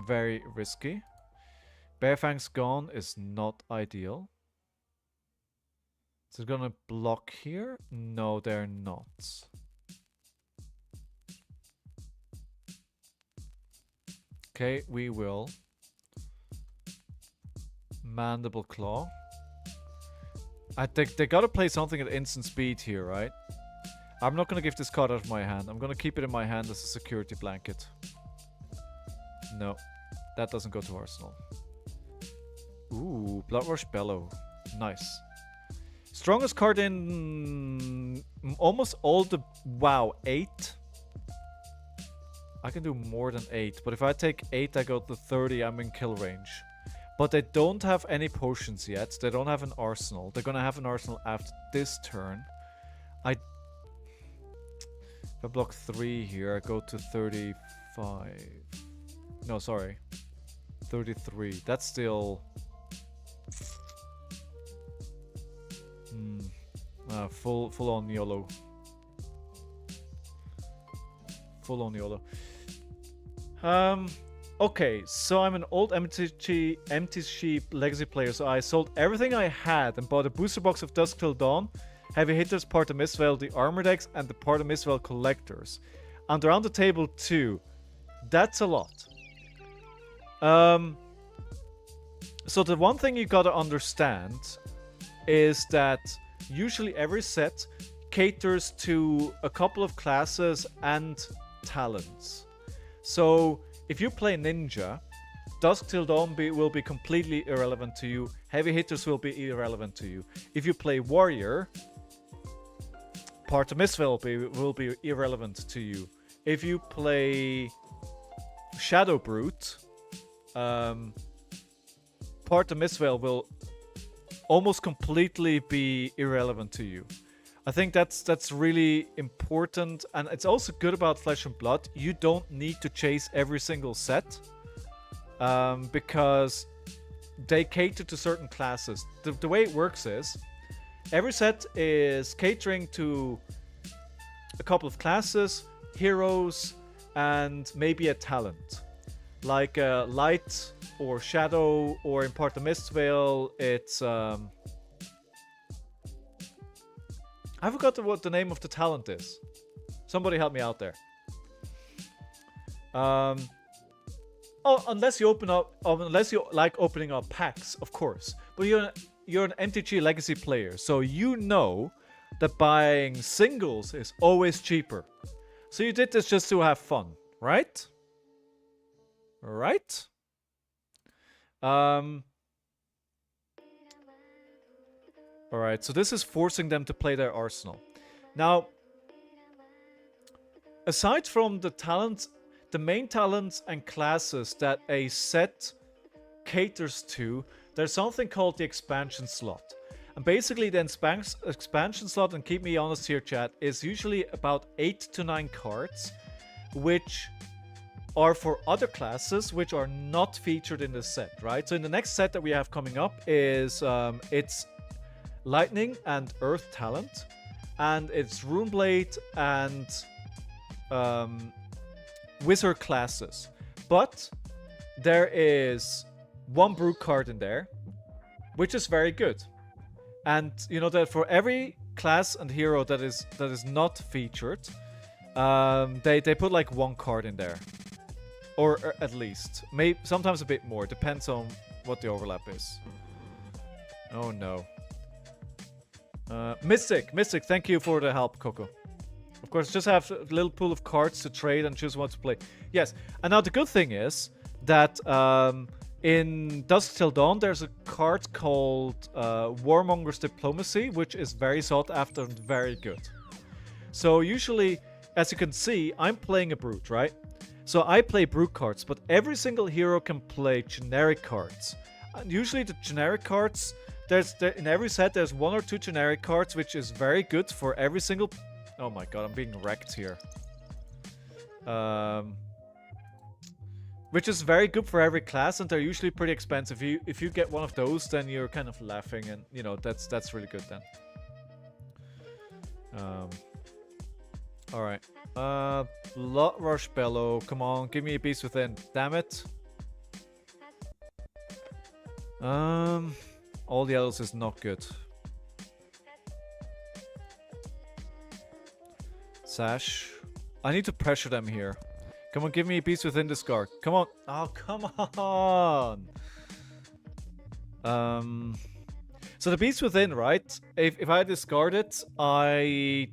Very risky. Bearfang's gone is not ideal. Is it going to block here? No, they're not. Okay, we will. Mandible Claw. I think they gotta play something at instant speed here, right? I'm not gonna give this card out of my hand. I'm gonna keep it in my hand as a security blanket. No, that doesn't go to Arsenal. Ooh, Bloodrush Bellow. Nice. Strongest card in almost all the... Wow, 8? I can do more than 8, but if I take 8, I go to 30, I'm in kill range. But they don't have any potions yet. They don't have an arsenal. They're gonna have an arsenal after this turn. If I block 3 here, I go to 35. No, sorry. 33. That's still... full on YOLO. Full on YOLO. Okay, so I'm an old empty sheep legacy player, so I sold everything I had and bought a booster box of Dusk Till Dawn, Heavy Hitters, Part of Mistveil, the Armor Decks, and the Part of Mistveil Collectors. And around the table too. That's a lot. So the one thing you gotta understand is that usually every set caters to a couple of classes and talents. So if you play Ninja, Dusk Till Dawn will be completely irrelevant to you. Heavy Hitters will be irrelevant to you. If you play Warrior, Part of Mistveil will be irrelevant to you. If you play Shadow Brute, Part of Mistveil will almost completely be irrelevant to you. I think that's really important, and it's also good about Flesh and Blood. You don't need to chase every single set, because they cater to certain classes. The way it works is, every set is catering to a couple of classes, heroes, and maybe a talent. Like Light or Shadow, or in Part of Mistveil, it's... I forgot what the name of the talent is. Somebody help me out there. Oh, unless you unless you like opening up packs, of course. But you're an MTG Legacy player, so you know that buying singles is always cheaper. So you did this just to have fun, right? Right? Alright, so this is forcing them to play their arsenal. Now, aside from the talents, the main talents and classes that a set caters to, there's something called the expansion slot. And basically the expansion slot, and keep me honest here chat, is usually about 8 to 9 cards, which are for other classes which are not featured in this set, right? So in the next set that we have coming up is it's Lightning and Earth talent, and it's Runeblade and Wizard classes. But there is one Brute card in there, which is very good. And you know that for every class and hero that is not featured, they put like one card in there. Or at least. Maybe sometimes a bit more. Depends on what the overlap is. Oh no. Mystic, thank you for the help, Coco. Of course, just have a little pool of cards to trade and choose what to play. Yes, and now the good thing is that in Dusk Till Dawn, there's a card called Warmonger's Diplomacy, which is very sought after and very good. So usually, as you can see, I'm playing a Brute, right? So I play Brute cards, but every single hero can play generic cards. And usually the generic cards, in every set there's 1 or 2 generic cards, which is very good for every single... Oh my god, I'm being wrecked here. Which is very good for every class, and they're usually pretty expensive. If you get one of those, then you're kind of laughing, and you know that's really good then. All right. Blood Rush Bellow. Come on, give me a Beast Within. Damn it. All the others is not good. Sash. I need to pressure them here. Come on, give me a Beast Within discard. Come on. Oh, come on. So the Beast Within, right? If I discard it, I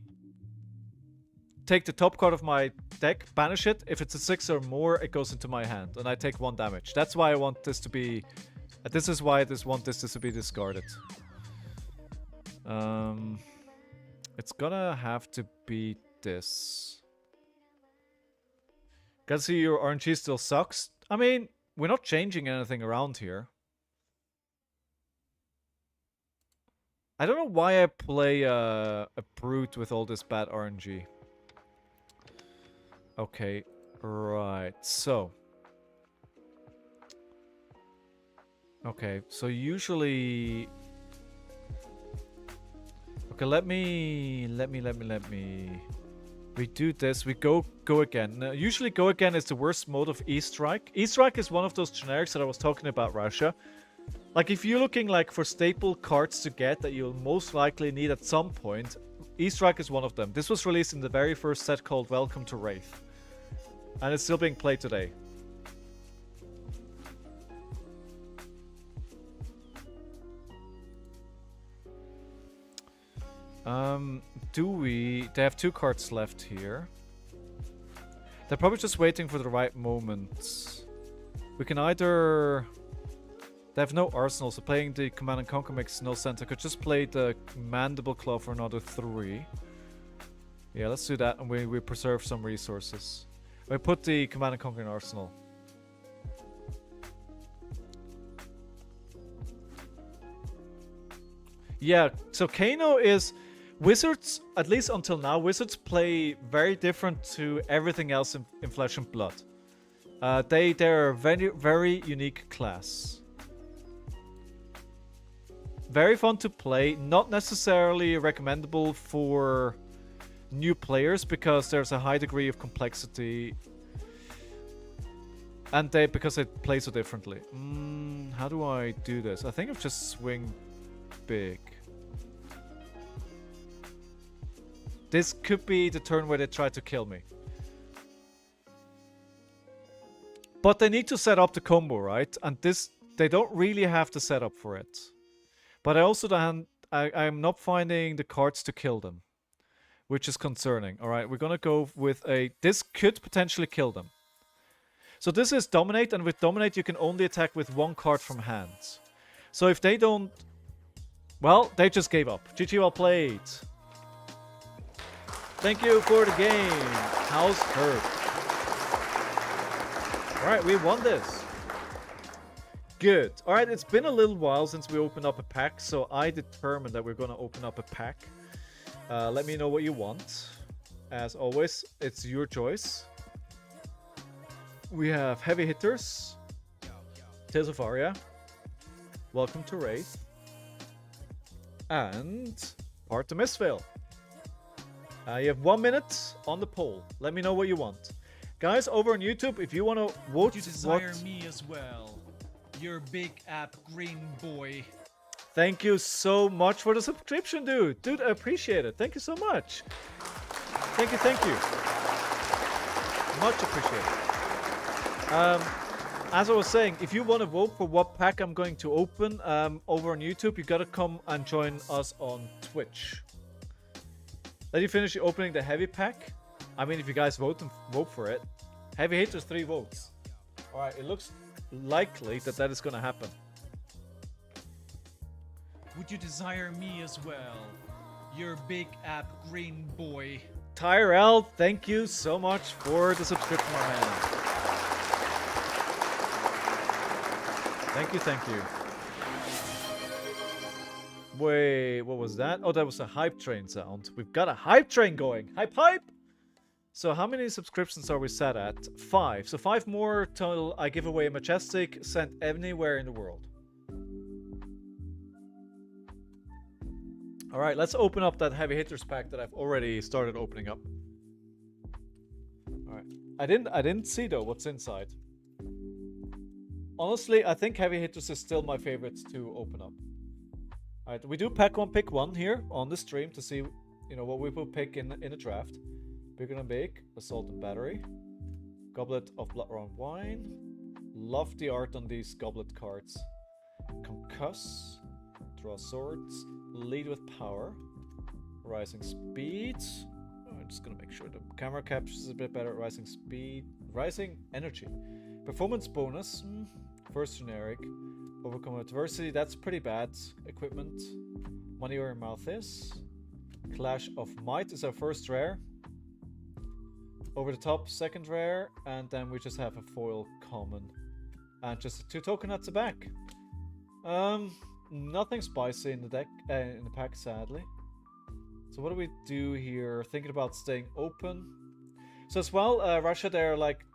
take the top card of my deck, banish it. If it's a 6 or more, it goes into my hand, and I take 1 damage. That's why I want this to be... This is why I want this to be discarded. It's gonna have to be this. Gotta see your RNG still sucks. I mean, we're not changing anything around here. I don't know why I play a Brute with all this bad RNG. Okay, right, so... Okay, so usually... Okay, let me... We do this, we go again. Now, usually go again is the worst mode of E-Strike. E-Strike is one of those generics that I was talking about, Russia. Like, if you're looking like for staple cards to get that you'll most likely need at some point, E-Strike is one of them. This was released in the very first set called Welcome to Wraith. And it's still being played today. They have 2 cards left here. They're probably just waiting for the right moment. We can either... They have no arsenal, so playing the Command and Conquer makes no sense. I could just play the Mandible Claw for another 3. Yeah, let's do that, and we preserve some resources. We put the Command and Conquer in arsenal. Yeah, so Kano is... Wizards, at least until now, Wizards play very different to everything else in Flesh and Blood. They're a very, very unique class. Very fun to play, not necessarily recommendable for new players because there's a high degree of complexity. And because they play so differently. How do I do this? I think I'll just swing big. This could be the turn where they try to kill me. But they need to set up the combo, right? And this, they don't really have the setup for it. But I also don't, I'm not finding the cards to kill them. Which is concerning. Alright, we're gonna go with a... This could potentially kill them. So this is Dominate, and with Dominate you can only attack with 1 card from hand. So if they don't Well, they just gave up. GG, well played. Thank you for the game. House hurt. Alright, we won this. Good. Alright, it's been a little while since we opened up a pack, so I determined that we're going to open up a pack. Let me know what you want. As always, it's your choice. We have Heavy Hitters, Tales of Aria, Welcome to Wraith, and Part to Mistveil. You have 1 minute on the poll. Let me know what you want. Guys, over on YouTube, if you want to vote, you desire me as well. Your big app green boy. Thank you so much for the subscription, dude. Dude, I appreciate it. Thank you so much. Thank you, thank you. Much appreciated. As I was saying, if you want to vote for what pack I'm going to open over on YouTube, you gotta come and join us on Twitch. Let you finish opening the heavy pack. I mean, if you guys vote for it. Heavy Hitters, 3 votes. Alright, it looks likely that that is gonna happen. Would you desire me as well? Your big app green boy. Tyrell, thank you so much for the subscription, my man. Thank you, thank you. Wait, what was that? Oh, that was a hype train sound. We've got a hype train going. Hype, hype! So how many subscriptions are we set at? 5. So 5 more till I give away a Majestic sent anywhere in the world. Alright, let's open up that Heavy Hitters pack that I've already started opening up. Alright. I didn't see though what's inside. Honestly, I think Heavy Hitters is still my favorite to open up. Alright, we do pack 1, pick 1 here on the stream to see, you know, what we will pick in a draft. Bigger than big, Assault and Battery, Goblet of Blood-Round Wine. Love the art on these goblet cards. Concuss, Draw Swords, Lead with Power, Rising Speed. I'm just gonna make sure the camera captures a bit better. Rising Speed, Rising Energy, Performance Bonus, First Generic, Overcome Adversity, that's pretty bad. Equipment, Money Where Your Mouth Is, Clash of Might is our first rare. Over the top, second rare, and then we just have a foil common. And just 2 token at the back. Nothing spicy in the deck, in the pack, sadly. So what do we do here? Thinking about staying open. So as well, Russia,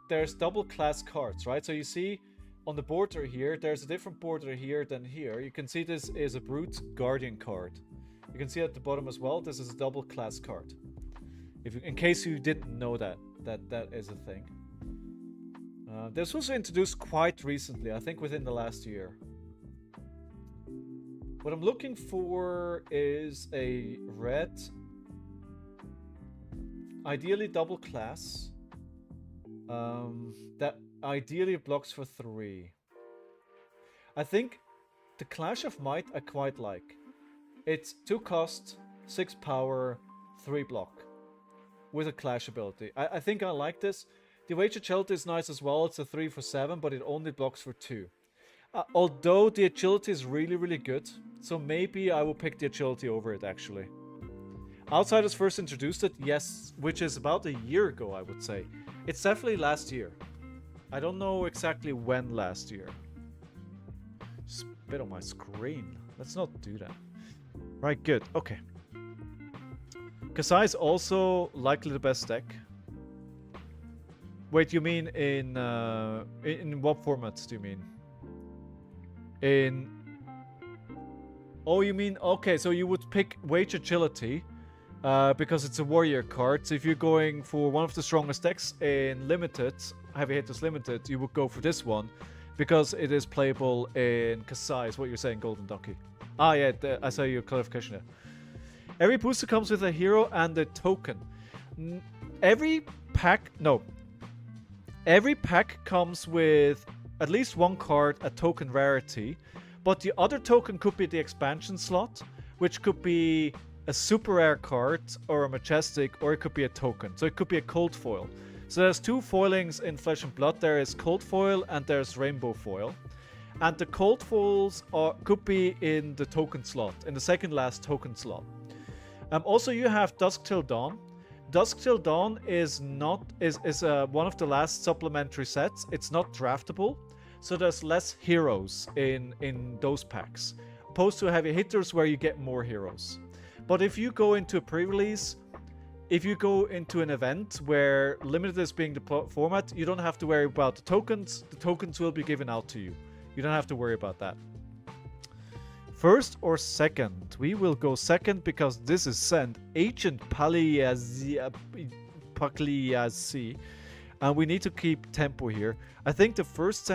there's double class cards, right? So you see on the border here, there's a different border here than here. You can see this is a Brute Guardian card. You can see at the bottom as well, this is a double class card. In case you didn't know that is a thing. This was introduced quite recently, I think within the last year. What I'm looking for is a red, ideally double class, that ideally blocks for 3. I think the Clash of Might I quite like. It's 2 cost, 6 power, 3 block. With a clash ability. I think I like this. The Wage Agility is nice as well. It's a 3 for 7, but it only blocks for 2. Although the agility is really, really good. So maybe I will pick the agility over it, actually. Outsiders first introduced it, yes, which is about a year ago, I would say. It's definitely last year. I don't know exactly when last year. Spit on my screen. Let's not do that. Right, good. Okay. Kasai is also likely the best deck. Wait, you mean in what formats do you mean? Oh, you mean, okay, so you would pick Wage Agility because it's a warrior card. So if you're going for one of the strongest decks in Limited, Heavy Hitters Limited, you would go for this one because it is playable in Kasai, is what you're saying, Golden Donkey. Ah, yeah, I saw your clarification there. Every booster comes with a hero and a token. Every pack comes with at least 1 card, a token rarity, but the other token could be the expansion slot, which could be a super rare card or a majestic, or it could be a token. So it could be a cold foil. So there's 2 foilings in Flesh and Blood. There is cold foil and there's rainbow foil. And the cold foils could be in the token slot, in the second last token slot. Also, you have Dusk Till Dawn. Dusk Till Dawn is one of the last supplementary sets. It's not draftable, so there's less heroes in those packs, opposed to Heavy Hitters where you get more heroes. But if you go into a pre-release, if you go into an event where limited is being the format, you don't have to worry about the tokens. The tokens will be given out to you. You don't have to worry about that. First or second? We will go second because this is sent Agent Pagliazzi. And we need to keep tempo here. I think the first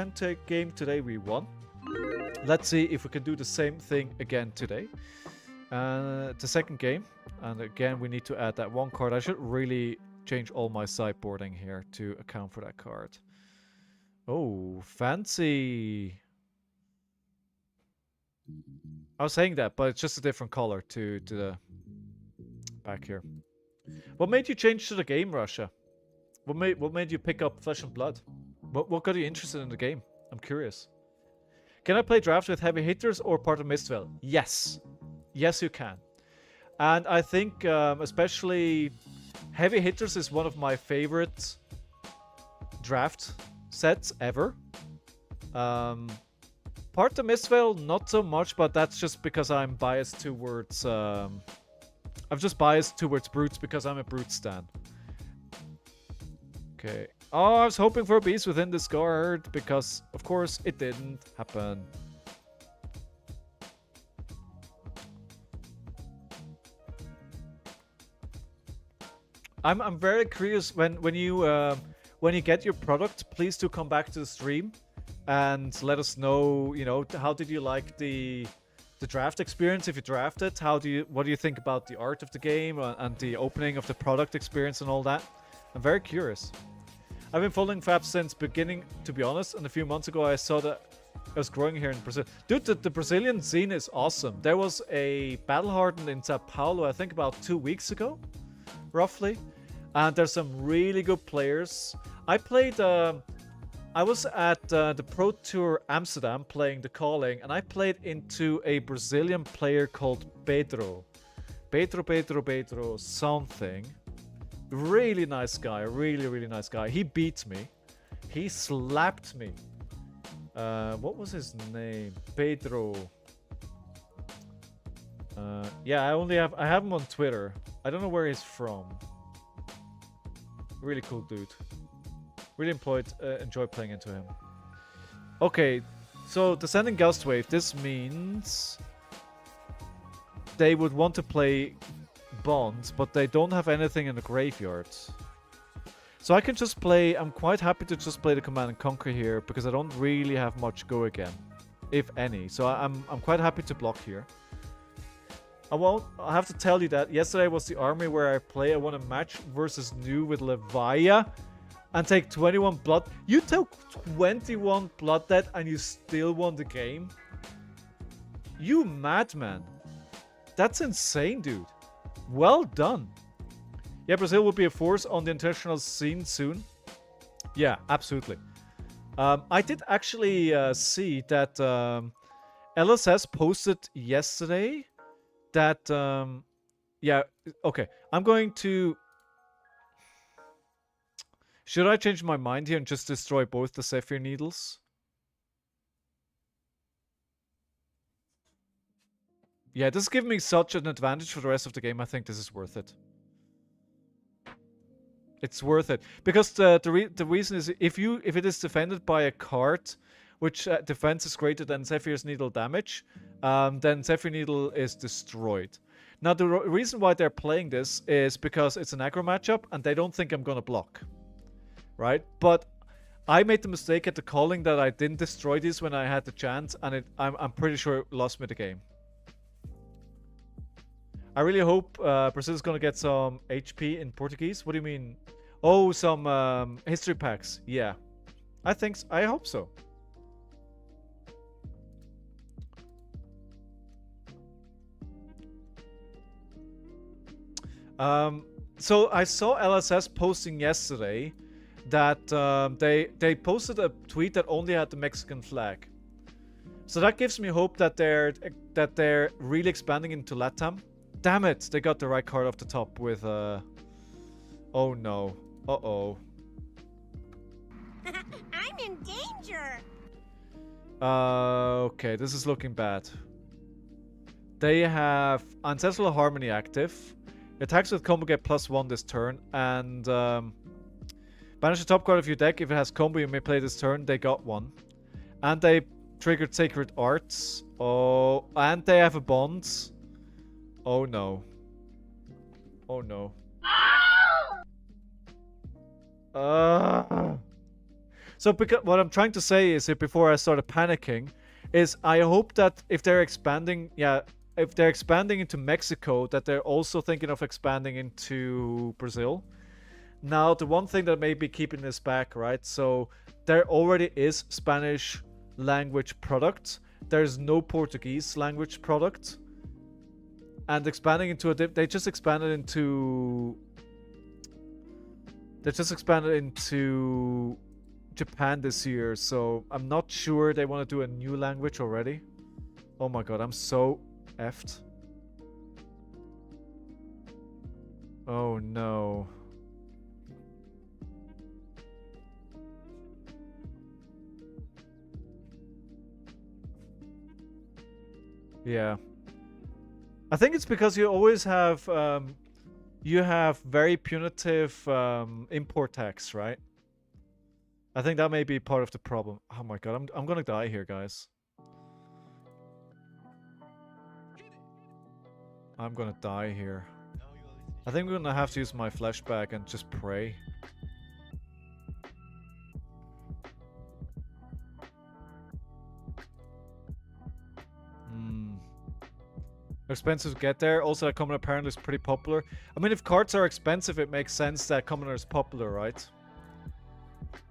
game today we won. Let's see if we can do the same thing again today. The second game. And again, we need to add that one card. I should really change all my sideboarding here to account for that card. Oh, fancy. I was saying that, but it's just a different color to the back here. What made you change to the game, Russia? What made you pick up Flesh and Blood? What got you interested in the game? I'm curious. Can I play draft with Heavy Hitters or part of Mistwell? Yes. Yes, you can. And I think especially Heavy Hitters is one of my favorite draft sets ever. Part of Mistwell, not so much, but that's just because I'm biased towards... I'm just biased towards Brutes because I'm a Brute stan. Okay. Oh, I was hoping for a beast within this guard because, of course, it didn't happen. I'm very curious when you get your product, please do come back to the stream and let us know, you know, how did you like the draft experience if you drafted? What do you think about the art of the game and the opening of the product experience and all that? I'm very curious. I've been following Fab since beginning, to be honest, and a few months ago I saw that it was growing here in Brazil. Dude, the Brazilian scene is awesome. There was a Battle Hardened in Sao Paulo, I think about 2 weeks ago, roughly. And there's some really good players. I played... I was at the Pro Tour Amsterdam playing the Calling, and I played into a Brazilian player called Pedro. Pedro something. Really nice guy, really nice guy. He beat me. He slapped me. What was his name? Pedro. Yeah, I have him on Twitter. I don't know where he's from. Really cool dude. Really enjoy playing into him. Okay, so Descending Gust Wave. This means they would want to play Bonds, but they don't have anything in the graveyard. So I can just play... I'm quite happy to just play the Command and Conquer here, because I don't really have much go again, if any. So I'm quite happy to block here. I have to tell you that yesterday was the army where I won a match versus New with Levia. And take 21 blood. You took 21 blood dead and you still won the game? You madman. That's insane, dude. Well done. Yeah, Brazil will be a force on the international scene soon. Yeah, absolutely. I did actually see that LSS posted yesterday that... yeah, okay. I'm going to... Should I change my mind here and just destroy both the Zephyr Needles? Yeah, this is giving me such an advantage for the rest of the game. I think this is worth it. It's worth it. Because the reason is, if it is defended by a card which defense is greater than Zephyr's Needle damage, then Zephyr Needle is destroyed. Now, the reason why they're playing this is because it's an aggro matchup and they don't think I'm going to block. Right? But I made the mistake at the Calling that I didn't destroy this when I had the chance, and I'm pretty sure it lost me the game. I really hope Brazil's gonna get some HP in Portuguese. What do you mean? Oh, some history packs. Yeah. I hope so. So I saw LSS posting yesterday that they posted a tweet that only had the Mexican flag. So that gives me hope that they're really expanding into LATAM. Damn it! They got the right card off the top with oh no. Uh-oh. I'm in danger. Okay, this is looking bad. They have Ancestral Harmony active. Attacks with combo get +1 this turn, and banish the top card of your deck. If it has combo, you may play this turn. They got one. And they triggered Sacred Arts. Oh, and they have a bond. Oh no. Oh no. So because what I'm trying to say is that before I started panicking, is I hope that if they're expanding, if they're expanding into Mexico, that they're also thinking of expanding into Brazil. Now, the one thing that may be keeping this back, right? So there already is Spanish language product. There's no Portuguese language product. And expanding into they just expanded into Japan this year, so I'm not sure they want to do a new language already. Oh my god, I'm so effed. Oh no. Yeah. I think it's because you always have very punitive import tax, right? I think that may be part of the problem. Oh my god, I'm gonna die here, guys. I'm gonna die here. I think we're gonna have to use my flashback and just pray. Expensive to get there. Also, that common apparently is pretty popular. I mean, if cards are expensive, it makes sense that commoner is popular, right?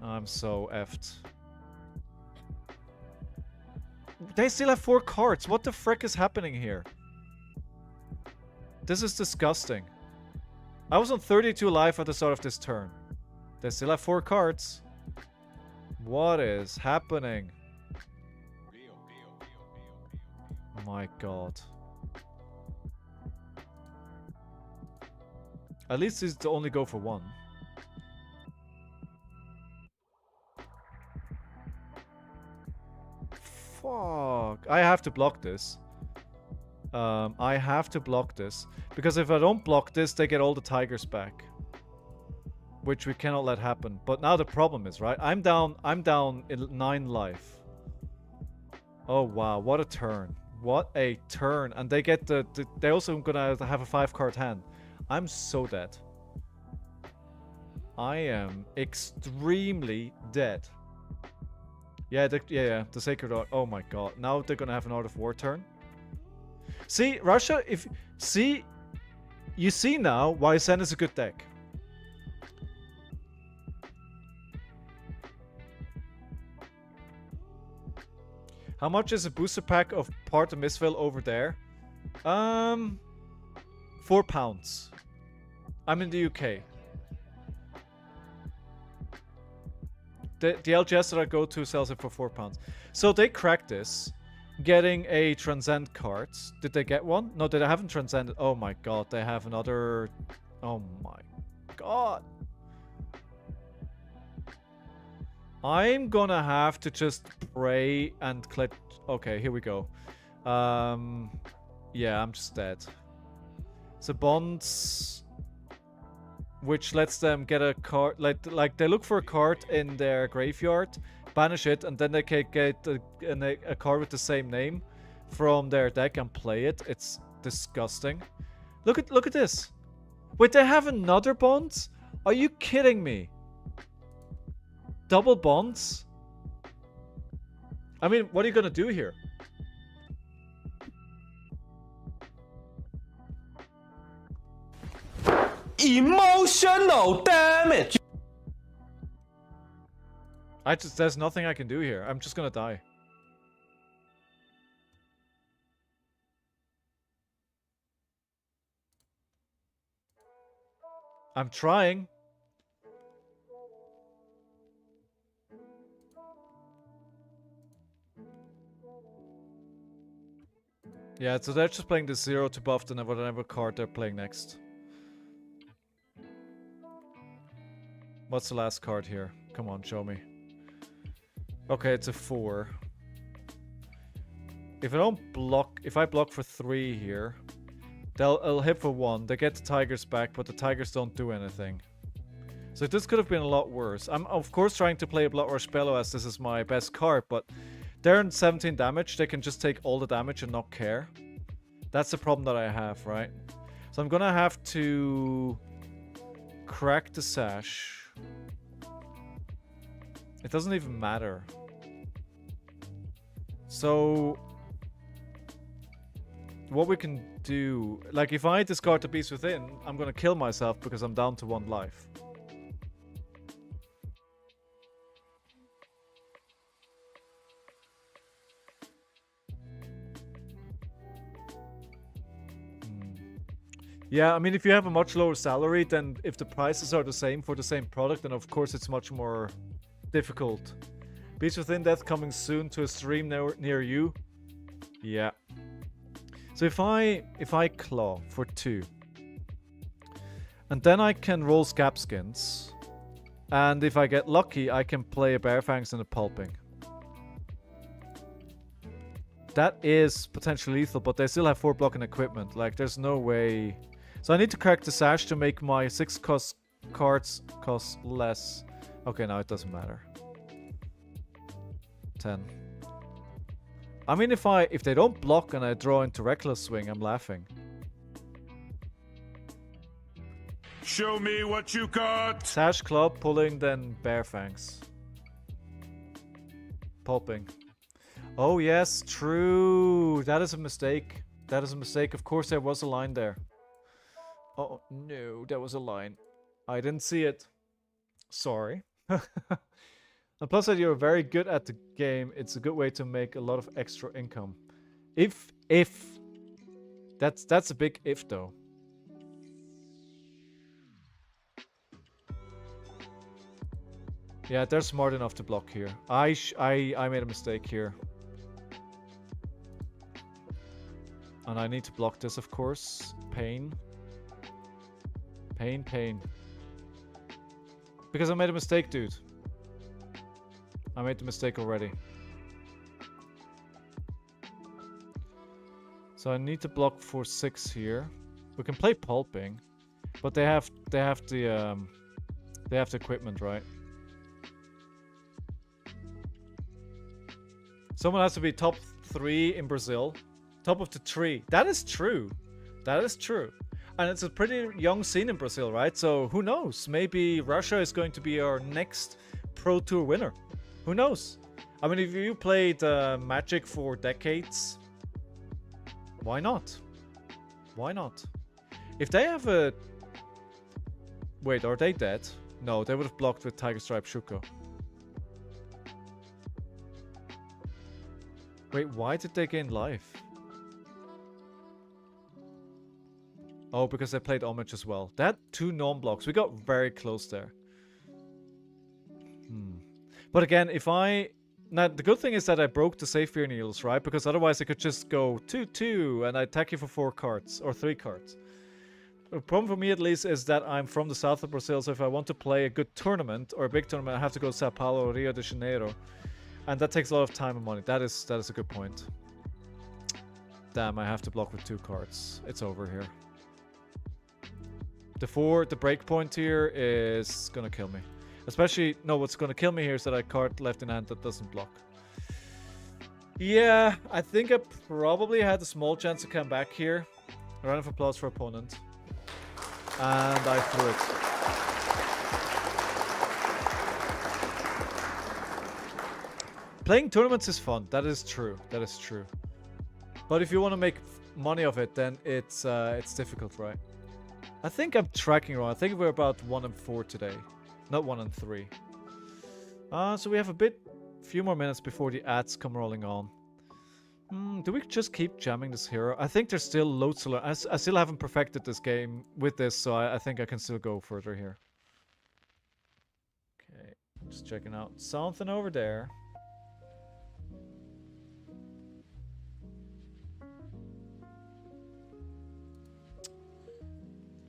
I'm so effed. They still have 4 cards. What the frick is happening here? This is disgusting. I was on 32 life at the start of this turn. They still have 4 cards. What is happening? My god. At least it's to only go for 1. Fuck. I have to block this. I have to block this. Because if I don't block this, they get all the tigers back. Which we cannot let happen. But now the problem is, right? I'm down in 9 life. Oh wow, what a turn. What a turn. And they get they're also gonna have a 5-card hand. I'm so dead. I am extremely dead. Yeah, the Sacred Art. Oh my god. Now they're gonna have an Art of War turn. See, Russia, you see now why Zen is a good deck. How much is a booster pack of Part of Mistville over there? £4. I'm in the UK. The LGS that I go to sells it for £4. So they cracked this, getting a Transcend card. Did they get one? No, they haven't transcended. Oh my god, they have another. Oh my god. I'm gonna have to just pray and click. Okay, here we go. Yeah, I'm just dead. So bonds, which lets them get a card, like they look for a card in their graveyard, banish it, and then they can get a card with the same name from their deck and play it. It's disgusting. Look at this. Wait, they have another bond? Are you kidding me? Double bonds? I mean, what are you gonna do here? Emotional damage. There's nothing I can do here. I'm just gonna die. I'm trying. Yeah, so they're just playing the 0 to buff the whatever card they're playing next. What's the last card here? Come on, show me. Okay, it's a 4. If I don't block, if I block for 3 here, it'll hit for 1. They get the tigers back, but the tigers don't do anything. So this could have been a lot worse. I'm of course trying to play a Blood Rush Bellow as this is my best card, but they're in 17 damage. They can just take all the damage and not care. That's the problem that I have, right? So I'm gonna have to crack the sash. It doesn't even matter. So what we can do, like if I discard the Beast Within, I'm gonna kill myself because I'm down to 1 life. Yeah, I mean, if you have a much lower salary, then if the prices are the same for the same product, then of course it's much more difficult. Beast Within Death coming soon to a stream near you. Yeah. So if I claw for 2, and then I can roll Scab Skins, and if I get lucky, I can play a Bear Fangs and a Pulping. That is potentially lethal, but they still have 4 blocking equipment. Like, there's no way. So I need to crack the sash to make my 6 cards cost less. Okay, now it doesn't matter. 10. I mean, if they don't block and I draw into Reckless Swing, I'm laughing. Show me what you got. Sash, Club, Pulling, then Bear Fangs. Pulping. Oh yes, true. That is a mistake. That is a mistake. Of course there was a line there. Oh no, there was a line. I didn't see it. Sorry. And plus that you're very good at the game, it's a good way to make a lot of extra income. If that's a big if though. Yeah, they're smart enough to block here. I made a mistake here. And I need to block this, of course. Pain. Pain, pain. Because I made a mistake, dude. I made the mistake already. So I need to block for 6 here. We can play Pulping, but they have the equipment, right? Someone has to be top 3 in Brazil. Top of the tree. That is true. That is true. And it's a pretty young scene in Brazil, right? So who knows? Maybe Russia is going to be our next Pro Tour winner. Who knows? I mean, if you played Magic for decades, why not? Why not? If they have a... Wait, are they dead? No, they would have blocked with Tiger Stripe Shuko. Wait, why did they gain life? Oh, because they played Homage as well. That 2 non-blocks. We got very close there. But again, if I... Now, the good thing is that I broke the Save Fear Needles, right? Because otherwise I could just go 2-2 and I attack you for 4 cards. Or 3 cards. The problem for me, at least, is that I'm from the south of Brazil. So if I want to play a good tournament, or a big tournament, I have to go to Sao Paulo or Rio de Janeiro. And that takes a lot of time and money. That is a good point. Damn, I have to block with 2 cards. It's over here. The breakpoint here is gonna kill me. Especially, no, what's gonna kill me here is that I card left in hand that doesn't block. Yeah, I think I probably had a small chance to come back here. A round of applause for opponent. And I threw it. Playing tournaments is fun. That is true. That is true. But if you want to make money of it, then it's difficult, right? I think I'm tracking wrong. I think we're about 1 and 4 today. Not 1 and 3. So we have a few more minutes before the ads come rolling on. Do we just keep jamming this hero? I think there's still loads to learn. I still haven't perfected this game with this, so I think I can still go further here. Okay, just checking out something over there.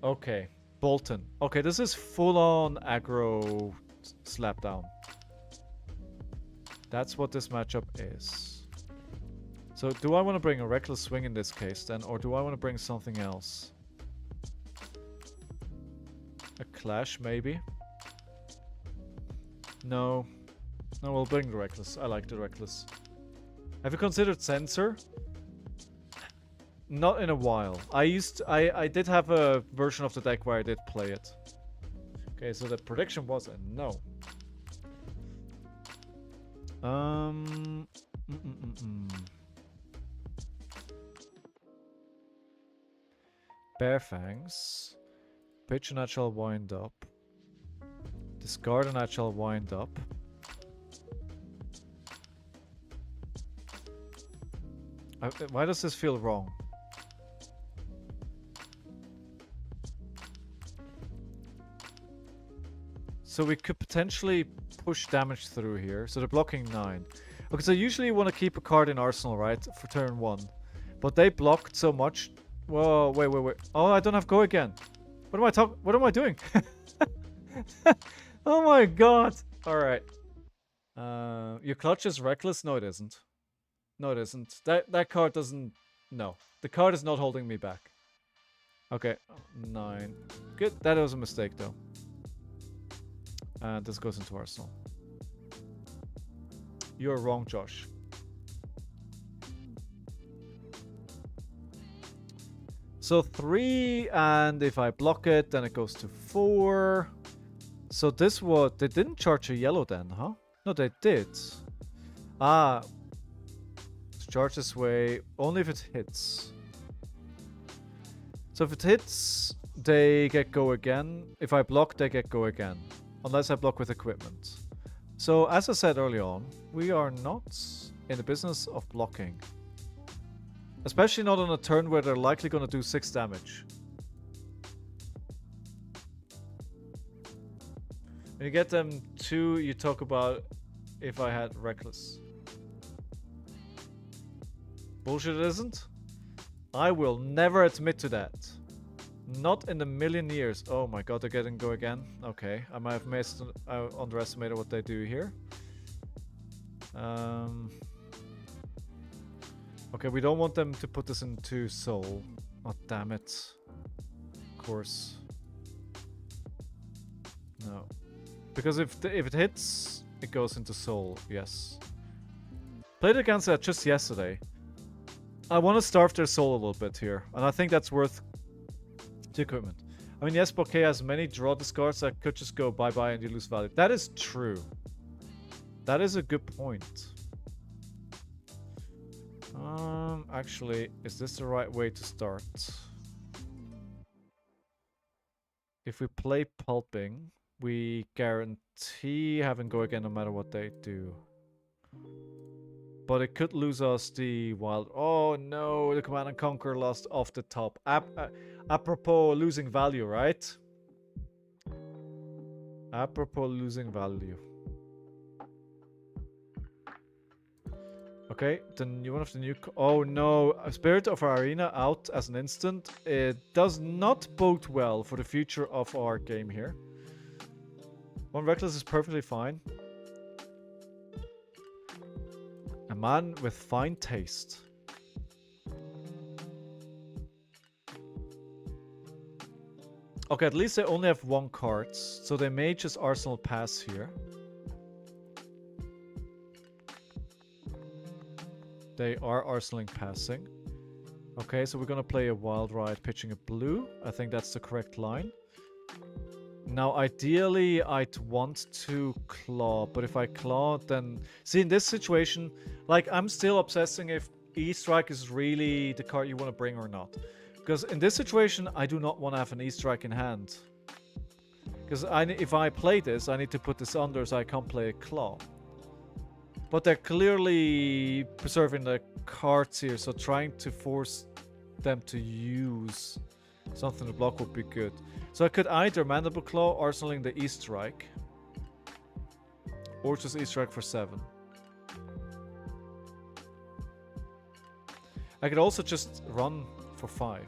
Okay, Bolton. Okay, this is full-on aggro slap down. That's what this matchup is. So do I want to bring a Reckless Swing in this case then, or do I want to bring something else? A Clash, maybe? No. No, we'll bring the Reckless. I like the Reckless. Have you considered Censor? Not in a while. I did have a version of the deck where I did play it. Okay, so the prediction was a no. Bare Fangs. Pitch a natural wind up. Discard a natural wind up. Why does this feel wrong? So we could potentially push damage through here. So they're blocking 9. Okay, so usually you want to keep a card in Arsenal, right? For turn 1. But they blocked so much. Whoa, wait. Oh, I don't have go again. What am I doing? Oh my god. Alright. Your clutch is reckless? No, it isn't. No, it isn't. That card doesn't... No. The card is not holding me back. Okay. 9. Good. That was a mistake, though. And this goes into Arsenal. You're wrong, Josh. So 3, and if I block it, then it goes to 4. So this was... They didn't charge a yellow then, huh? No, they did. Ah. Charge this way, only if it hits. So if it hits, they get go again. If I block, they get go again. Unless I block with equipment. So, as I said early on, we are not in the business of blocking. Especially not on a turn where they're likely going to do 6 damage. When you get them 2, you talk about if I had Reckless. Bullshit it isn't? I will never admit to that. Not in a million years. Oh my god, they're getting go again. Okay, I might have underestimated what they do here. Okay, we don't want them to put this into Soul. Oh, damn it. Of course. No. Because if it hits, it goes into Soul. Yes. Played against that just yesterday. I want to starve their soul a little bit here, and I think that's worth the equipment. I mean, yes, Bouquet has many draw discards that could just go bye-bye and you lose value. That is true. That is a good point. Actually, is this the right way to start? If we play Pulping, we guarantee having go again no matter what they do. But it could lose us the wild... Oh no, the Command and Conquer lost off the top. Apropos losing value, right? Apropos losing value. Okay, then you one of the new... Oh no, Spirit of Arena out as an instant. It does not bode well for the future of our game here. 1 Reckless is perfectly fine. A man with fine taste. Okay, at least they only have 1 card, so they may just Arsenal pass here. They are Arsenaling passing. Okay, so we're gonna play a Wild Ride pitching a blue. I think that's the correct line. Now, ideally, I'd want to claw, but if I claw, then... See, in this situation, like, I'm still obsessing if E-Strike is really the card you want to bring or not. Because in this situation, I do not want to have an E-Strike in hand. Because if I play this, I need to put this under so I can't play a claw. But they're clearly preserving the cards here, so trying to force them to use something to block would be good. So I could either Mandible Claw, Arsenaling the E-Strike, or just E-Strike for 7. I could also just run for 5.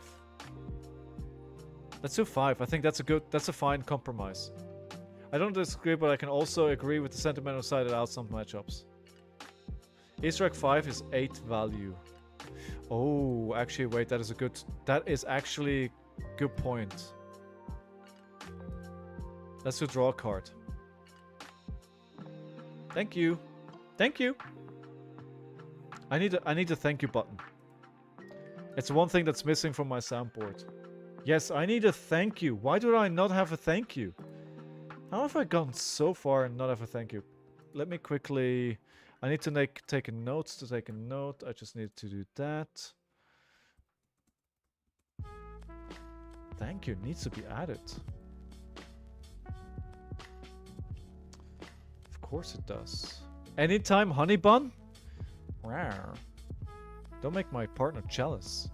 Let's do 5. I think that's a fine compromise. I don't disagree, but I can also agree with the sentimental side that out some matchups. Easter egg 5 is 8 value. Oh, actually, wait, that is actually good point. Let's do draw a card. Thank you. Thank you. I need a thank you button. It's one thing that's missing from my soundboard. Yes, I need a thank you. Why do I not have a thank you? How have I gone so far and not have a thank you? Let me quickly... I need to take a note to take a note. I just need to do that. Thank you needs to be added. Of course it does. Anytime honey bun? Rawr. Don't make my partner jealous.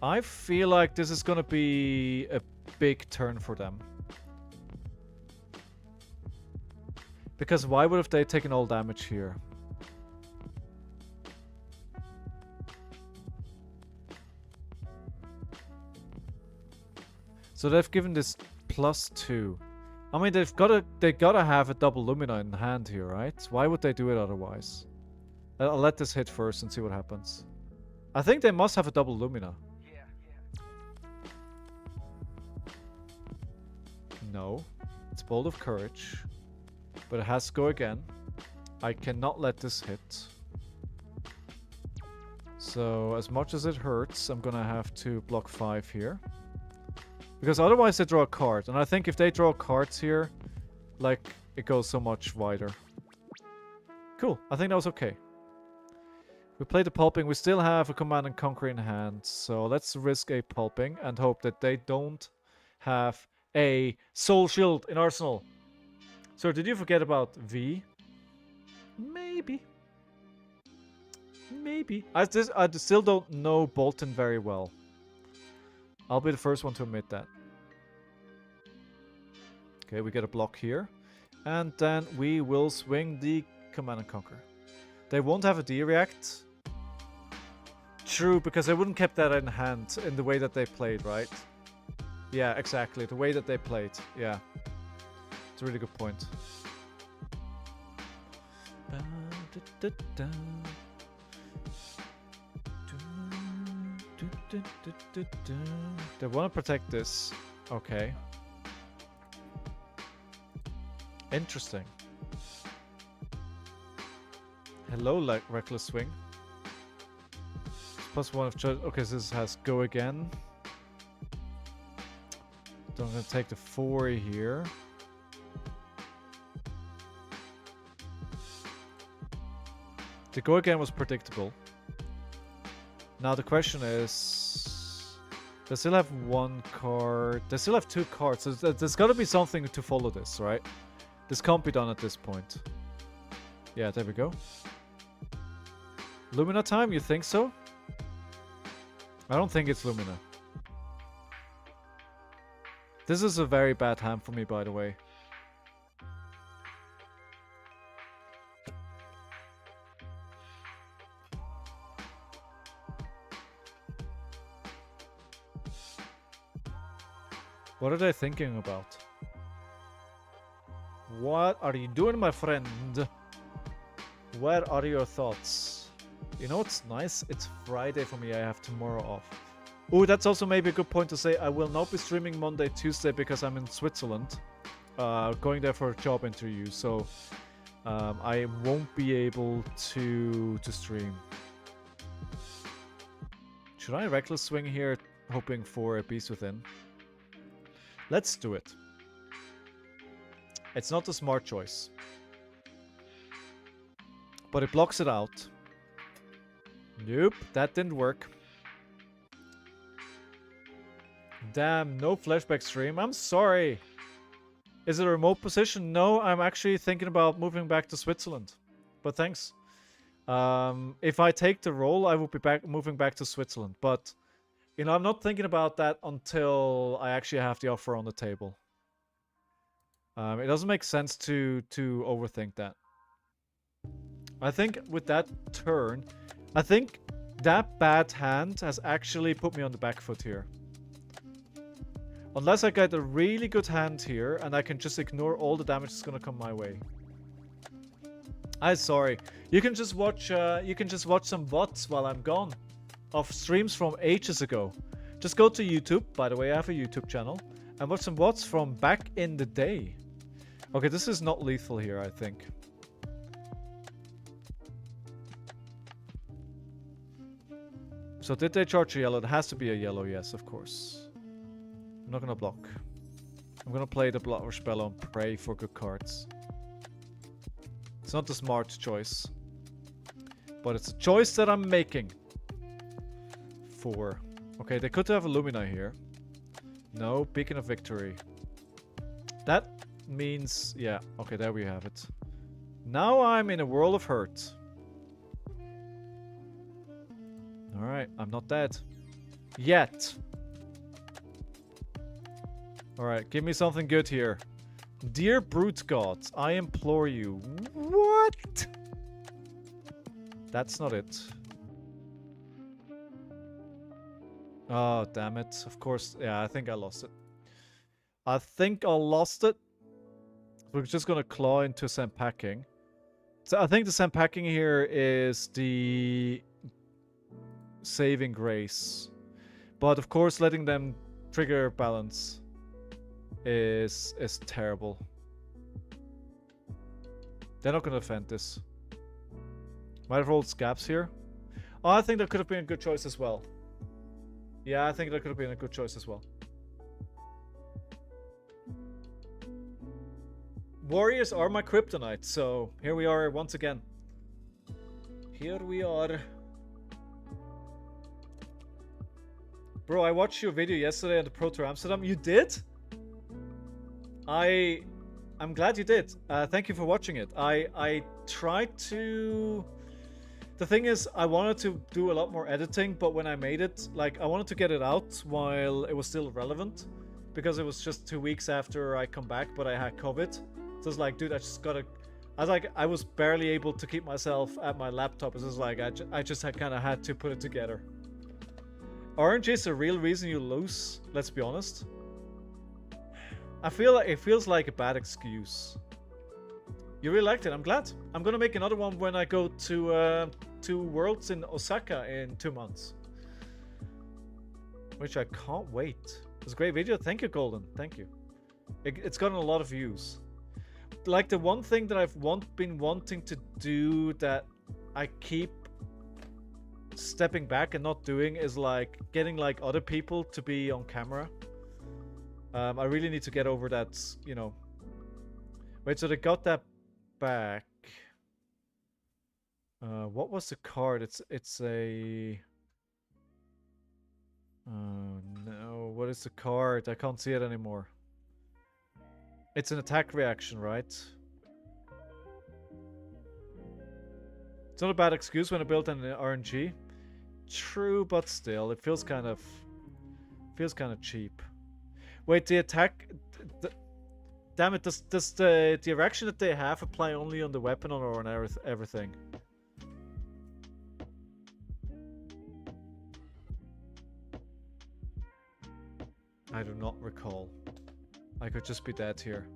I feel like this is gonna be a big turn for them. Because why would have they taken all damage here? So they've given this +2. I mean, they gotta have a double Lumina in hand here, right? Why would they do it otherwise? I'll let this hit first and see what happens. I think they must have a double Lumina. No, it's Bolt of Courage. But it has to go again. I cannot let this hit. So as much as it hurts, I'm gonna have to block 5 here. Because otherwise they draw a card. And I think if they draw cards here, like, it goes so much wider. Cool, I think that was okay. We played the pulping. We still have a Command and Conquer in hand. So let's risk a pulping and hope that they don't have a Soul Shield in Arsenal. So, did you forget about V? Maybe. Maybe. I still don't know Bolton very well. I'll be the first one to admit that. Okay, we get a block here. And then we will swing the Command and Conquer. They won't have a D-React. True, because they wouldn't kept that in hand in the way that they played, right? Yeah, exactly. The way that they played. Yeah. It's a really good point. They want to protect this. Okay. Interesting. Hello, like Reckless Swing. +1 of choice. Okay, so this has go again. So I'm going to take the 4 here. The go again was predictable. Now the question is... They still have 1 card. They still have 2 cards. So there's got to be something to follow this, right? This can't be done at this point. Yeah, there we go. Lumina time? You think so? I don't think it's Lumina. This is a very bad hand for me, by the way. What are they thinking about? What are you doing, my friend? Where are your thoughts? You know what's nice? It's Friday for me. I have tomorrow off. Oh, that's also maybe a good point to say. I will not be streaming Monday, Tuesday because I'm in Switzerland. Going there for a job interview. So I won't be able to stream. Should I Reckless Swing here, hoping for a Beast Within? Let's do it. It's not a smart choice. But it blocks it out. Nope, that didn't work. Damn, no flashback stream. I'm sorry. Is it a remote position? No, I'm actually thinking about moving back to Switzerland. But thanks. If I take the role, I will be moving back to Switzerland. But, you know, I'm not thinking about that until I actually have the offer on the table. It doesn't make sense to overthink that. I think with that turn, I think that bad hand has actually put me on the back foot here. Unless I get a really good hand here and I can just ignore all the damage that's gonna come my way. I'm sorry. You can just watch some VODs while I'm gone of streams from ages ago. Just go to YouTube. By the way, I have a YouTube channel. And watch some VODs from back in the day. Okay, this is not lethal here, I think. So did they charge a yellow? It has to be a yellow, yes, of course. I'm not gonna block. I'm gonna play the blocker spell and pray for good cards. It's not the smart choice. But it's a choice that I'm making. 4. Okay, they could have a Lumina here. No, Beacon of Victory. That means... yeah, okay, there we have it. Now I'm in a world of hurt. Alright, I'm not dead. Yet. Alright, give me something good here. Dear Brute Gods, I implore you. What? That's not it. Oh, damn it. Of course, yeah, I think I lost it. I think I lost it. We're just gonna claw into Senpacking. So I think the Senpacking here is the saving grace. But of course, letting them trigger balance is terrible. They're not gonna defend this. Might have rolled Scabs here. Oh, I think that could have been a good choice as well. Yeah, I think that could have been a good choice as well. Warriors are my kryptonite, so here we are once again. Here we are. Bro, I watched your video yesterday on the Pro Tour Amsterdam. You did? I'm glad you did. Thank you for watching it. I tried to... The thing is, I wanted to do a lot more editing, but when I made it, like, I wanted to get it out while it was still relevant. Because it was just 2 weeks after I come back, but I had COVID. So it's like, dude, I just gotta... I was barely able to keep myself at my laptop. It's just like, I just kind of had to put it together. RNG is the real reason you lose, let's be honest. I feel like it feels like a bad excuse. You really liked it, I'm glad. I'm gonna make another one when I go to Worlds in Osaka in 2 months. Which I can't wait. It was a great video, thank you Golden, thank you. It's gotten a lot of views. Like the one thing that I've been wanting to do that I keep stepping back and not doing is like getting like other people to be on camera. I really need to get over that, you know. Wait, so they got that back. What was the card? It's a... no, what is the card? I can't see it anymore. It's an attack reaction, right? It's not a bad excuse when I built an RNG. True, but still, it feels kind of cheap. Wait, the attack... damn it, does the reaction that they have apply only on the weapon or on everything? I do not recall. I could just be dead here.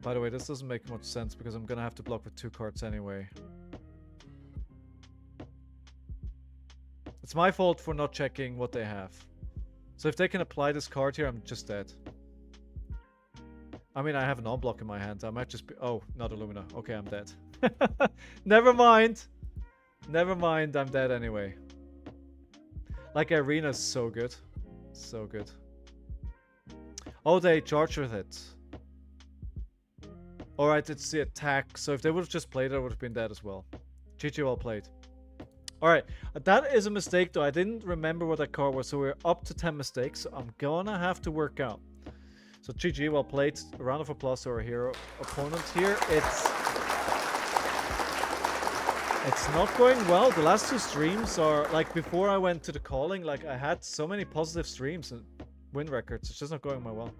By the way, this doesn't make much sense because I'm gonna have to block with 2 cards anyway. It's my fault for not checking what they have. So if they can apply this card here, I'm just dead. I mean, I have an on-block in my hand. I might just be... oh, not Illumina. Okay, I'm dead. Never mind. Never mind, I'm dead anyway. Like, Arena's so good. So good. Oh, they charge with it. Alright, it's the attack. So if they would have just played it, I would have been dead as well. GG, well played. Alright, that is a mistake though. I didn't remember what that card was, so we're up to 10 mistakes. So I'm gonna have to work out. So GG, well played. A round of applause to our hero opponent here. It's not going well. The last 2 streams are, like, before I went to the calling, like, I had so many positive streams and win records. It's just not going my well.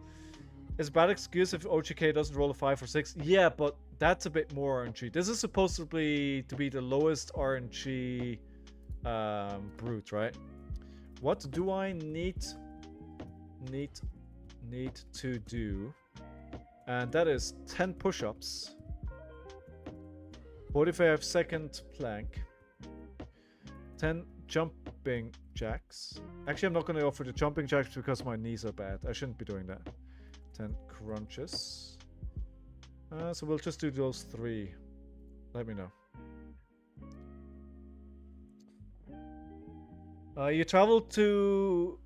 It's a bad excuse if OGK doesn't roll a 5 or 6. Yeah, but that's a bit more RNG. This is supposed to be the lowest RNG brute, right? What do I need need to do, and that is 10 push-ups, 45-second plank, 10 jumping jacks. Actually, I'm not going to offer the jumping jacks because my knees are bad. I shouldn't be doing that. 10 crunches. So we'll just do those 3. Let me know. You traveled to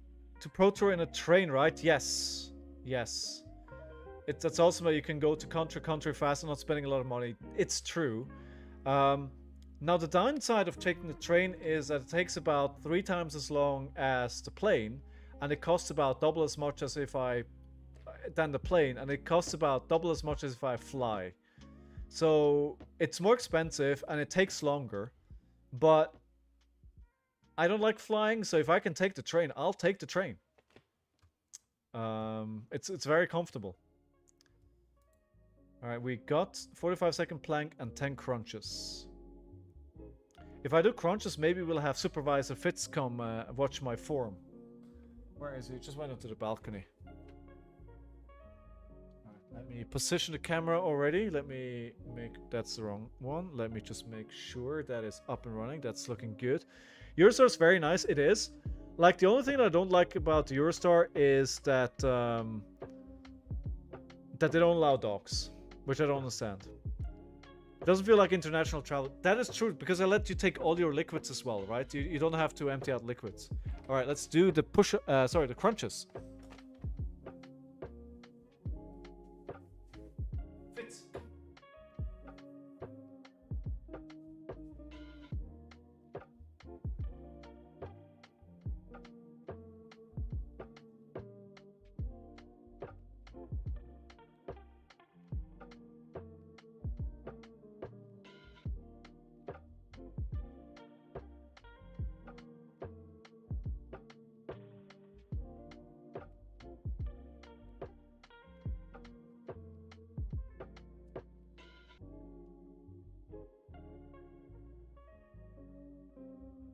Pro Tour in a train, right? Yes. Yes. That's awesome that you can go to country fast and not spending a lot of money. It's true. Now the downside of taking the train is that it takes about 3 times as long as the plane, and it costs about double as much as than the plane, and it costs about double as much as if I fly. So it's more expensive and it takes longer, but I don't like flying, so if I can take the train, I'll take the train. It's very comfortable. Alright, we got 45-second plank and 10 crunches. If I do crunches, maybe we'll have Supervisor Fitz come watch my form. Where is he? He just went up to the balcony. Let me position the camera already. Let me make... That's the wrong one. Let me just make sure that is up and running. That's looking good. Eurostar's very nice. It is. Like, the only thing that I don't like about the Eurostar is that that they don't allow dogs, which I don't understand. It doesn't feel like international travel. That is true, because I let you take all your liquids as well, right? You don't have to empty out liquids. All right, let's do the the crunches. Fits.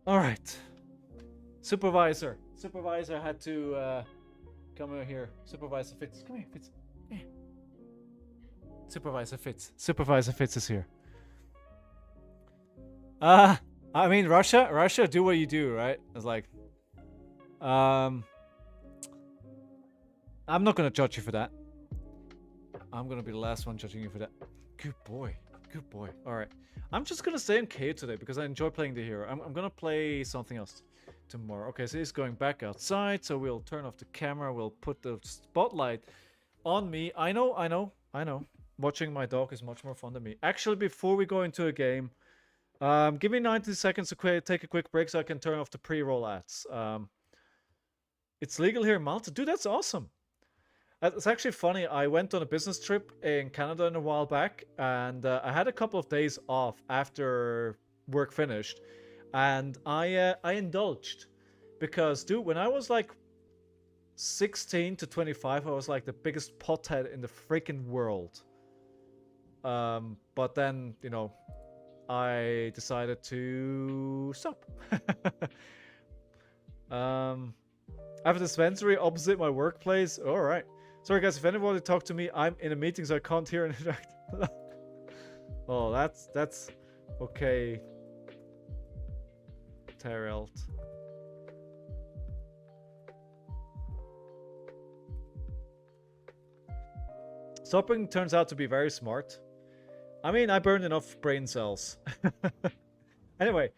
All right. Supervisor had to come over here. Supervisor Fitz. Come here, Fitz. Come here. Supervisor Fitz is here. I mean, Russia, do what you do, right? It's like, I'm not gonna judge you for that. I'm gonna be the last one judging you for that. Good boy. All right. I'm just gonna stay in KO today because I enjoy playing the hero. I'm gonna play something else tomorrow. Okay, so he's going back outside, so we'll turn off the camera. We'll put the spotlight on me. I know. Watching my dog is much more fun than me. Actually, before we go into a game, give me 90 seconds to take a quick break so I can turn off the pre-roll ads. It's legal here in Malta. Dude, that's awesome. It's actually funny. I went on a business trip in Canada a while back, and I had a couple of days off after work finished, and I indulged because, dude, when I was like 16 to 25, I was like the biggest pothead in the freaking world. But then, you know, I decided to stop. I have a dispensary opposite my workplace. All right. Sorry guys, if anybody talk to me, I'm in a meeting so I can't hear and interact. Oh, that's okay. Terrelt. Stopping turns out to be very smart. I mean, I burned enough brain cells. Anyway,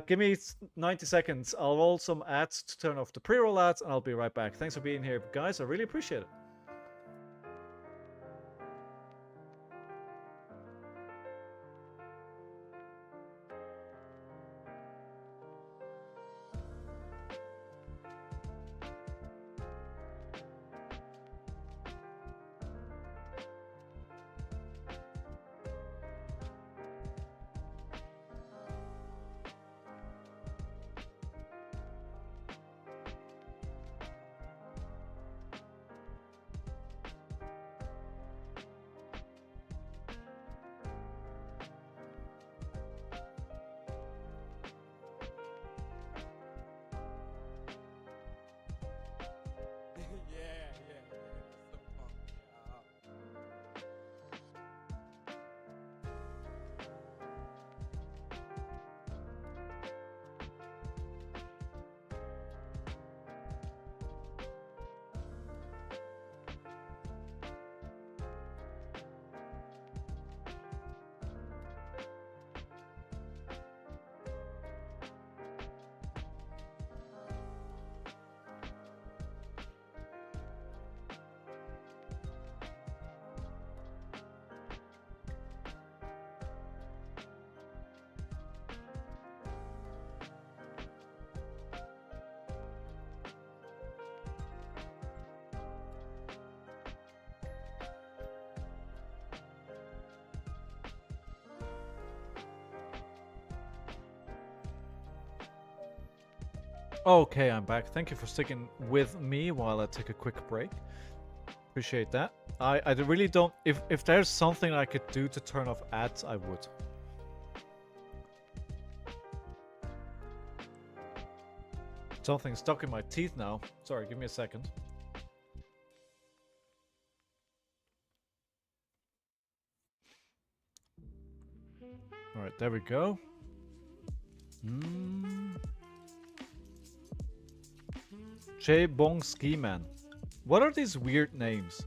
give me 90 seconds. I'll roll some ads to turn off the pre-roll ads, and I'll be right back. Thanks for being here, guys. I really appreciate it. Okay, I'm back. Thank you for sticking with me while I take a quick break. Appreciate that. I really don't... If there's something I could do to turn off ads, I would. Something stuck in my teeth now. Sorry, give me a second. Alright, there we go. J Bong Ski Man. What are these weird names?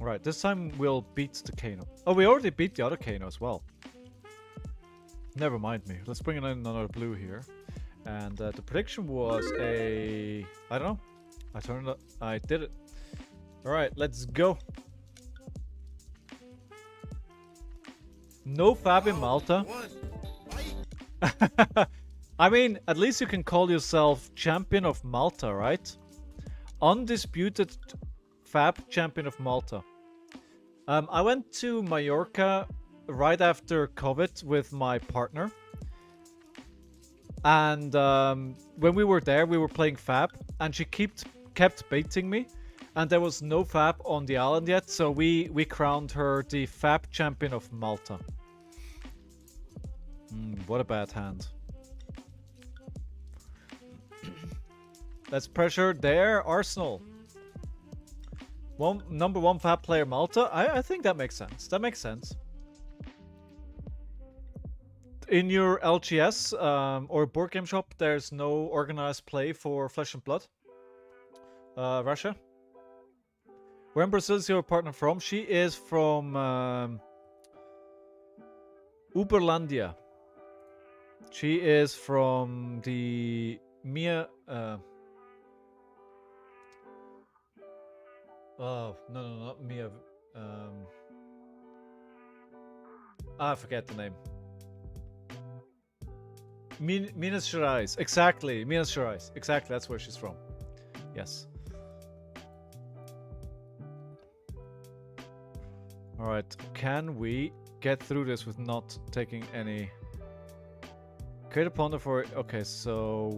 Alright, this time we'll beat the Kano. Oh, we already beat the other Kano as well. Never mind me. Let's bring in another blue here. And the prediction was a... I don't know. I did it. Alright, let's go. No Fab in Malta. I mean, at least you can call yourself Champion of Malta, right? Undisputed Fab Champion of Malta. I went to Mallorca right after COVID with my partner. And when we were there, we were playing Fab. And she kept baiting me. And there was no Fab on the island yet. So we crowned her the Fab Champion of Malta. What a bad hand. Let's pressure their Arsenal. Number one Fab player Malta. I think that makes sense. That makes sense. In your LGS or board game shop, there's no organized play for Flesh and Blood. Russia. Where in Brazil is your partner from? She is from Uberlandia. She is from the Mia. Oh, no, not Mia. I forget the name. Minas Gerais. Exactly. Minas Gerais. Exactly. That's where she's from. Yes. Alright. Can we get through this with not taking any... Create a ponder for... Okay, so...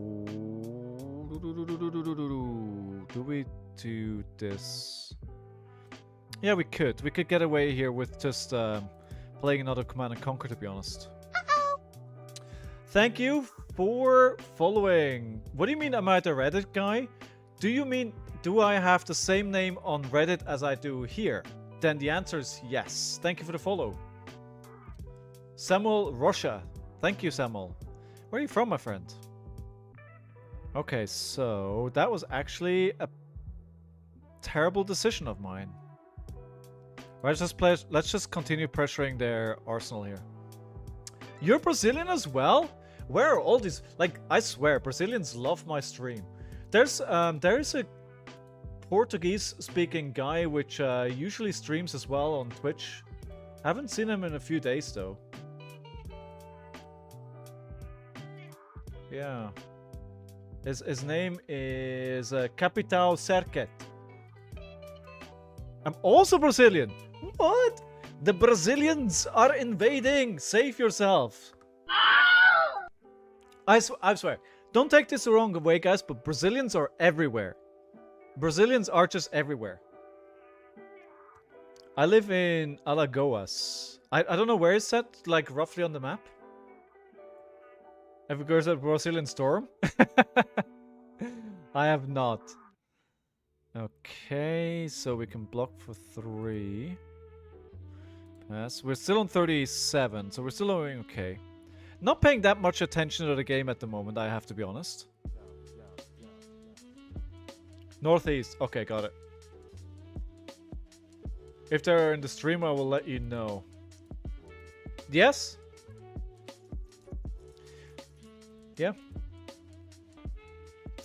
Do we do this? Yeah, we could. We could get away here with just playing another Command & Conquer, to be honest. Thank you for following. What do you mean, am I the Reddit guy? Do you mean, do I have the same name on Reddit as I do here? Then the answer is yes. Thank you for the follow. Samuel Russia. Thank you, Samuel. Where are you from, my friend? Okay, so that was actually a terrible decision of mine. Let's just continue pressuring their Arsenal here. You're Brazilian as well? Where are all these? Like, I swear, Brazilians love my stream. There is a Portuguese-speaking guy which usually streams as well on Twitch. Haven't seen him in a few days though. Yeah. His name is Capital Serket. I'm also Brazilian. What? The Brazilians are invading. Save yourself. I swear. Don't take this the wrong way, guys, but Brazilians are everywhere. Brazilians are just everywhere. I live in Alagoas. I don't know where it's set, like roughly on the map. Have you guys had Brazilian Storm? I have not. Okay, so we can block for 3. Pass. We're still on 37, so we're still doing okay. Not paying that much attention to the game at the moment, I have to be honest. Northeast. Okay, got it. If they're in the stream, I will let you know. Yes? Yeah.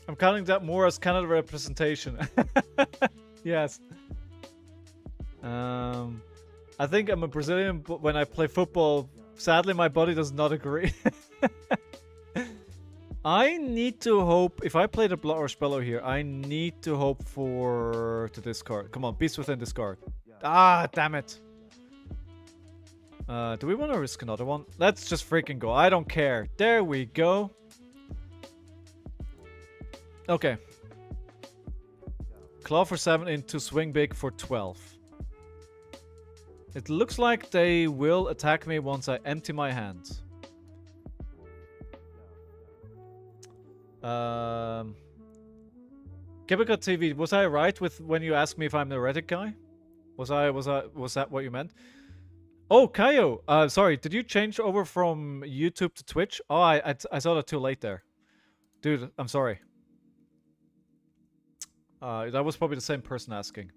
I'm counting that more as Canada representation. Yes. I think I'm a Brazilian, but when I play football, sadly my body does not agree. I need to hope, if I play the Blood or Spello here, I need to hope for the discard. Come on, Beast Within discard. Ah, damn it. Do we want to risk another one? Let's just freaking go. I don't care. There we go. Okay. Claw for 7 into swing big for 12. It looks like they will attack me once I empty my hand. Kibika TV, was I right with when you asked me if I'm the Reddit guy? Was that what you meant? Oh, Kaio, sorry, did you change over from YouTube to Twitch? Oh, I saw that too late there. Dude, I'm sorry. That was probably the same person asking.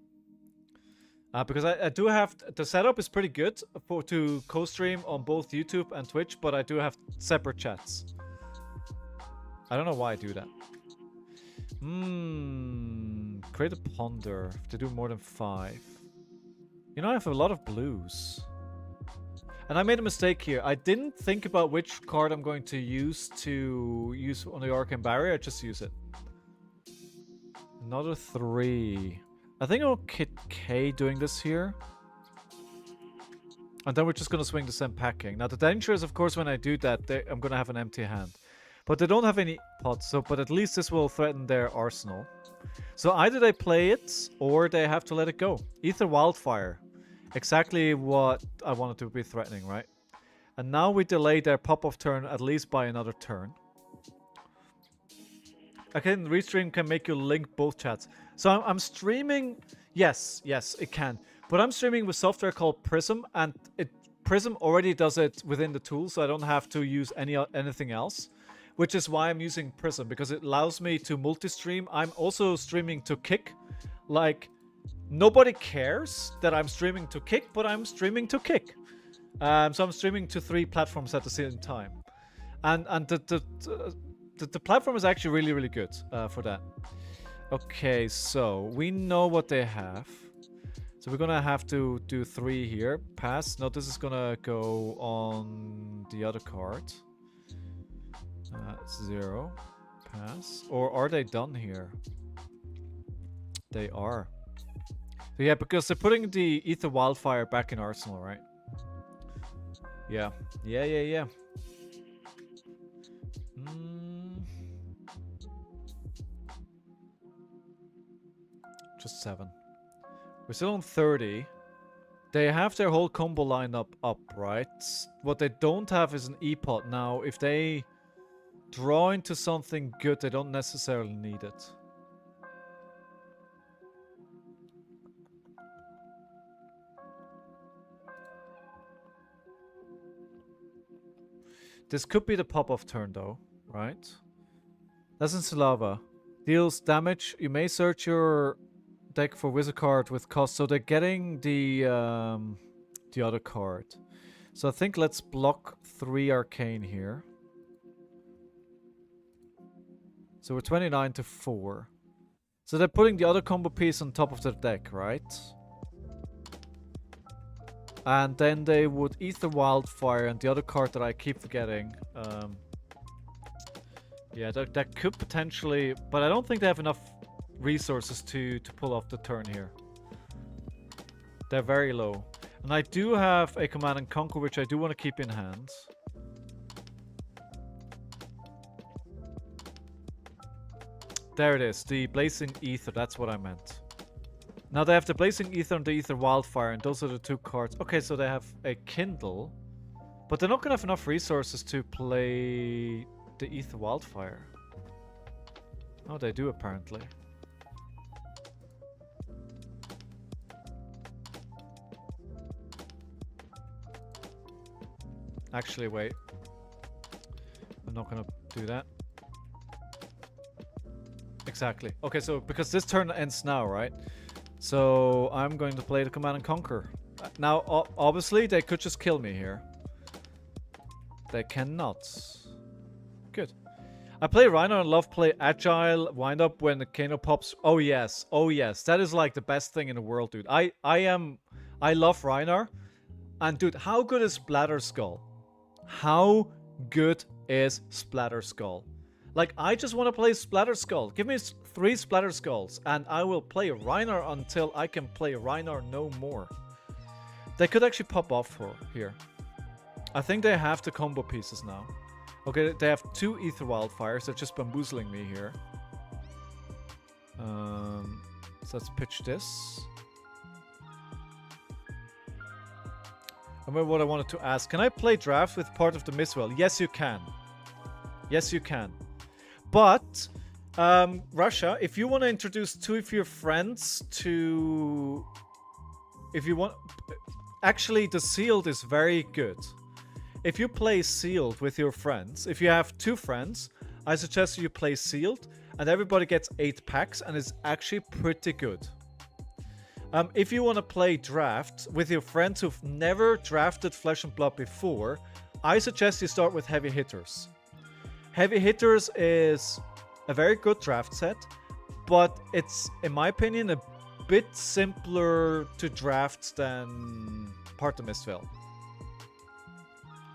Because I do have... The setup is pretty good to co-stream on both YouTube and Twitch, but I do have separate chats. I don't know why I do that. Create a ponder to do more than 5. You know, I have a lot of blues. And I made a mistake here. I didn't think about which card I'm going to use on the Arcane Barrier. I just use it. Another 3. I think I'll Kit K doing this here. And then we're just going to swing the same packing. Now the danger is, of course, when I do that, I'm going to have an empty hand. But they don't have any pots, but at least this will threaten their arsenal. So either they play it, or they have to let it go. Ether Wildfire. Exactly what I wanted to be threatening, right? And now we delay their pop-off turn at least by another turn. Again, restream can make you link both chats. So I'm streaming... Yes, it can. But I'm streaming with software called Prism, and Prism already does it within the tool, so I don't have to use anything else. Which is why I'm using Prism, because it allows me to multi-stream. I'm also streaming to Kick. Like, nobody cares that I'm streaming to Kick, but I'm streaming to Kick. So I'm streaming to 3 platforms at the same time. And the platform is actually really, really good for that. Okay, so we know what they have. So we're gonna have to do 3 here. Pass. No, this is gonna go on the other card. 0. Pass. Or are they done here? They are. So yeah, because they're putting the Ether Wildfire back in Arsenal, right? Yeah. Yeah. Just 7. We're still on 30. They have their whole combo lined up, right? What they don't have is an E-pot. Now, if they draw into something good, they don't necessarily need it. This could be the pop-off turn though, right? Lessons to Lava. Deals damage. You may search your deck for wizard card with cost. So they're getting the other card. So I think let's block 3 arcane here. So we're 29 to 4. So they're putting the other combo piece on top of their deck, right? And then they would Ether Wildfire and the other card that I keep forgetting. Yeah, that could potentially... But I don't think they have enough resources to pull off the turn here. They're very low. And I do have a Command and Conquer, which I do want to keep in hand. There it is, the Blazing Ether, that's what I meant. Now they have the Blazing Ether and the Ether Wildfire, and those are the 2 cards. Okay, so they have a Kindle, but they're not going to have enough resources to play the Ether Wildfire. Oh, they do apparently. Actually, wait. I'm not going to do that. Exactly. Okay, so because this turn ends now, right? So I'm going to play the Command and Conquer. Now, obviously, they could just kill me here. They cannot. Good. I play Rhino and love play Agile wind up when the Kano pops. Oh yes, that is like the best thing in the world, dude. I love Rhino, and dude, how good is Splatter Skull? How good is Splatter Skull? Like, I just want to play Splatter Skull. Give me 3 Splatter Skulls, and I will play Rhino until I can play Rhino no more. They could actually pop off for here. I think they have the combo pieces now. Okay, they have 2 Ether Wildfires. They're just bamboozling me here. So let's pitch this. I remember what I wanted to ask. Can I play draft with part of the Miswell? Yes, you can. Yes, you can. But, Russia, if you want to introduce 2 of your friends to... If you want... Actually, the sealed is very good. If you play sealed with your friends, if you have 2 friends, I suggest you play sealed, and everybody gets 8 packs, and it's actually pretty good. If you want to play draft with your friends who've never drafted Flesh and Blood before, I suggest you start with Heavy Hitters. Heavy Hitters is a very good draft set, but it's, in my opinion, a bit simpler to draft than Part of Mistvale.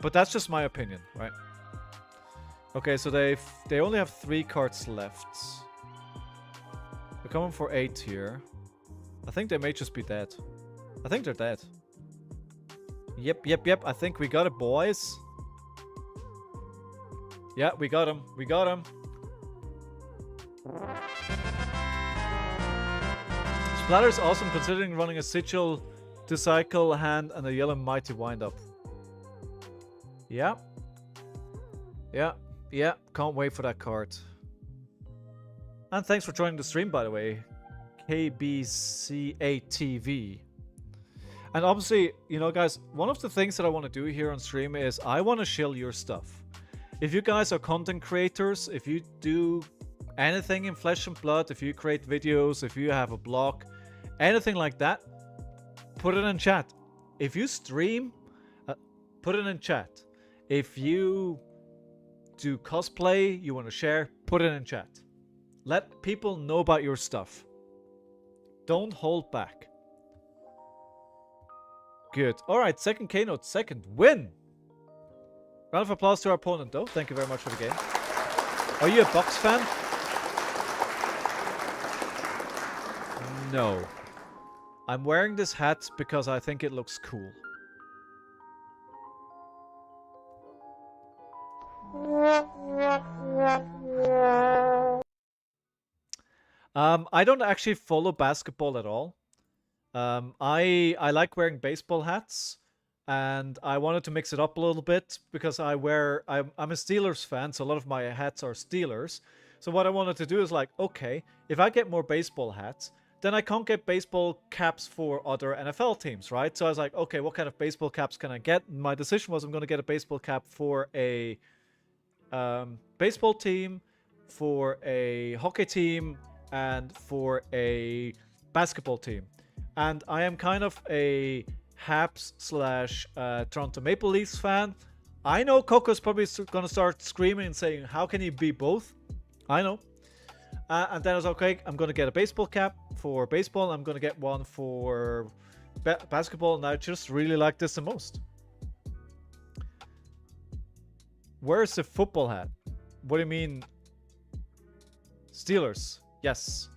But that's just my opinion, right? Okay, so they only have 3 cards left. They're coming for 8 here. I think they may just be dead. I think they're dead. Yep. I think we got it, boys. Yeah, we got him. We got him. Splatter's awesome considering running a Sigil to cycle hand and a yellow mighty wind-up. Yeah. Can't wait for that card. And thanks for joining the stream, by the way. KBCATV. And obviously, you know, guys, one of the things that I want to do here on stream is I want to shill your stuff. If you guys are content creators, if you do anything in Flesh and Blood, if you create videos, if you have a blog, anything like that, put it in chat. If you stream, put it in chat. If you do cosplay, you want to share, put it in chat. Let people know about your stuff. Don't hold back. Good. Alright, second K-Note, second win! Round of applause to our opponent, though. Thank you very much for the game. Are you a Bucks fan? No. I'm wearing this hat because I think it looks cool. I don't actually follow basketball at all. I like wearing baseball hats, and I wanted to mix it up a little bit because I'm a Steelers fan, so a lot of my hats are Steelers. So what I wanted to do is like, okay, if I get more baseball hats, then I can't get baseball caps for other NFL teams, right? So I was like, okay, what kind of baseball caps can I get? And my decision was I'm going to get a baseball cap for a baseball team, for a hockey team, and for a basketball team. And I am kind of a Habs / Toronto Maple Leafs fan. I know Coco's probably going to start screaming and saying, how can you be both? I know. And then I was okay, I'm going to get a baseball cap for baseball. I'm going to get one for basketball. And I just really like this the most. Where's the football hat? What do you mean? Steelers. Yes.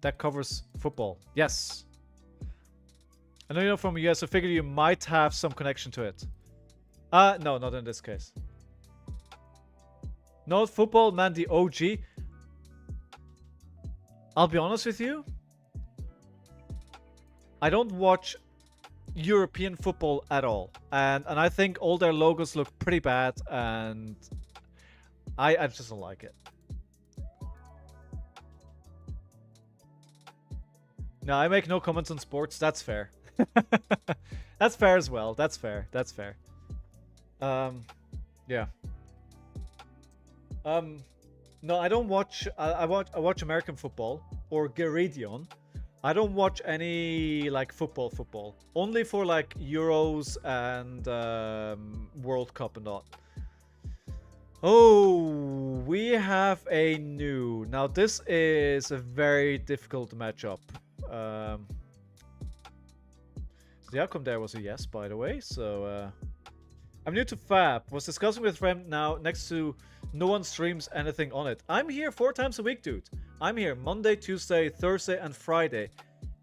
That covers football. Yes. I know you're from the US, so I figured you might have some connection to it. No, not in this case. Not football, man, the OG. I'll be honest with you. I don't watch European football at all. And I think all their logos look pretty bad, and I just don't like it. No, I make no comments on sports. That's fair. That's fair as well. That's fair. That's fair. Yeah. No, I don't watch. I watch American football or Garidion. I don't watch any like football. Only for like Euros and World Cup and all. Oh, we have a new. Now this is a very difficult matchup. The outcome there was a yes, by the way. So I'm new to Fab. Was discussing with friend now next to no one streams anything on it. I'm here 4 times a week, dude. I'm here Monday, Tuesday, Thursday, and Friday.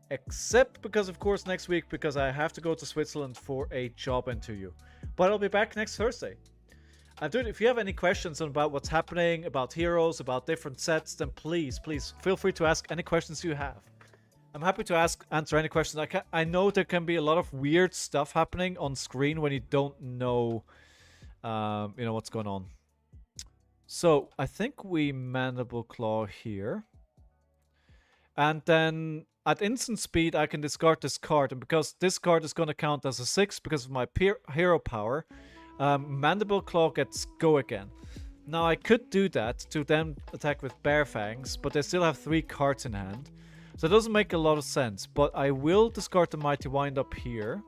Except because, of course, next week because I have to go to Switzerland for a job interview. But I'll be back next Thursday. Dude, if you have any questions about what's happening, about heroes, about different sets, then please feel free to ask any questions you have. I'm happy to answer any questions. I know there can be a lot of weird stuff happening on screen when you don't know, what's going on. So I think we Mandible Claw here. And then at instant speed, I can discard this card. And because this card is going to count as a 6 because of my hero power, Mandible Claw gets go again. Now I could do that to then attack with Bare Fangs, but they still have 3 cards in hand. So it doesn't make a lot of sense. But I will discard the Mighty Wind Up here.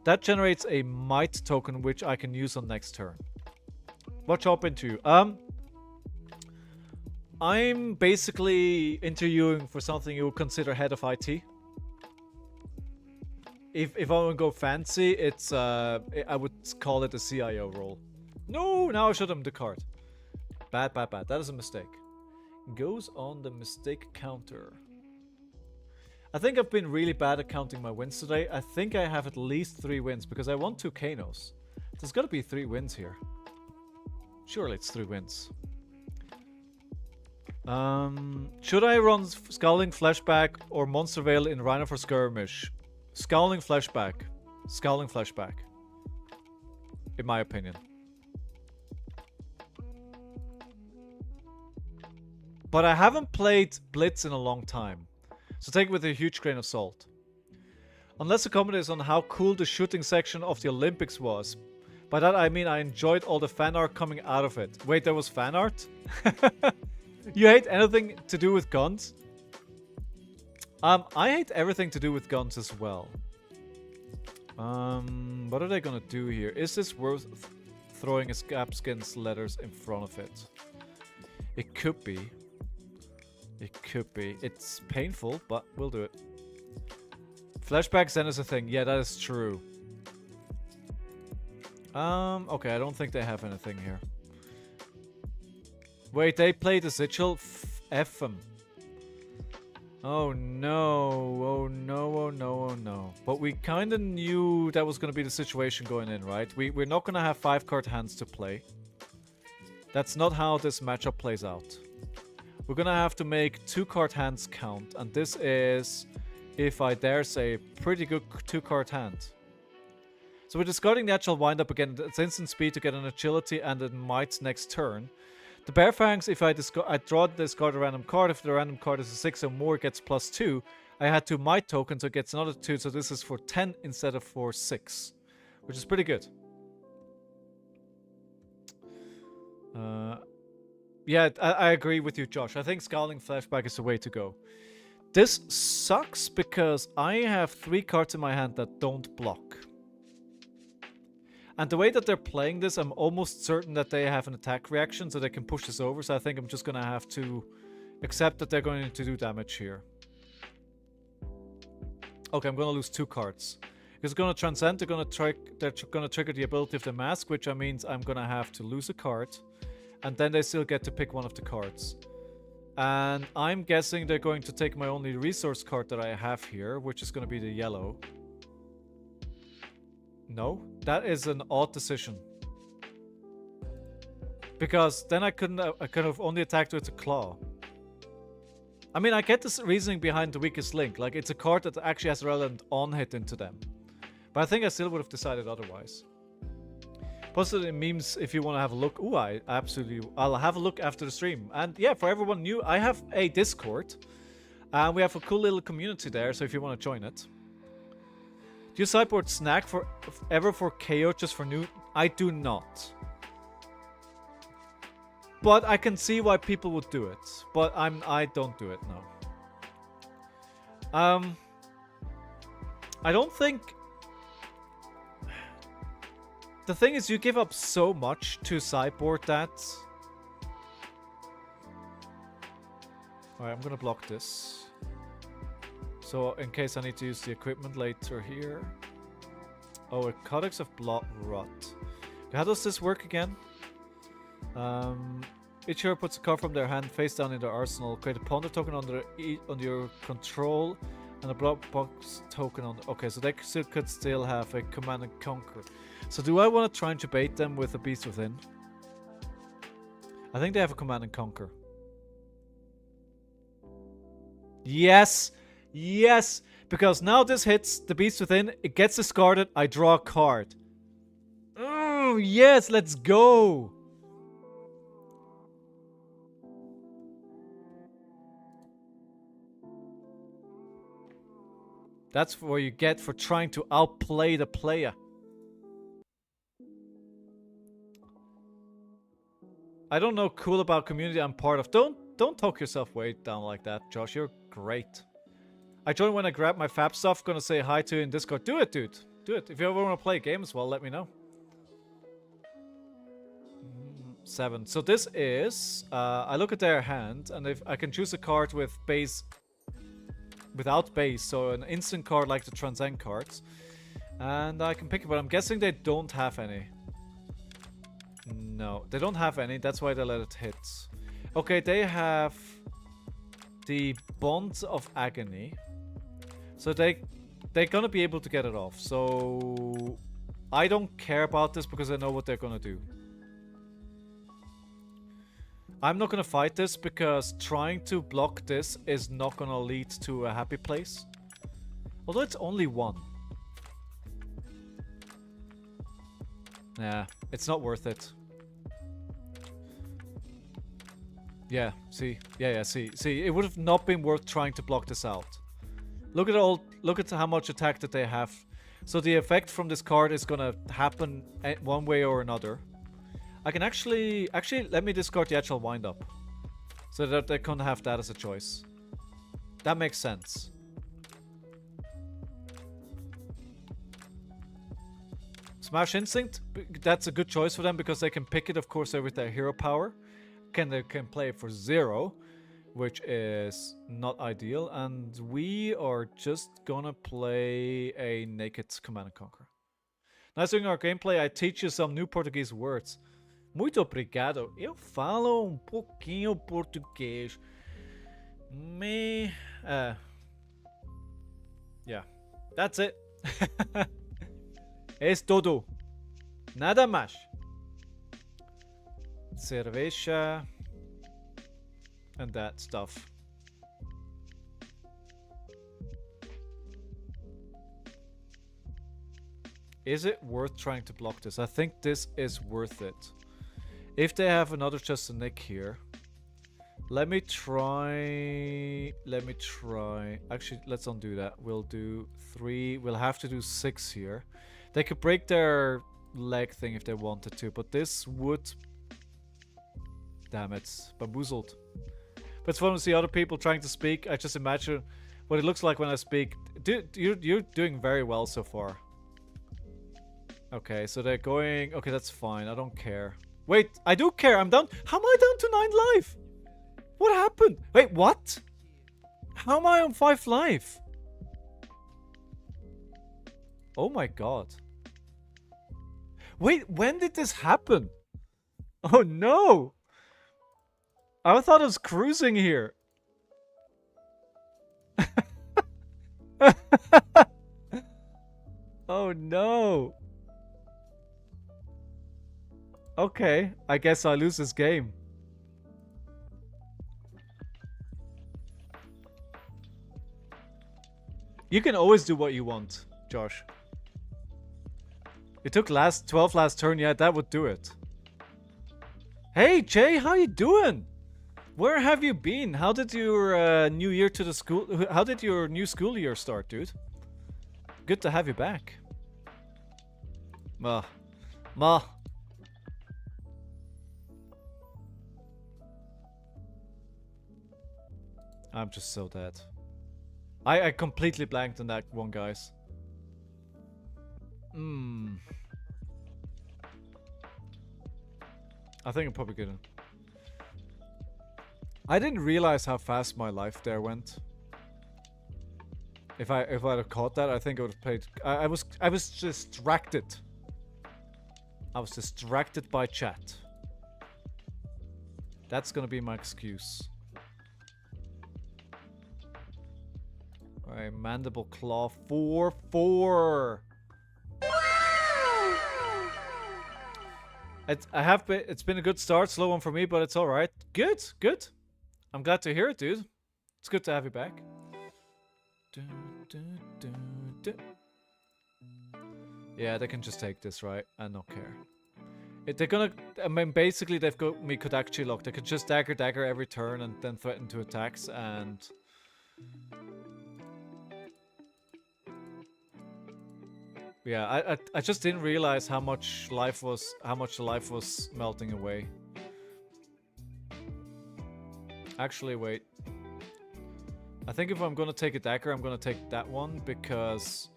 That generates a Might token, which I can use on next turn. Watch up into you. I'm basically interviewing for something you would consider head of IT. If I want to go fancy, it's I would call it a CIO role. No, now I showed him the card. Bad. That is a mistake. Goes on the mistake counter. I think I've been really bad at counting my wins today. I think I have at least 3 wins because I won 2 Kanos. There's got to be 3 wins here. Surely it's 3 wins. Should I run ScowlingFleshBag or Monster Veil in Rhino for Skirmish? ScowlingFleshBag. ScowlingFleshBag. In my opinion. But I haven't played Blitz in a long time. So take it with a huge grain of salt. Unless the comment is on how cool the shooting section of the Olympics was. By that I mean I enjoyed all the fan art coming out of it. Wait, there was fan art? You hate anything to do with guns? I hate everything to do with guns as well. What are they gonna do here? Is this worth throwing a Scabskin's letters in front of it? It could be. It could be. It's painful, but we'll do it. Flashback Zen is a thing. Yeah, that is true. Okay, I don't think they have anything here. Wait, they played the Sigil? F them. Oh no, oh no, oh no, oh no. But we kinda knew that was gonna be the situation going in, right? We're not gonna have 5-card hands to play. That's not how this matchup plays out. We're gonna have to make 2-card hands count, and this is, if I dare say, pretty good 2-card hand. So we're discarding the actual wind up again. It's instant speed to get an agility and it might next turn. The Bare Fangs, if I discard a random card, if the random card is a 6 or more, it gets +2. I had 2 Might tokens, so it gets another 2, so this is for 10 instead of for 6. Which is pretty good. Yeah, I agree with you, Josh. I think ScowlingFleshBag is the way to go. This sucks because I have 3 cards in my hand that don't block. And the way that they're playing this, I'm almost certain that they have an attack reaction, so they can push this over. So I think I'm just going to have to accept that they're going to do damage here. Okay, I'm going to lose 2 cards. Because they're going to transcend, they're going to trigger the ability of the mask, which means I'm going to have to lose a card. And then they still get to pick one of the cards. And I'm guessing they're going to take my only resource card that I have here, which is going to be the yellow. No, that is an odd decision. Because then I could have only attacked with a claw. I mean, I get this reasoning behind the weakest link. Like, it's a card that actually has a relevant on-hit into them. But I think I still would have decided otherwise. Post it in memes if you want to have a look. Ooh, I'll have a look after the stream. And yeah, for everyone new, I have a Discord. And we have a cool little community there, so if you want to join it. Do you sideboard Snack ever for KO just for new? I do not. But I can see why people would do it. But I don't do it, no. I don't think... The thing is, you give up so much to sideboard that. Alright, I'm gonna block this. So, in case I need to use the equipment later here. Oh, a Codex of Blood Rot. How does this work again? Each hero puts a card from their hand face down in their arsenal. Create a Ponder token under your control and a Blood Box token on... Okay, so they could still have a Command and Conquer. So do I want to try and debate them with a Beast Within? I think they have a command and conquer. Yes! Yes! Because now this hits the beast within, it gets discarded, I draw a card. Oh, yes, let's go! That's what you get for trying to outplay the player. I don't know cool about community I'm part of. Don't talk yourself way down like that, Josh. You're great. I joined when I grabbed my fab stuff. Gonna say hi to you in Discord. Do it, dude. Do it. If you ever want to play a game as well, let me know. 7. So this is... I look at their hand, and if I can choose a card with base... without base, so an instant card like the Transcend cards. And I can pick it, but I'm guessing they don't have any. No, they don't have any. That's why they let it hit. Okay, they have the Bonds of Agony. So they're gonna be able to get it off. So I don't care about this because I know what they're gonna do. I'm not gonna fight this because trying to block this is not gonna lead to a happy place. Although it's only 1. Yeah, it's not worth it. Yeah, see? Yeah, see? See, it would have not been worth trying to block this out. Look at how much attack that they have. So the effect from this card is gonna happen one way or another. I can actually let me discard the actual wind up. So that they can't have that as a choice. That makes sense. Smash Instinct, that's a good choice for them because they can pick it, of course, with their hero power. They can play it for 0, which is not ideal. And we are just gonna play a naked Command and Conquer. Now, during our gameplay, I teach you some new Portuguese words. Muito obrigado. Eu falo pouquinho português. Yeah, that's it. Es todo. Nada más. Cerveja. And that stuff. Is it worth trying to block this? I think this is worth it. If they have another Just a Nick here. Let me try. Actually, let's undo that. We'll do 3. We'll have to do 6 here. They could break their leg thing if they wanted to, but this would... Damn it. Bamboozled. But it's fun to see other people trying to speak. I just imagine what it looks like when I speak. You're doing very well so far. Okay, so they're going... Okay, that's fine. I don't care. Wait, I do care. I'm down... How am I down to 9 life? What happened? Wait, what? How am I on 5 life? Oh my god. Wait, when did this happen? Oh no! I thought I was cruising here. Oh no. Okay, I guess I lose this game. You can always do what you want, Josh. It took 12 last turn, yeah, that would do it. Hey Jay, how you doing? Where have you been? How did your new year to the school... How did your new school year start, dude? Good to have you back. Ma. I'm just so dead. I completely blanked on that one, guys. I think I'm probably gonna... I didn't realize how fast my life there went. If I'd have caught that, I think I would have played... I was distracted. I was distracted by chat. That's gonna be my excuse. Alright, Mandible Claw 4-4. It's been a good start, slow one for me, but it's all right. Good, good. I'm glad to hear it, dude. It's good to have you back. Yeah, they can just take this, right? I don't care. They're gonna. I mean, basically, they've got me Kodachi locked. They could just dagger every turn and then threaten to attacks and. Yeah, I just didn't realize how much the life was melting away. Actually, wait. I think if I'm gonna take a dagger, I'm gonna take that one because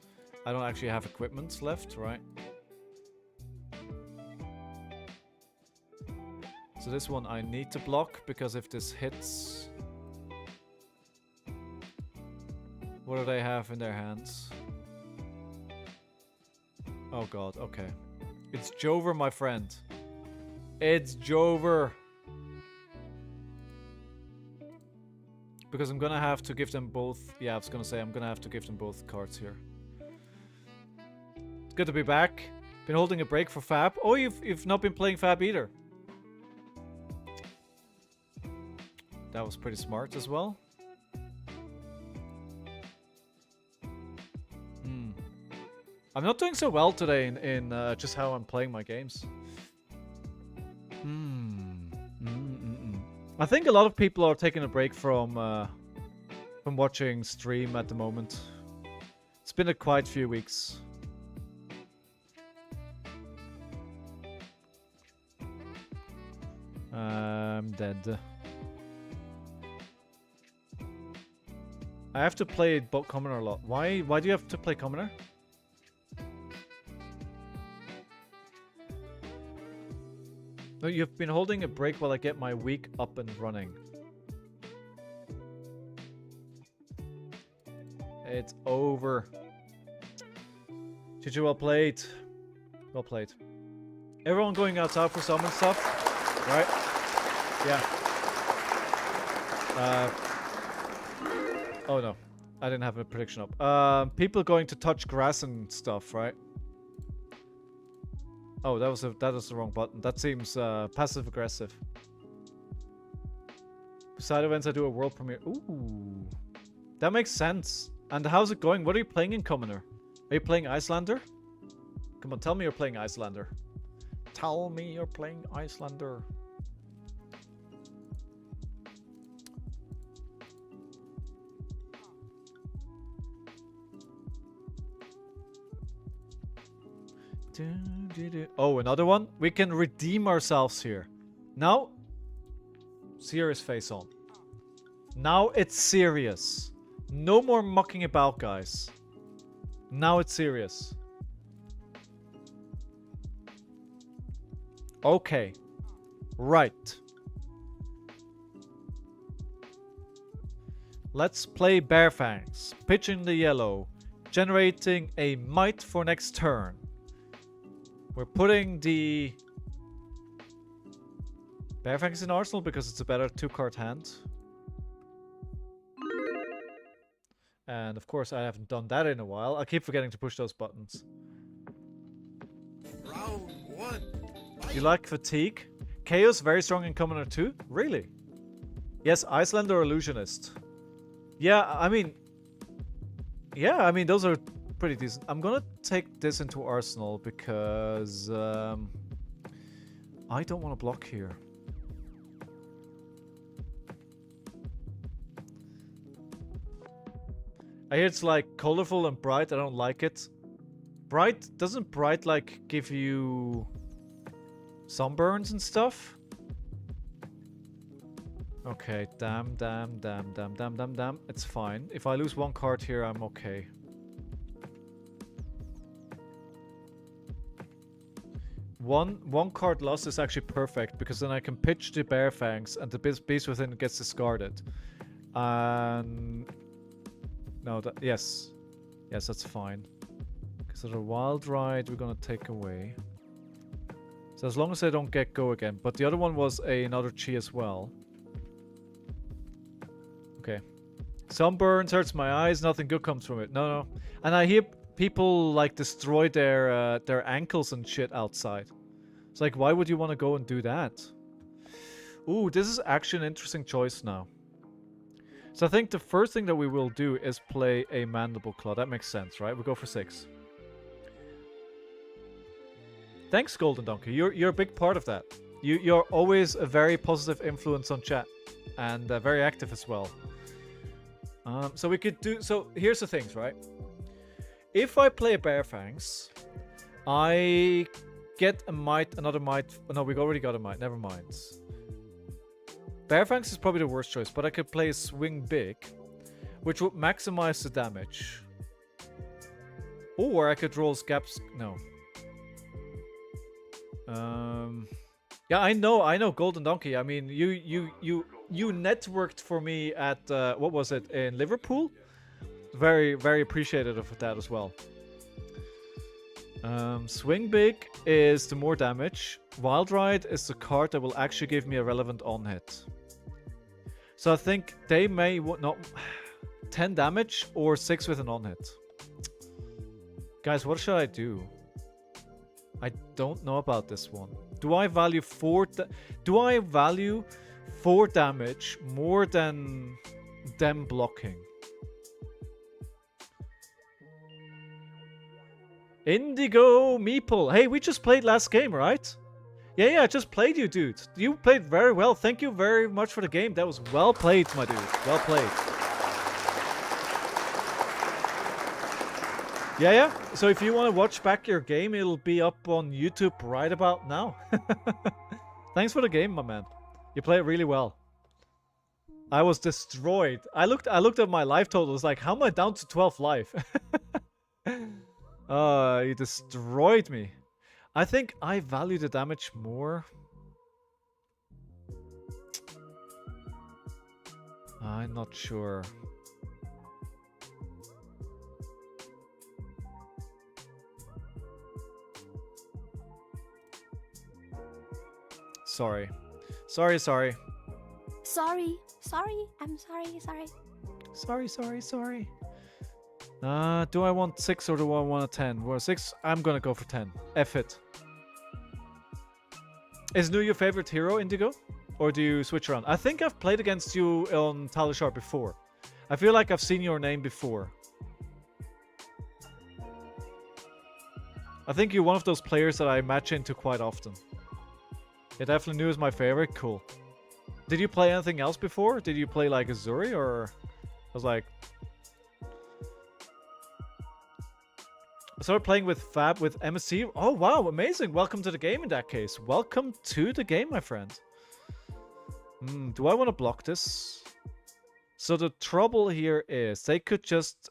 I don't actually have equipment left, right? So this one I need to block because if this hits... What do they have in their hands? Oh god, okay. It's Jover, my friend. It's Jover. Because I'm gonna have to give them both... Yeah, I was gonna say I'm gonna have to give them both cards here. It's good to be back. Been holding a break for Fab. Oh, you've not been playing Fab either. That was pretty smart as well. I'm not doing so well today in just how I'm playing my games. I think a lot of people are taking a break from watching stream at the moment. It's been a quite few weeks. I'm dead. I have to play Commoner a lot. Why do you have to play Commoner? No, you've been holding a break while I get my week up and running. It's over. GG, well played. Well played. Everyone going outside for summon stuff? Right? Yeah. Oh no. I didn't have a prediction up. People going to touch grass and stuff, right? Oh, that was the wrong button. That seems passive aggressive. Side events, I do a world premiere. Ooh, that makes sense. And how's it going? What are you playing in Commoner? Are you playing Icelander? Come on, tell me you're playing Icelander. Tell me you're playing Icelander. Oh, another one? We can redeem ourselves here. Now, serious face on. Now it's serious. No more mucking about, guys. Now it's serious. Okay. Right. Let's play Bearfangs. Pitching the yellow. Generating a might for next turn. We're putting the Bearfangs in Arsenal because it's a better 2-card hand. And of course I haven't done that in a while. I keep forgetting to push those buttons. Round 1. You like Fatigue? Chaos very strong in Commoner too? Really? Yes, Icelander or Illusionist. Yeah, I mean those are pretty decent. I'm gonna take this into Arsenal because I don't want to block here. I hear it's like colorful and bright. I don't like it. Doesn't bright like give you sunburns and stuff? Okay, damn. It's fine. If I lose one card here, I'm okay. One card loss is actually perfect because then I can pitch the Bearfangs and the beast within gets discarded. No, yes, that's fine. So the Wild Ride we're gonna take away. So as long as I don't get go again. But the other one was another chi as well. Okay. Sunburns hurts my eyes. Nothing good comes from it. No. And I hear people like destroy their ankles and shit outside. It's like, why would you want to go and do that? Ooh, this is actually an interesting choice now. So I think the first thing that we will do is play a Mandible Claw. That makes sense, right? We go for 6. Thanks, Golden Donkey. You're a big part of that. You're always a very positive influence on chat. And very active as well. So we could do... So here's the things, right? If I play a Bear Fangs, I get a Might, another Might... No, we already got a Might. Never mind. Bear Fangs is probably the worst choice, but I could play Swing Big, which would maximize the damage. Or I could roll Scaps... No. Yeah, I know, Golden Donkey. I mean, you networked for me at what was it, in Liverpool? Very, very appreciative of that as well. Swing Big is the more damage. Wild Ride is the card that will actually give me a relevant on hit. So I think they may not 10 damage or 6 with an on hit. Guys, what should I do? I don't know about this one. Do I value 4 damage more than them blocking? Indigo Meeple. Hey, we just played last game, right? Yeah, I just played you, dude. You played very well. Thank you very much for the game. That was well played, my dude. Well played. Yeah. So if you want to watch back your game, it'll be up on YouTube right about now. Thanks for the game, my man. You play it really well. I was destroyed. I looked at my life totals, like, how am I down to 12 life? You destroyed me. I think I value the damage more. I'm not sure. Sorry. Sorry. Do I want 6 or do I want a 10? Well, 6, I'm gonna go for 10. F it. Is Nu your favorite hero, Indigo? Or do you switch around? I think I've played against you on Talishar before. I feel like I've seen your name before. I think you're one of those players that I match into quite often. Yeah, definitely Nu is my favorite. Cool. Did you play anything else before? Did you play like Azuri or... I was like... I started playing with Fab with MSC. Oh, wow. Amazing. Welcome to the game in that case. Welcome to the game, my friend. Do I want to block this? So the trouble here is they could just...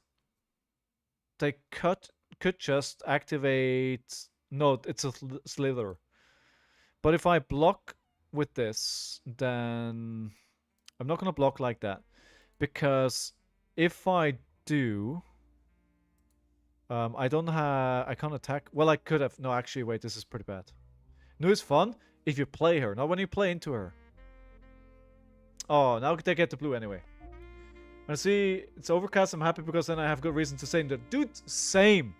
They could just activate... No, it's a Slither. But if I block with this, then... I'm not going to block like that. Because if I do... I don't have... I can't attack... Well, I could have... No, actually, wait. This is pretty bad. Nu is fun if you play her, not when you play into her. Oh, now they get the blue anyway. I see it's overcast. I'm happy because then I have good reason to say that. Dude, same.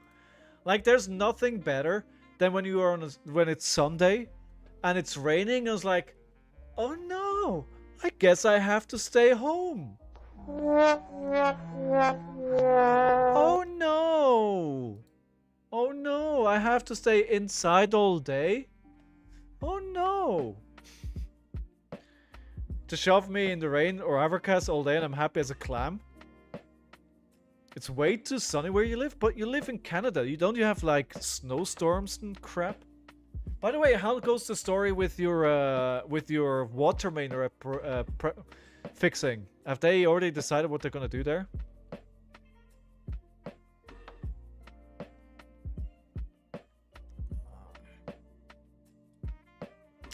Like, there's nothing better than when you are on when it's Sunday and it's raining. I was like, oh no, I guess I have to stay home. Oh no! Oh no, I have to stay inside all day? Oh no! To shove me in the rain or overcast all day and I'm happy as a clam? It's way too sunny where you live, but you live in Canada. You have like snowstorms and crap? By the way, how goes the story with your water main fixing? Have they already decided what they're gonna do there?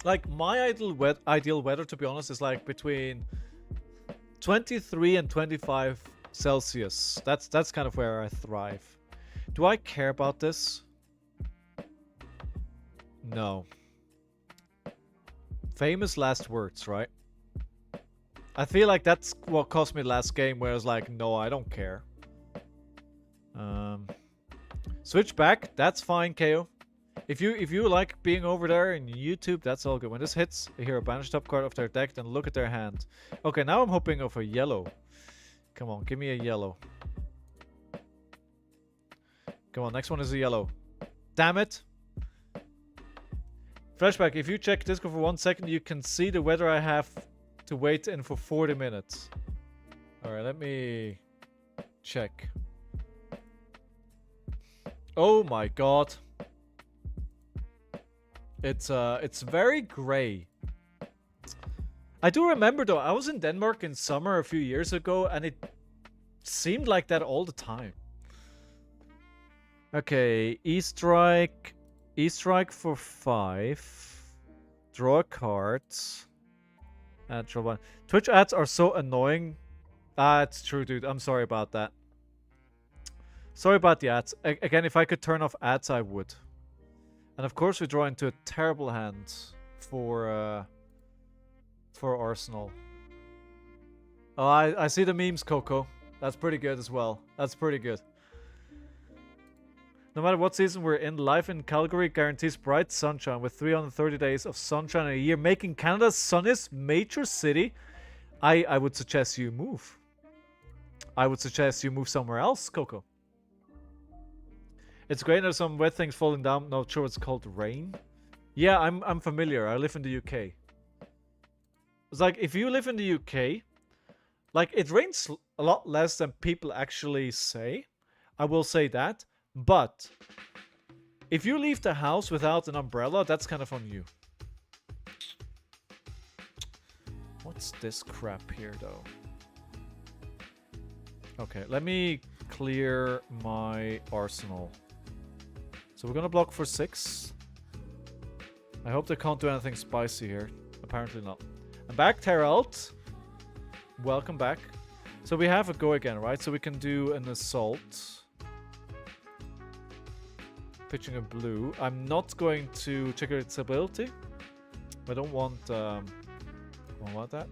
Like, my ideal weather, to be honest, is like between 23 and 25 Celsius. That's kind of where I thrive. Do I care about this? No. Famous last words, right? I feel like that's what cost me last game, where I was like, no, I don't care. Switch back, that's fine, KO. If you like being over there in YouTube, that's all good. When this hits, you hear a banished top card of their deck, then look at their hand. Okay, now I'm hoping of a yellow. Come on, give me a yellow. Come on, next one is a yellow. Damn it! Flashback, if you check Discord for 1 second, you can see the weather I have to wait in for 40 minutes. Alright, let me check. Oh my god. It's very grey. I do remember though, I was in Denmark in summer a few years ago and it seemed like that all the time. Okay, E-Strike. E-Strike for 5. Draw a card. Draw one. Twitch ads are so annoying. Ah, it's true, dude. I'm sorry about that. Sorry about the ads. Again, if I could turn off ads, I would. And of course, we draw into a terrible hand for Arsenal. Oh, I see the memes, Coco. That's pretty good as well. That's pretty good. No matter what season we're in, life in Calgary guarantees bright sunshine with 330 days of sunshine in a year, making Canada's sunniest major city. I would suggest you move. I would suggest you move somewhere else, Coco. It's great there's some wet things falling down. Not sure it's called rain. Yeah, I'm familiar. I live in the UK. It's like, if you live in the UK, like, it rains a lot less than people actually say. I will say that. But if you leave the house without an umbrella, that's kind of on you. What's this crap here, though? Okay, let me clear my arsenal. So we're gonna block for 6. I hope they can't do anything spicy here. Apparently not. I'm back, Teralt. Welcome back. So we have a go again, right? So we can do an assault. Pitching a blue. I'm not going to trigger its ability. I don't want that.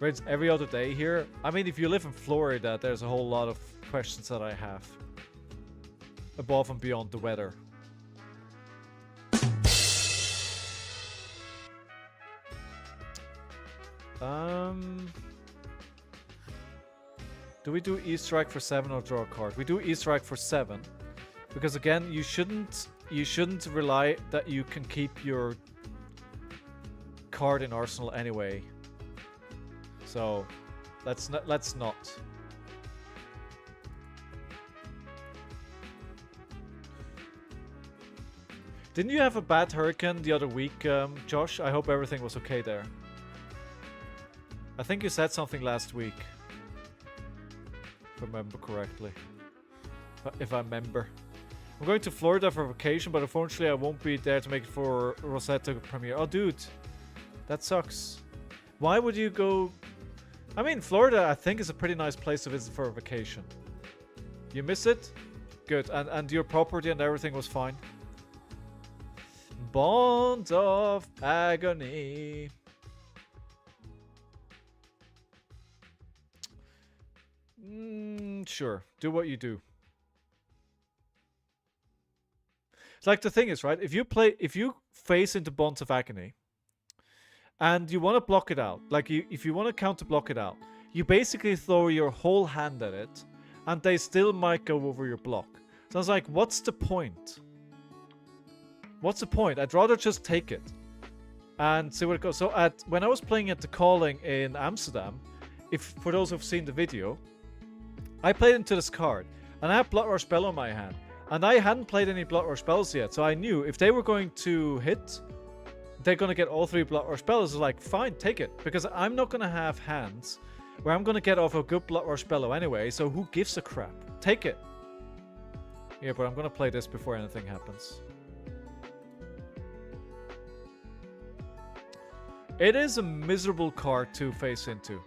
Raids every other day here. I mean, if you live in Florida, there's a whole lot of questions that I have. Above and beyond the weather. Do we do E-Strike for 7 or draw a card? We do E-Strike for 7. Because again, you shouldn't rely that you can keep your card in Arsenal anyway. So let's not. Didn't you have a bad hurricane the other week, Josh? I hope everything was okay there. I think you said something last week. If I remember correctly. If I remember. I'm going to Florida for vacation, but unfortunately I won't be there to make it for Rosetta premiere. Oh, dude. That sucks. Why would you go... I mean, Florida, I think, is a pretty nice place to visit for a vacation. You miss it? Good. And your property and everything was fine? Bond of Agony. Sure. Do what you do. It's like the thing is, right? If you face into Bonds of Agony and you want to block it out, like if you want to counter block it out, you basically throw your whole hand at it and they still might go over your block. So I was like, what's the point? What's the point? I'd rather just take it and see where it goes. So when I was playing at the Calling in Amsterdam, for those who've seen the video, I played into this card, and I had Blood Rush Spell on my hand, and I hadn't played any Blood Rush spells yet, so I knew if they were going to hit, they're going to get all 3 Blood Rush spells. I was like, fine, take it, because I'm not going to have hands where I'm going to get off a good Blood Rush spell anyway, so who gives a crap? Take it. Yeah, but I'm going to play this before anything happens. It is a miserable card to face into.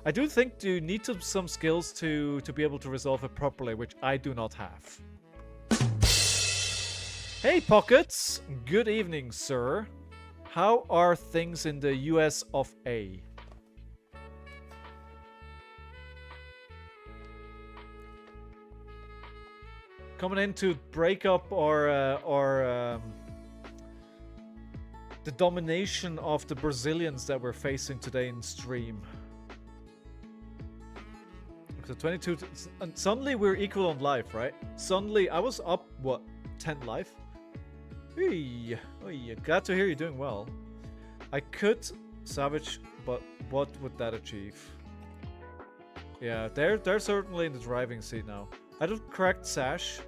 I do think you need some skills to be able to resolve it properly, which I do not have. Hey, Pockets! Good evening, sir. How are things in the US of A? Coming in to break up our the domination of the Brazilians that we're facing today in stream. So 22, and suddenly we're equal on life, right? Suddenly, I was up, what, 10 life? Hey, glad to hear you're doing well. I could savage, but what would that achieve? Yeah, they're certainly in the driving seat now. I'd have cracked Sash.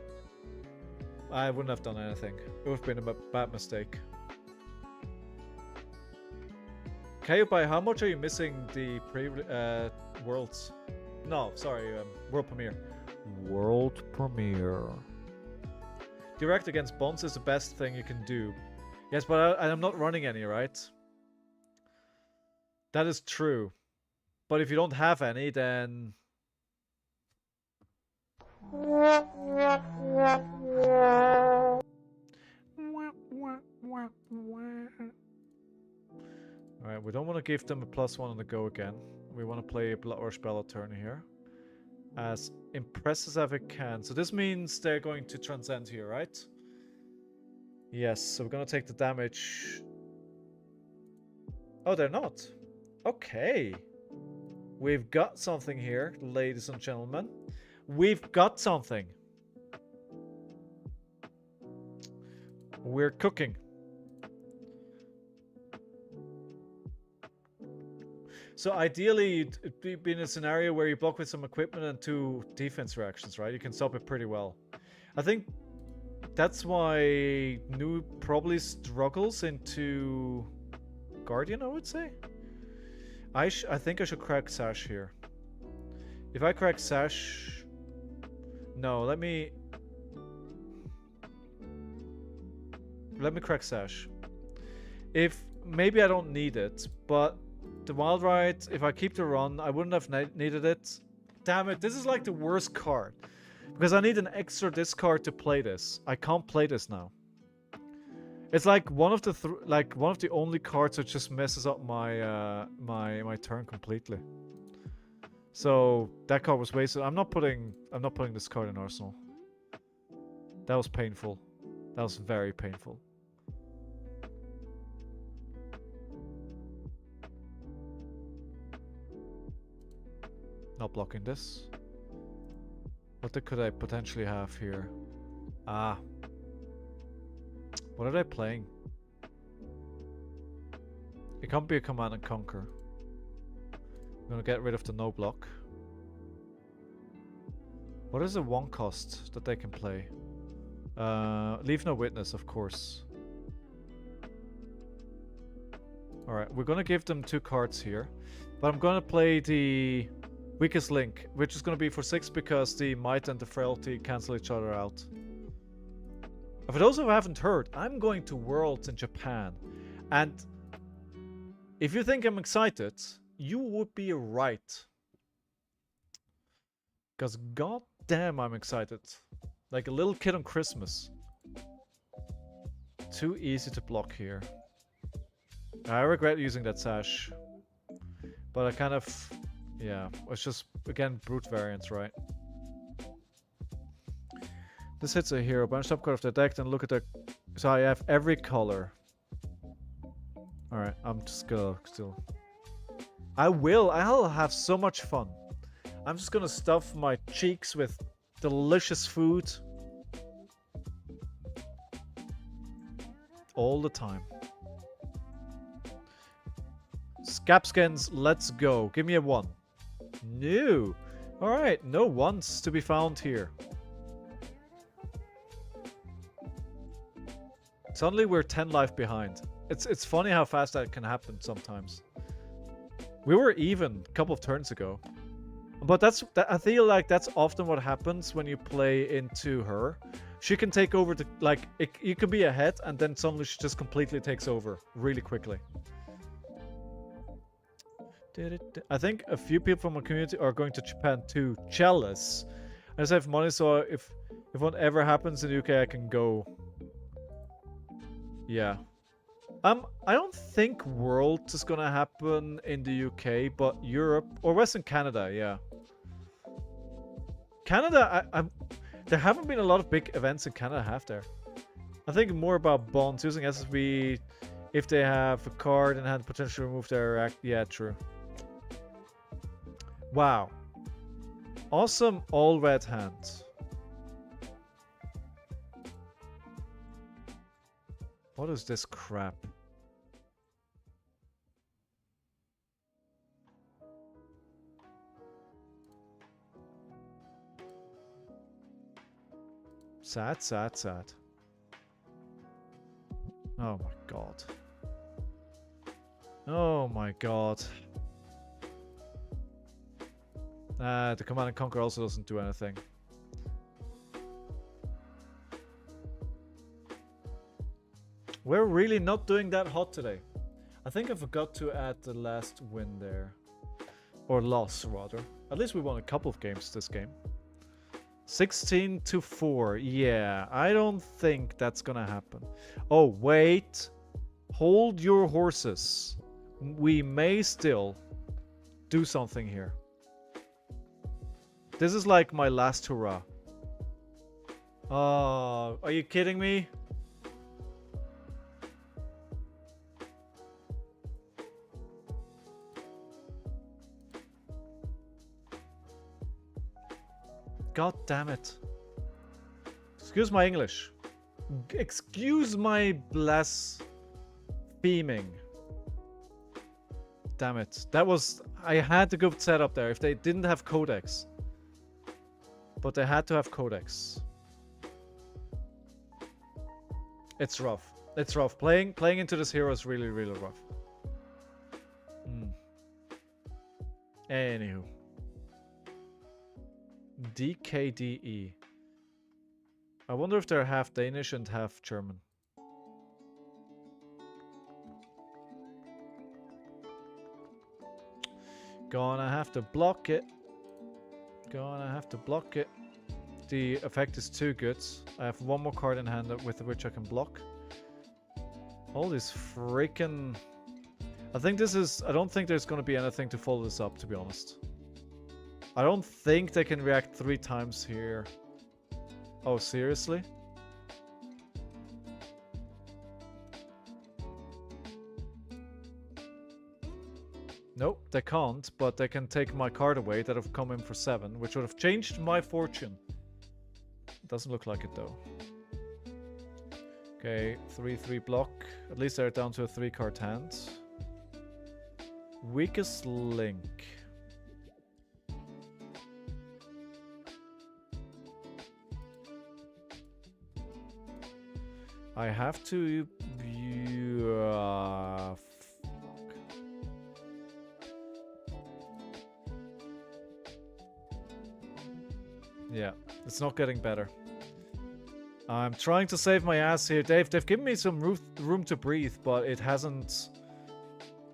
I wouldn't have done anything. It would have been a bad mistake. Kaiobai, how much are you missing the worlds? No, sorry, world premiere. World premiere. Direct against bonds is the best thing you can do. Yes, but I'm not running any, right? That is true. But if you don't have any, then... Alright, we don't want to give them a +1 on the go again. We want to play a Blood Rush Bella turn here. As impressive as we can. So this means they're going to transcend here, right? Yes, so we're going to take the damage. Oh, they're not. Okay. We've got something here, ladies and gentlemen. We've got something. We're cooking. So ideally, it'd be in a scenario where you block with some equipment and 2 defense reactions, right? You can stop it pretty well. I think that's why Nu probably struggles into Guardian, I would say. I think I should crack Sash here. If I crack Sash... No, let me crack Sash. Maybe I don't need it, but... The Wild Ride, if I keep the run, I wouldn't have needed it. Damn it, this is like the worst card. Because I need an extra discard to play this. I can't play this now. It's like one of the only cards that just messes up my my turn completely. So that card was wasted. I'm not putting this card in Arsenal. That was painful. That was very painful. Not blocking this. What could I potentially have here? Ah. What are they playing? It can't be a Command and Conquer. I'm gonna get rid of the no block. What is the 1 cost that they can play? Leave no witness, of course. Alright, we're gonna give them 2 cards here. But I'm gonna play the Weakest Link, which is going to be for 6 because the Might and the Frailty cancel each other out. For those who haven't heard, I'm going to Worlds in Japan. And if you think I'm excited, you would be right. Because goddamn I'm excited. Like a little kid on Christmas. Too easy to block here. I regret using that Sash. But I kind of... Yeah, it's just, again, brute variants, right? This hits a hero. Bunch top card of the deck, then look at the... So I have every color. Alright, I'm just gonna still... I'll have so much fun. I'm just gonna stuff my cheeks with delicious food. All the time. Scapskins, let's go. Give me a 1. No. Alright, no 1s to be found here. Suddenly we're 10 life behind. It's funny how fast that can happen sometimes. We were even a couple of turns ago. But I feel like that's often what happens when you play into her. She can take over the... you can be ahead and then suddenly she just completely takes over really quickly. I think a few people from our community are going to Japan too. Jealous. I just have money, so if whatever happens in the UK, I can go. Yeah. I don't think Worlds is gonna happen in the UK, but Europe or Western Canada, yeah. Canada, There haven't been a lot of big events in Canada, have there? I think more about bonds using SSB if they have a card and had potentially remove their act. Yeah, true. Wow. Awesome all red hand. What is this crap? Sad, sad, sad. Oh my god. Oh my god. The Command and Conquer also doesn't do anything. We're really not doing that hot today. I think I forgot to add the last win there. Or loss, rather. At least we won a couple of games this game. 16-4. Yeah, I don't think that's gonna happen. Oh, wait. Hold your horses. We may still do something here. This is like my last hurrah. Oh, are you kidding me? God damn it. Excuse my English. Excuse my blaspheming. Damn it. That was... I had a good setup there if they didn't have Codex. But they had to have Codex. It's rough. It's rough. Playing into this hero is really, really rough. Anywho. DKDE. I wonder if they're half Danish and half German. Gonna have to block it. Gonna have to block it. The effect is too good. I have one more card in hand with which I can block. All these freaking... I think this is... I don't think there's gonna be anything to follow this up, to be honest. I don't think they can react 3 times here. Oh, seriously? Nope, they can't, but they can take my card away that have come in for 7, which would have changed my fortune. Doesn't look like it though. Okay, 3-3 block. At least they're down to a 3-card hand. Weakest link. I have to... fuck. Yeah, it's not getting better. I'm trying to save my ass here. They've given me some room to breathe, but it hasn't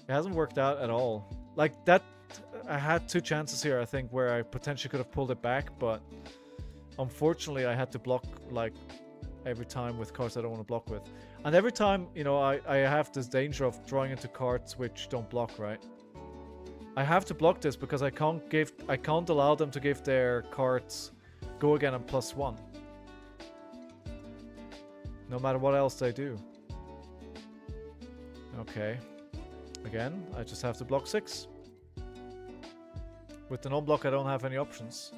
worked out at all. Like that, I had 2 chances here, I think, where I potentially could have pulled it back, but unfortunately I had to block, like, every time with cards I don't want to block with. And every time, you know, I have this danger of drawing into cards which don't block, right? I have to block this because I can't allow them to give their cards go again and +1. No matter what else they do. Okay. Again, I just have to block 6. With the non-block, I don't have any options.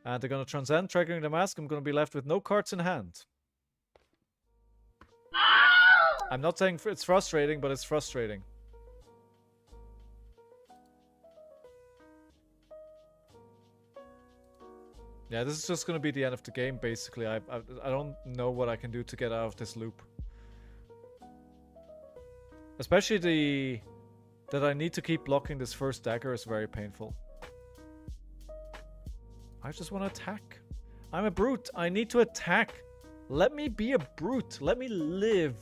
And they're going to transcend, triggering the mask. I'm going to be left with no cards in hand. I'm not saying it's frustrating, but it's frustrating. Yeah, this is just going to be the end of the game, basically. I don't know what I can do to get out of this loop. Especially that I need to keep blocking this first dagger is very painful. I just want to attack. I'm a brute. I need to attack. Let me be a brute. Let me live.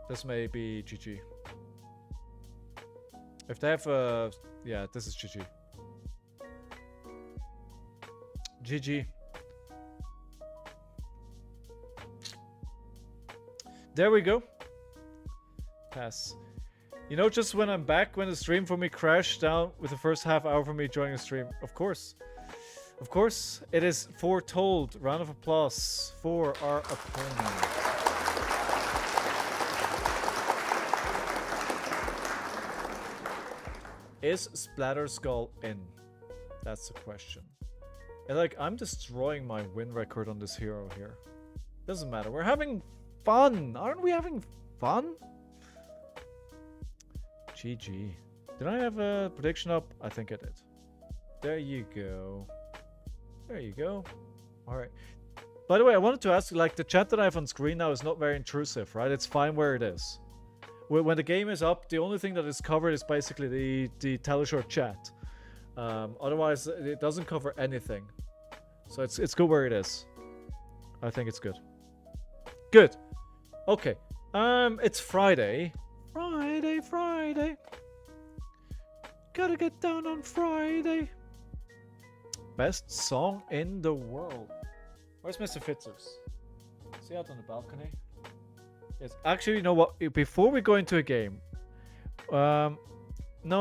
This may be GG. If they have a... yeah, this is GG. GG. There we go. Pass. You know, just when I'm back, when the stream for me crashed down with the first half hour for me joining the stream. Of course. Of course, it is foretold. Round of applause for our opponent. Is Splatter Skull in? That's the question. And like, I'm destroying my win record on this hero here. Doesn't matter. We're having fun. Aren't we having fun? GG. Did I have a prediction up? I think I did. There you go. There you go. Alright. By the way, I wanted to ask you, like, the chat that I have on screen now is not very intrusive, right? It's fine where it is. When the game is up, the only thing that is covered is basically the Teleshort chat. Otherwise, it doesn't cover anything. So it's good where it is. I think it's good. Good. Okay. It's Friday. Friday. Gotta get down on Friday. Best song in the world. Where's Mr. Fitzers? Is he out on the balcony? Yes. Actually, you know what? Before we go into a game, no,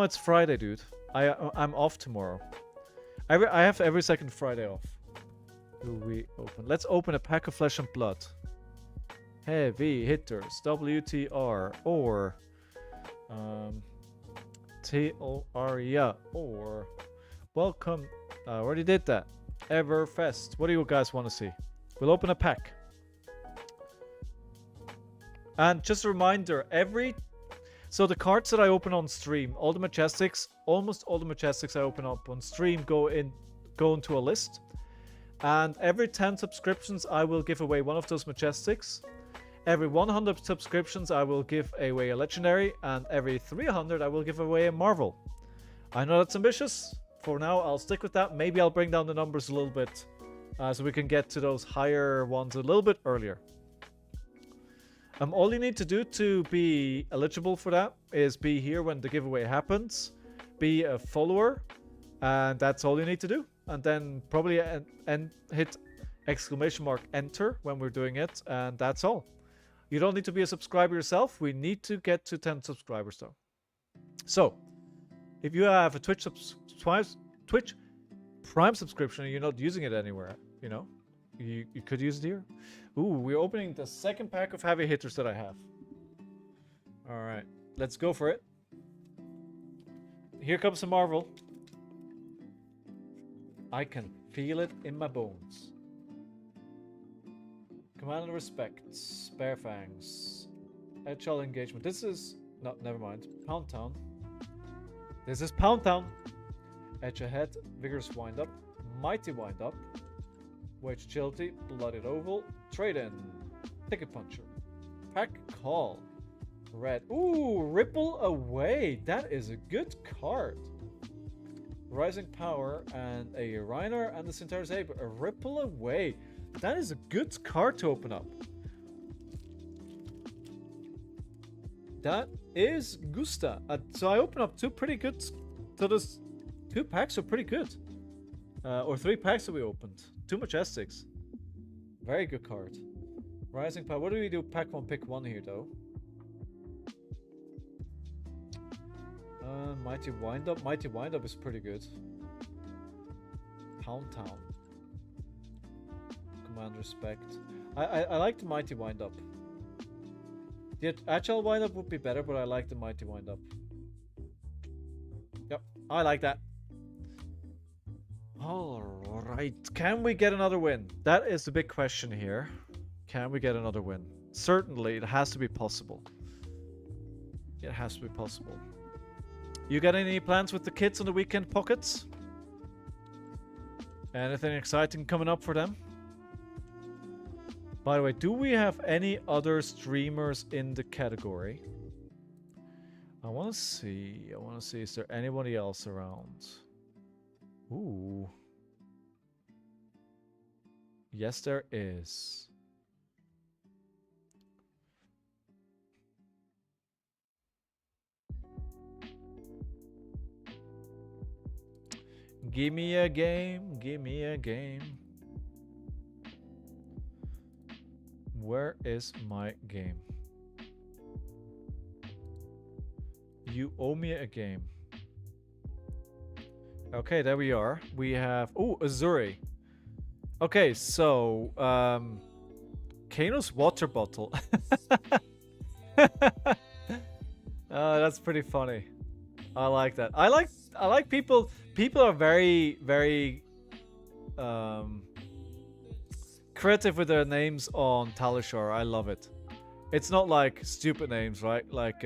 it's Friday, dude. I'm off tomorrow. I have every second Friday off. Do we open? Let's open a pack of flesh and blood. Heavy hitters. WTR or TOR, yeah, or welcome. I already did that. Everfest. What do you guys want to see? We'll open a pack. And just a reminder, so the cards that I open on stream, all the Majestics, almost all the Majestics I open up on stream go into a list. And every 10 subscriptions, I will give away one of those Majestics. Every 100 subscriptions, I will give away a Legendary. And every 300, I will give away a Marvel. I know that's ambitious. For now, I'll stick with that. Maybe I'll bring down the numbers a little bit. So we can get to those higher ones a little bit earlier. All you need to do to be eligible for that is be here when the giveaway happens. Be a follower. And that's all you need to do. And then probably hit !enter when we're doing it. And that's all. You don't need to be a subscriber yourself. We need to get to 10 subscribers though. So, if you have a Twitch Prime subscription and you're not using it anywhere, you know, you could use it here. Ooh, we're opening the second pack of heavy hitters that I have. Alright, let's go for it. Here comes the Marvel. I can feel it in my bones. Command and respect. Spare fangs. Agile engagement. This is... No, never mind. Pound Town. This is Pound Town. Edge ahead. Vigorous wind up. Mighty wind up. Wage agility. Blooded oval. Trade in. Ticket puncher. Pack call. Red. Ooh, ripple away. That is a good card. Rising power and a Reiner and the Centaur's Ape. A ripple away. That is a good card to open up. That is Gusta. So I open up two pretty good. So those 2 packs are pretty good. Or 3 packs that we opened. 2 Majestics. Very good card. Rising power. What do we do? Pack 1, pick 1 here though. Mighty wind up. Mighty wind up is pretty good. Pound Town. Command respect. I like the mighty wind up. The agile wind up would be better, but I like the mighty wind up. Yep, I like that. Alright, can we get another win? That is the big question here. Can we get another win? Certainly, it has to be possible. It has to be possible. You got any plans with the kids on the weekend, Pockets? Anything exciting coming up for them? By the way, do we have any other streamers in the category? I want to see. Is there anybody else around? Ooh. Yes, there is. Give me a game. Give me a game. Where is my game? You owe me a game. Okay, there we are. We have... Oh, Azuri. Okay, so... Kano's water bottle. That's pretty funny. I like that. I like people... People are very, very... creative with their names on Talishar. I love it. It's not like stupid names, right? Like,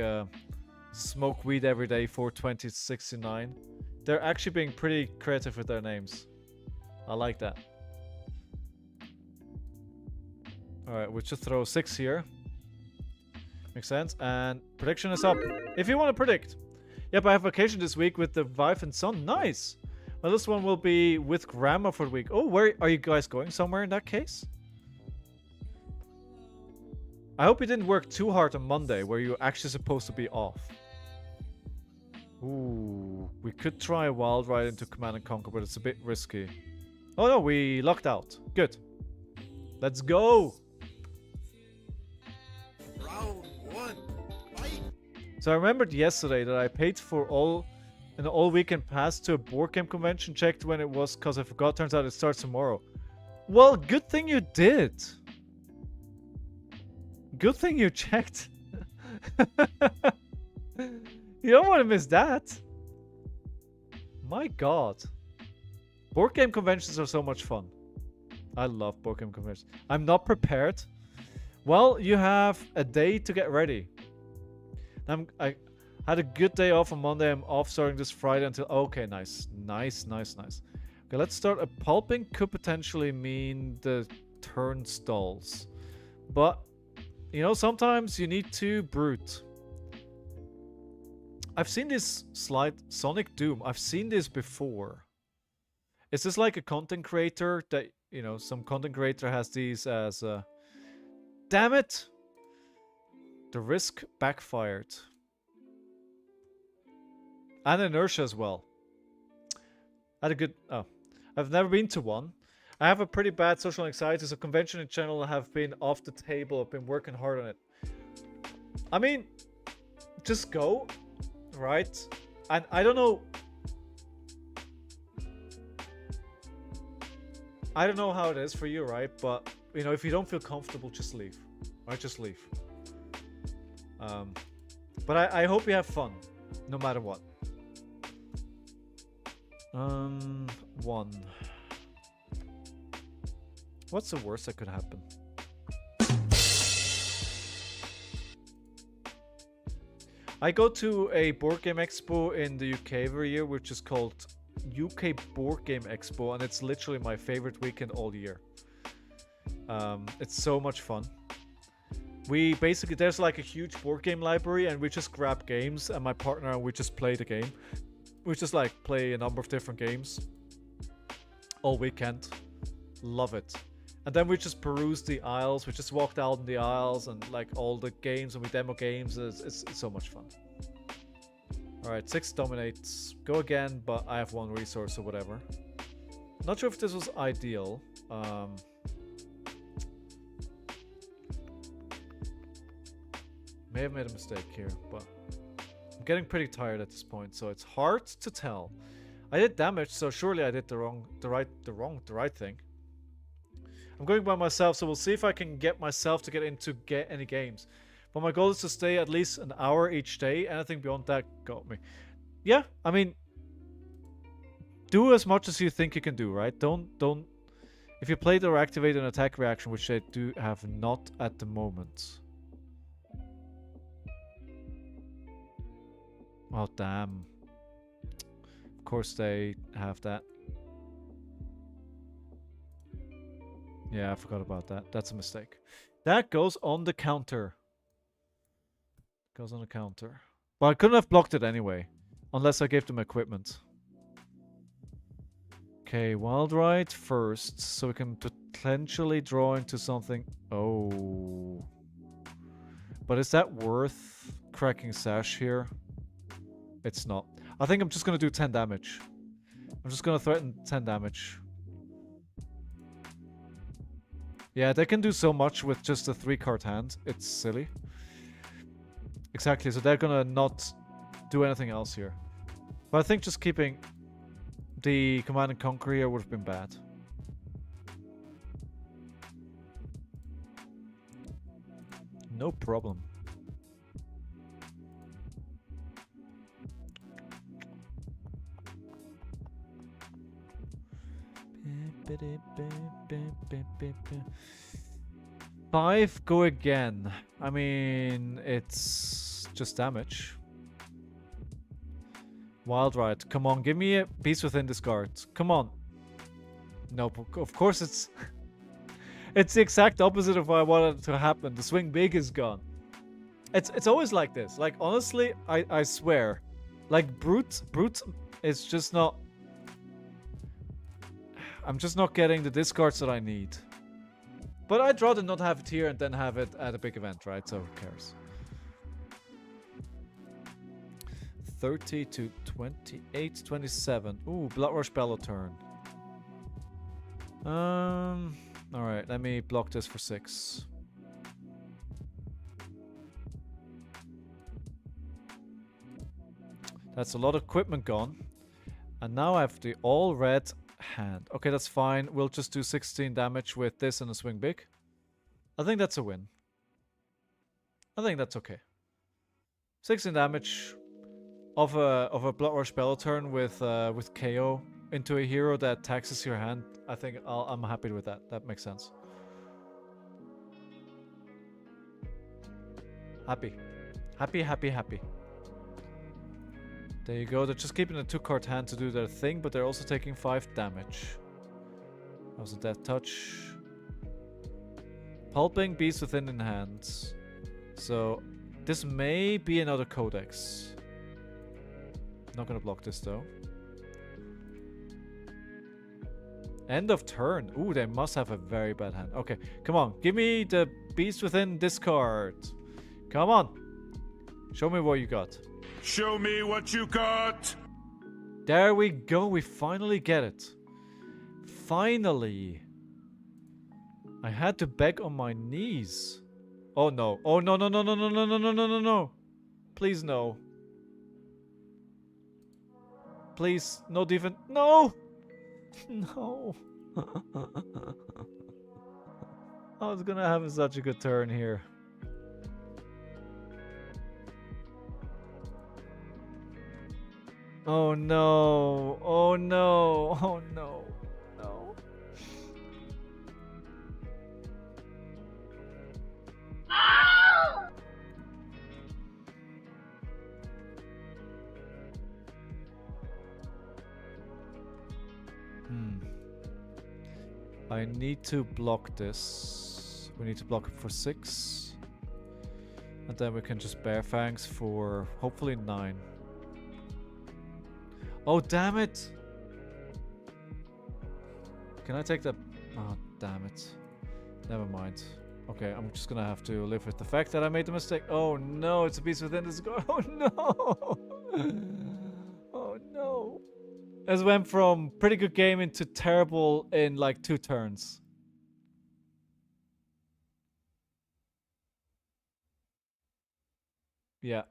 smoke weed every day, 42069. They're actually being pretty creative with their names. I like that. Alright, we'll just throw 6 here. Makes sense. And prediction is up. If you want to predict. Yep, I have vacation this week with the wife and son. Nice! Well, this one will be with grandma for the week. Oh, where are you guys going? Somewhere in that case? I hope you didn't work too hard on Monday, where you're actually supposed to be off. Ooh, we could try a wild ride into Command and Conquer, but it's a bit risky. Oh no, we lucked out. Good. Let's go! Round 1, fight! So I remembered yesterday that I paid for an all-weekend pass to a board game convention, checked when it was because I forgot. Turns out it starts tomorrow. Well, good thing you did. Good thing you checked. You don't want to miss that. My god. Board game conventions are so much fun. I love board game conventions. I'm not prepared. Well, you have a day to get ready. I had a good day off on Monday. I'm off starting this Friday until... Okay, nice. Nice. Okay, let's start. A pulping could potentially mean the turnstiles. But, you know, sometimes you need to brute. I've seen this slide, Sonic Doom. I've seen this before. Is this like a content creator that, you know, some content creator has these as damn it! The risk backfired. And inertia as well. Had a good... Oh. I've never been to one. I have a pretty bad social anxiety, so convention in general have been off the table. I've been working hard on it. I mean, just go, right? And I don't know... I don't know how it is for you, right? But, you know, if you don't feel comfortable, just leave. Right? Just leave. But I hope you have fun, no matter what. 1. What's the worst that could happen? I go to a board game expo in the UK every year, which is called UK Board Game Expo, and it's literally my favorite weekend all year. It's so much fun. We basically, there's like a huge board game library, and we just grab games, and my partner and we just play the game. We just like play a number of different games all weekend. Love it. And then we just peruse the aisles. We just walked out in the aisles and like all the games, and we demo games. It's so much fun. Alright, 6 dominates. Go again, but I have 1 resource or whatever. Not sure if this was ideal. May have made a mistake here, but I'm getting pretty tired at this point, so it's hard to tell. I did damage, so surely I did the right thing. I'm going by myself, so we'll see if I can get myself to get into any games. But my goal is to stay at least an hour each day. Anything beyond that got me. Yeah, I mean, do as much as you think you can do, right? Don't. If you played or activate an attack reaction, which they do have not at the moment. Oh, damn. Of course they have that. Yeah, I forgot about that. That's a mistake. That goes on the counter. Goes on the counter. But I couldn't have blocked it anyway. Unless I gave them equipment. Okay, wild ride first. So we can potentially draw into something. Oh. But is that worth cracking Sash here? It's not. I think I'm just going to do 10 damage. I'm just going to threaten 10 damage. Yeah, they can do so much with just a 3-card hand. It's silly. Exactly, so they're going to not do anything else here. But I think just keeping the Command and Conquer here would have been bad. No problem. Five, go again. I mean, it's just damage. Wild Ride. Come on, give me a Beast Within discard. Come on. Nope, of course it's... it's the exact opposite of what I wanted to happen. The swing big is gone. It's always like this. Like, honestly, I swear. Like, Brute is just not... I'm just not getting the discards that I need. But I'd rather not have it here and then have it at a big event, right? So who cares? 30 to 28, 27. Ooh, Blood Rush Bellow turn. Alright, let me block this for 6. That's a lot of equipment gone. And now I have the all red hand. Okay, that's fine. We'll just do 16 damage with this and a swing big. I think that's a win. I think that's okay. 16 damage of a Blood Rush Bellow turn with KO into a hero that taxes your hand. I think I'm happy with that. That makes sense. Happy. Happy, happy, happy. There you go. They're just keeping a 2-card hand to do their thing, but they're also taking 5 damage. That was a death touch. Pulping Beast Within in hand. So this may be another Codex. Not gonna block this though. End of turn. Ooh, they must have a very bad hand. Okay, come on. Give me the Beast Within discard. Come on. Show me what you got. Show me what you got. There we go. We finally get it. Finally. I had to beg on my knees. Oh no. Oh no, no, no, no, no, no, no, no, no, no, no. Please no. Please, no defense. No! No. I was gonna have such a good turn here. Oh no. Oh no. Oh no. No. I need to block this. We need to block it for 6. And then we can just Bear Fangs for hopefully 9. Oh, damn it! Can I take that? Oh, damn it. Never mind. Okay, I'm just gonna have to live with the fact that I made the mistake. Oh no, it's a Beast Within this guard. Oh no! Oh no. This went from pretty good game into terrible in like 2 turns. Yeah.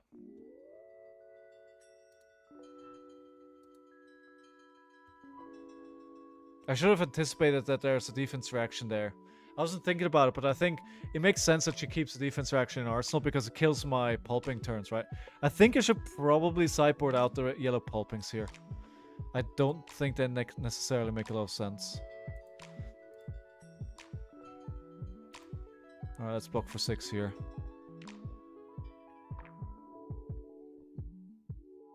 I should have anticipated that there's a defense reaction there. I wasn't thinking about it, but I think it makes sense that she keeps the defense reaction in Arsenal because it kills my pulping turns, right? I think I should probably sideboard out the yellow pulpings here. I don't think they necessarily make a lot of sense. Alright, let's block for 6 here.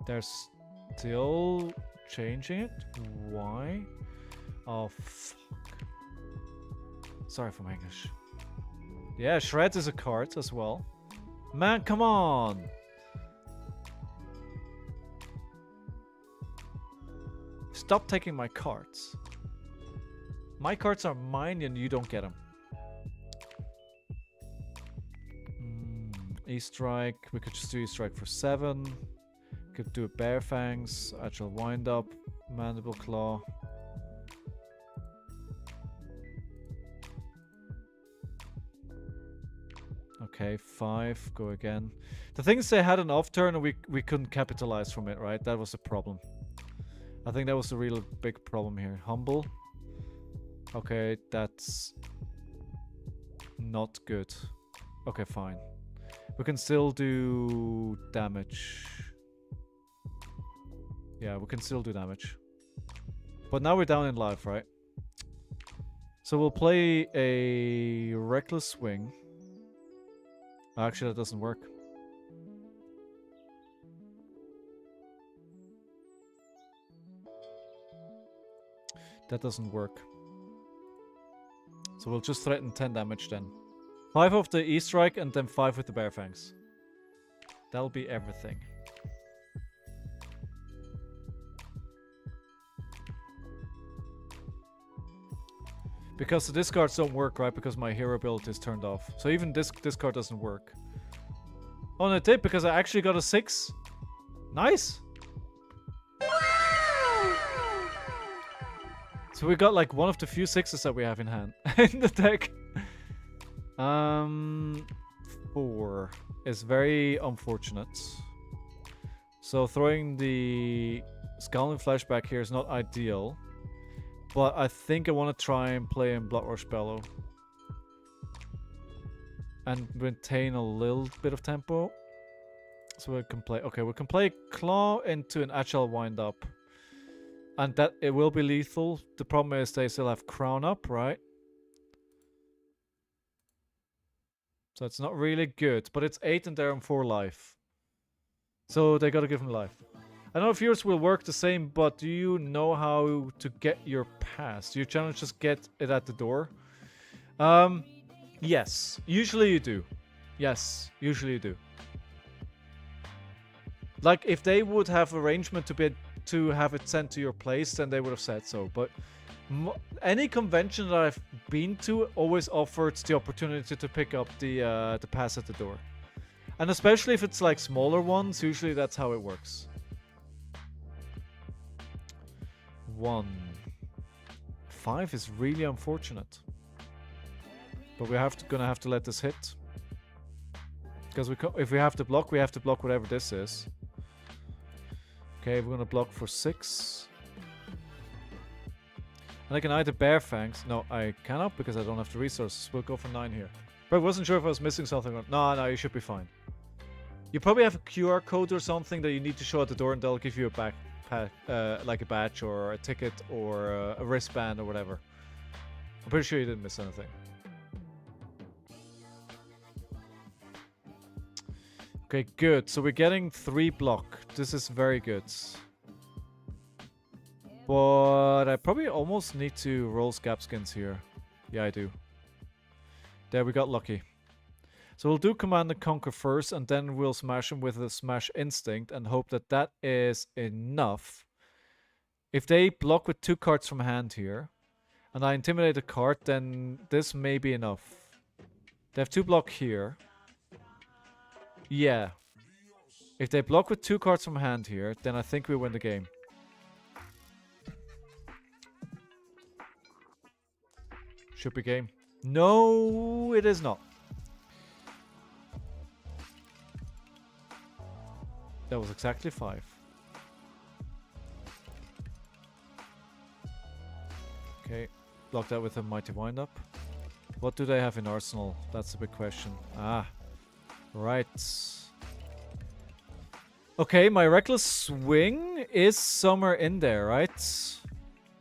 They're still changing it? Why? Oh, fuck. Sorry for my English. Yeah, Shred is a card as well. Man, come on! Stop taking my cards. My cards are mine and you don't get them. E-Strike. We could just do E-Strike for 7. Could do a Bear Fangs. Agile Wind Up. Mandible Claw. Okay, 5. Go again. The thing is, they had an off turn and we couldn't capitalize from it, right? That was the problem. I think that was a real big problem here. Humble. Okay, that's not good. Okay, fine. We can still do damage. Yeah, we can still do damage. But now we're down in life, right? So we'll play a reckless swing. Actually, that doesn't work. That doesn't work. So we'll just threaten 10 damage then. 5 of the E-Strike and then 5 with the Bear Fangs. That'll be everything. Because the discards don't work, right? Because my hero ability is turned off. So even this card doesn't work. Oh, and it did because I actually got a 6. Nice! So we got like one of the few 6s that we have in hand in the deck. 4 is very unfortunate. So throwing the ScowlingFleshBag here is not ideal. But I think I want to try and play in Bloodrush Bellow. And maintain a little bit of tempo. So we can play... Okay, we can play Claw into an Agile Wind-Up. And that it will be lethal. The problem is they still have Crown up, right? So it's not really good. But it's 8 and they're on 4 life. So they gotta give him life. I don't know if yours will work the same, but do you know how to get your pass? Do you challenge just get it at the door? Yes. Usually you do. Yes, usually you do. Like, if they would have arrangement to have it sent to your place, then they would have said so. But any convention that I've been to always offered the opportunity to pick up the pass at the door. And especially if it's like smaller ones, usually that's how it works. 1. 5 is really unfortunate. But we're gonna have to let this hit. Because if we have to block, we have to block whatever this is. Okay, we're gonna block for 6. And I can either Bear Fangs. No, I cannot because I don't have the resources. We'll go for 9 here. But I wasn't sure if I was missing something. No, you should be fine. You probably have a QR code or something that you need to show at the door and they'll give you a like a badge or a ticket or a wristband or whatever. I'm pretty sure you didn't miss anything. Okay, good. So we're getting 3 block. This is very good. But I probably almost need to roll Scabskins here. Yeah, I do. There, we got lucky. So we'll do Command and Conquer first, and then we'll smash him with a Smash Instinct and hope that that is enough. If they block with 2 cards from hand here, and I intimidate a card, then this may be enough. They have 2 block here. Yeah. If they block with 2 cards from hand here, then I think we win the game. Should be game. No, it is not. That was exactly 5. Okay, block that with a Mighty Wind-Up. What do they have in Arsenal? That's a big question. Ah, right. Okay, my Reckless Swing is somewhere in there, right?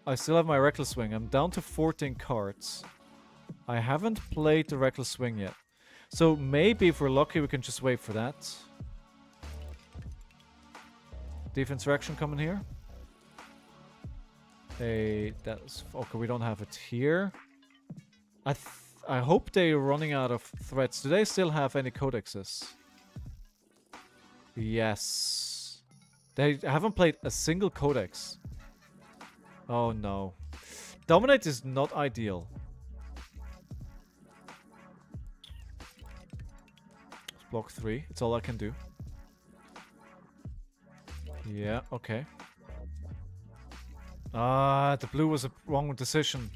I still have my Reckless Swing. I'm down to 14 cards. I haven't played the Reckless Swing yet. So maybe if we're lucky, we can just wait for that. Defense reaction coming here. That's okay. We don't have it here. I hope they're running out of threats. Do they still have any codexes? Yes. They haven't played a single codex. Oh no. Dominate is not ideal. Block 3. It's all I can do. Yeah, okay. Ah, the blue was a wrong decision.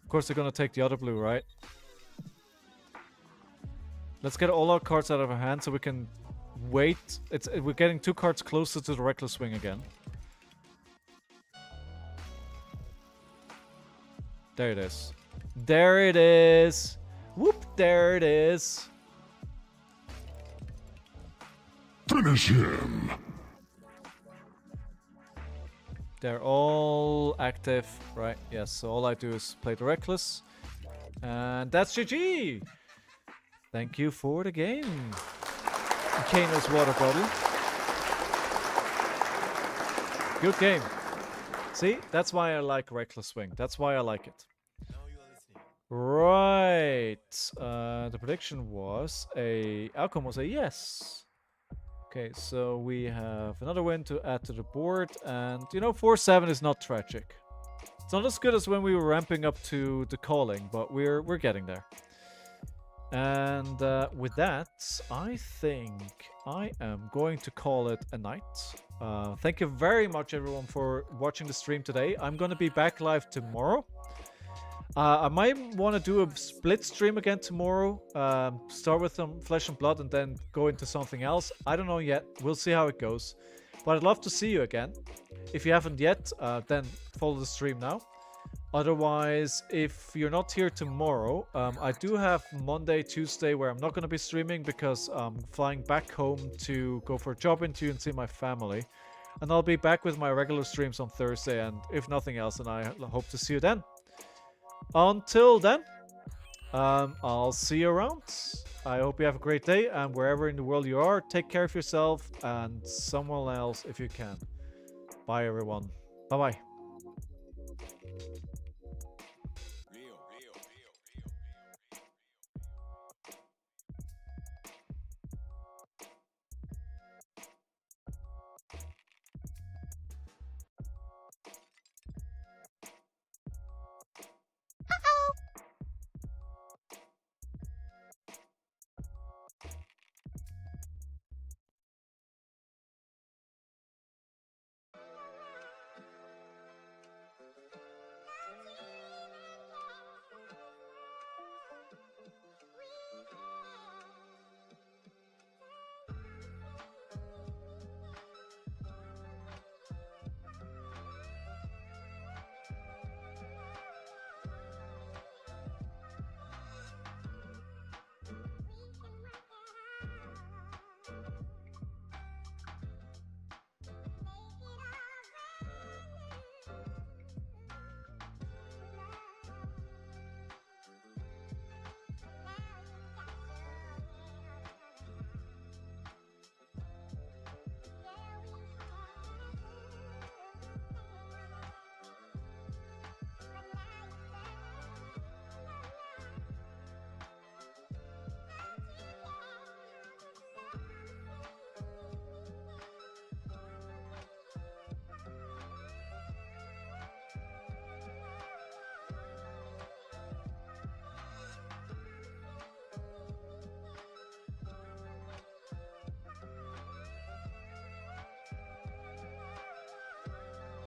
Of course they're gonna take the other blue, right? Let's get all our cards out of our hand so we can wait. We're getting 2 cards closer to the reckless swing again. There it is. There it is. Whoop, there it is. Finish him. They're all active, right? Yes, so all I do is play the reckless. And that's GG! Thank you for the game. Kano's water bottle. Good game. See, that's why I like reckless swing. That's why I like it. Right. The prediction was outcome was a yes. Okay, so we have another win to add to the board, and you know, 4-7 is not tragic. It's not as good as when we were ramping up to the calling, but we're getting there. And with that, I think I am going to call it a night. Thank you very much, everyone, for watching the stream today. I'm going to be back live tomorrow. I might want to do a split stream again tomorrow. Start with some Flesh and Blood and then go into something else. I don't know yet. We'll see how it goes. But I'd love to see you again. If you haven't yet, then follow the stream now. Otherwise, if you're not here tomorrow, I do have Monday, Tuesday where I'm not going to be streaming because I'm flying back home to go for a job interview and see my family. And I'll be back with my regular streams on Thursday, and if nothing else, then I hope to see you then. Until then, I'll see you around. I hope you have a great day, and wherever in the world you are, take care of yourself and someone else if you can. Bye, everyone. Bye-bye.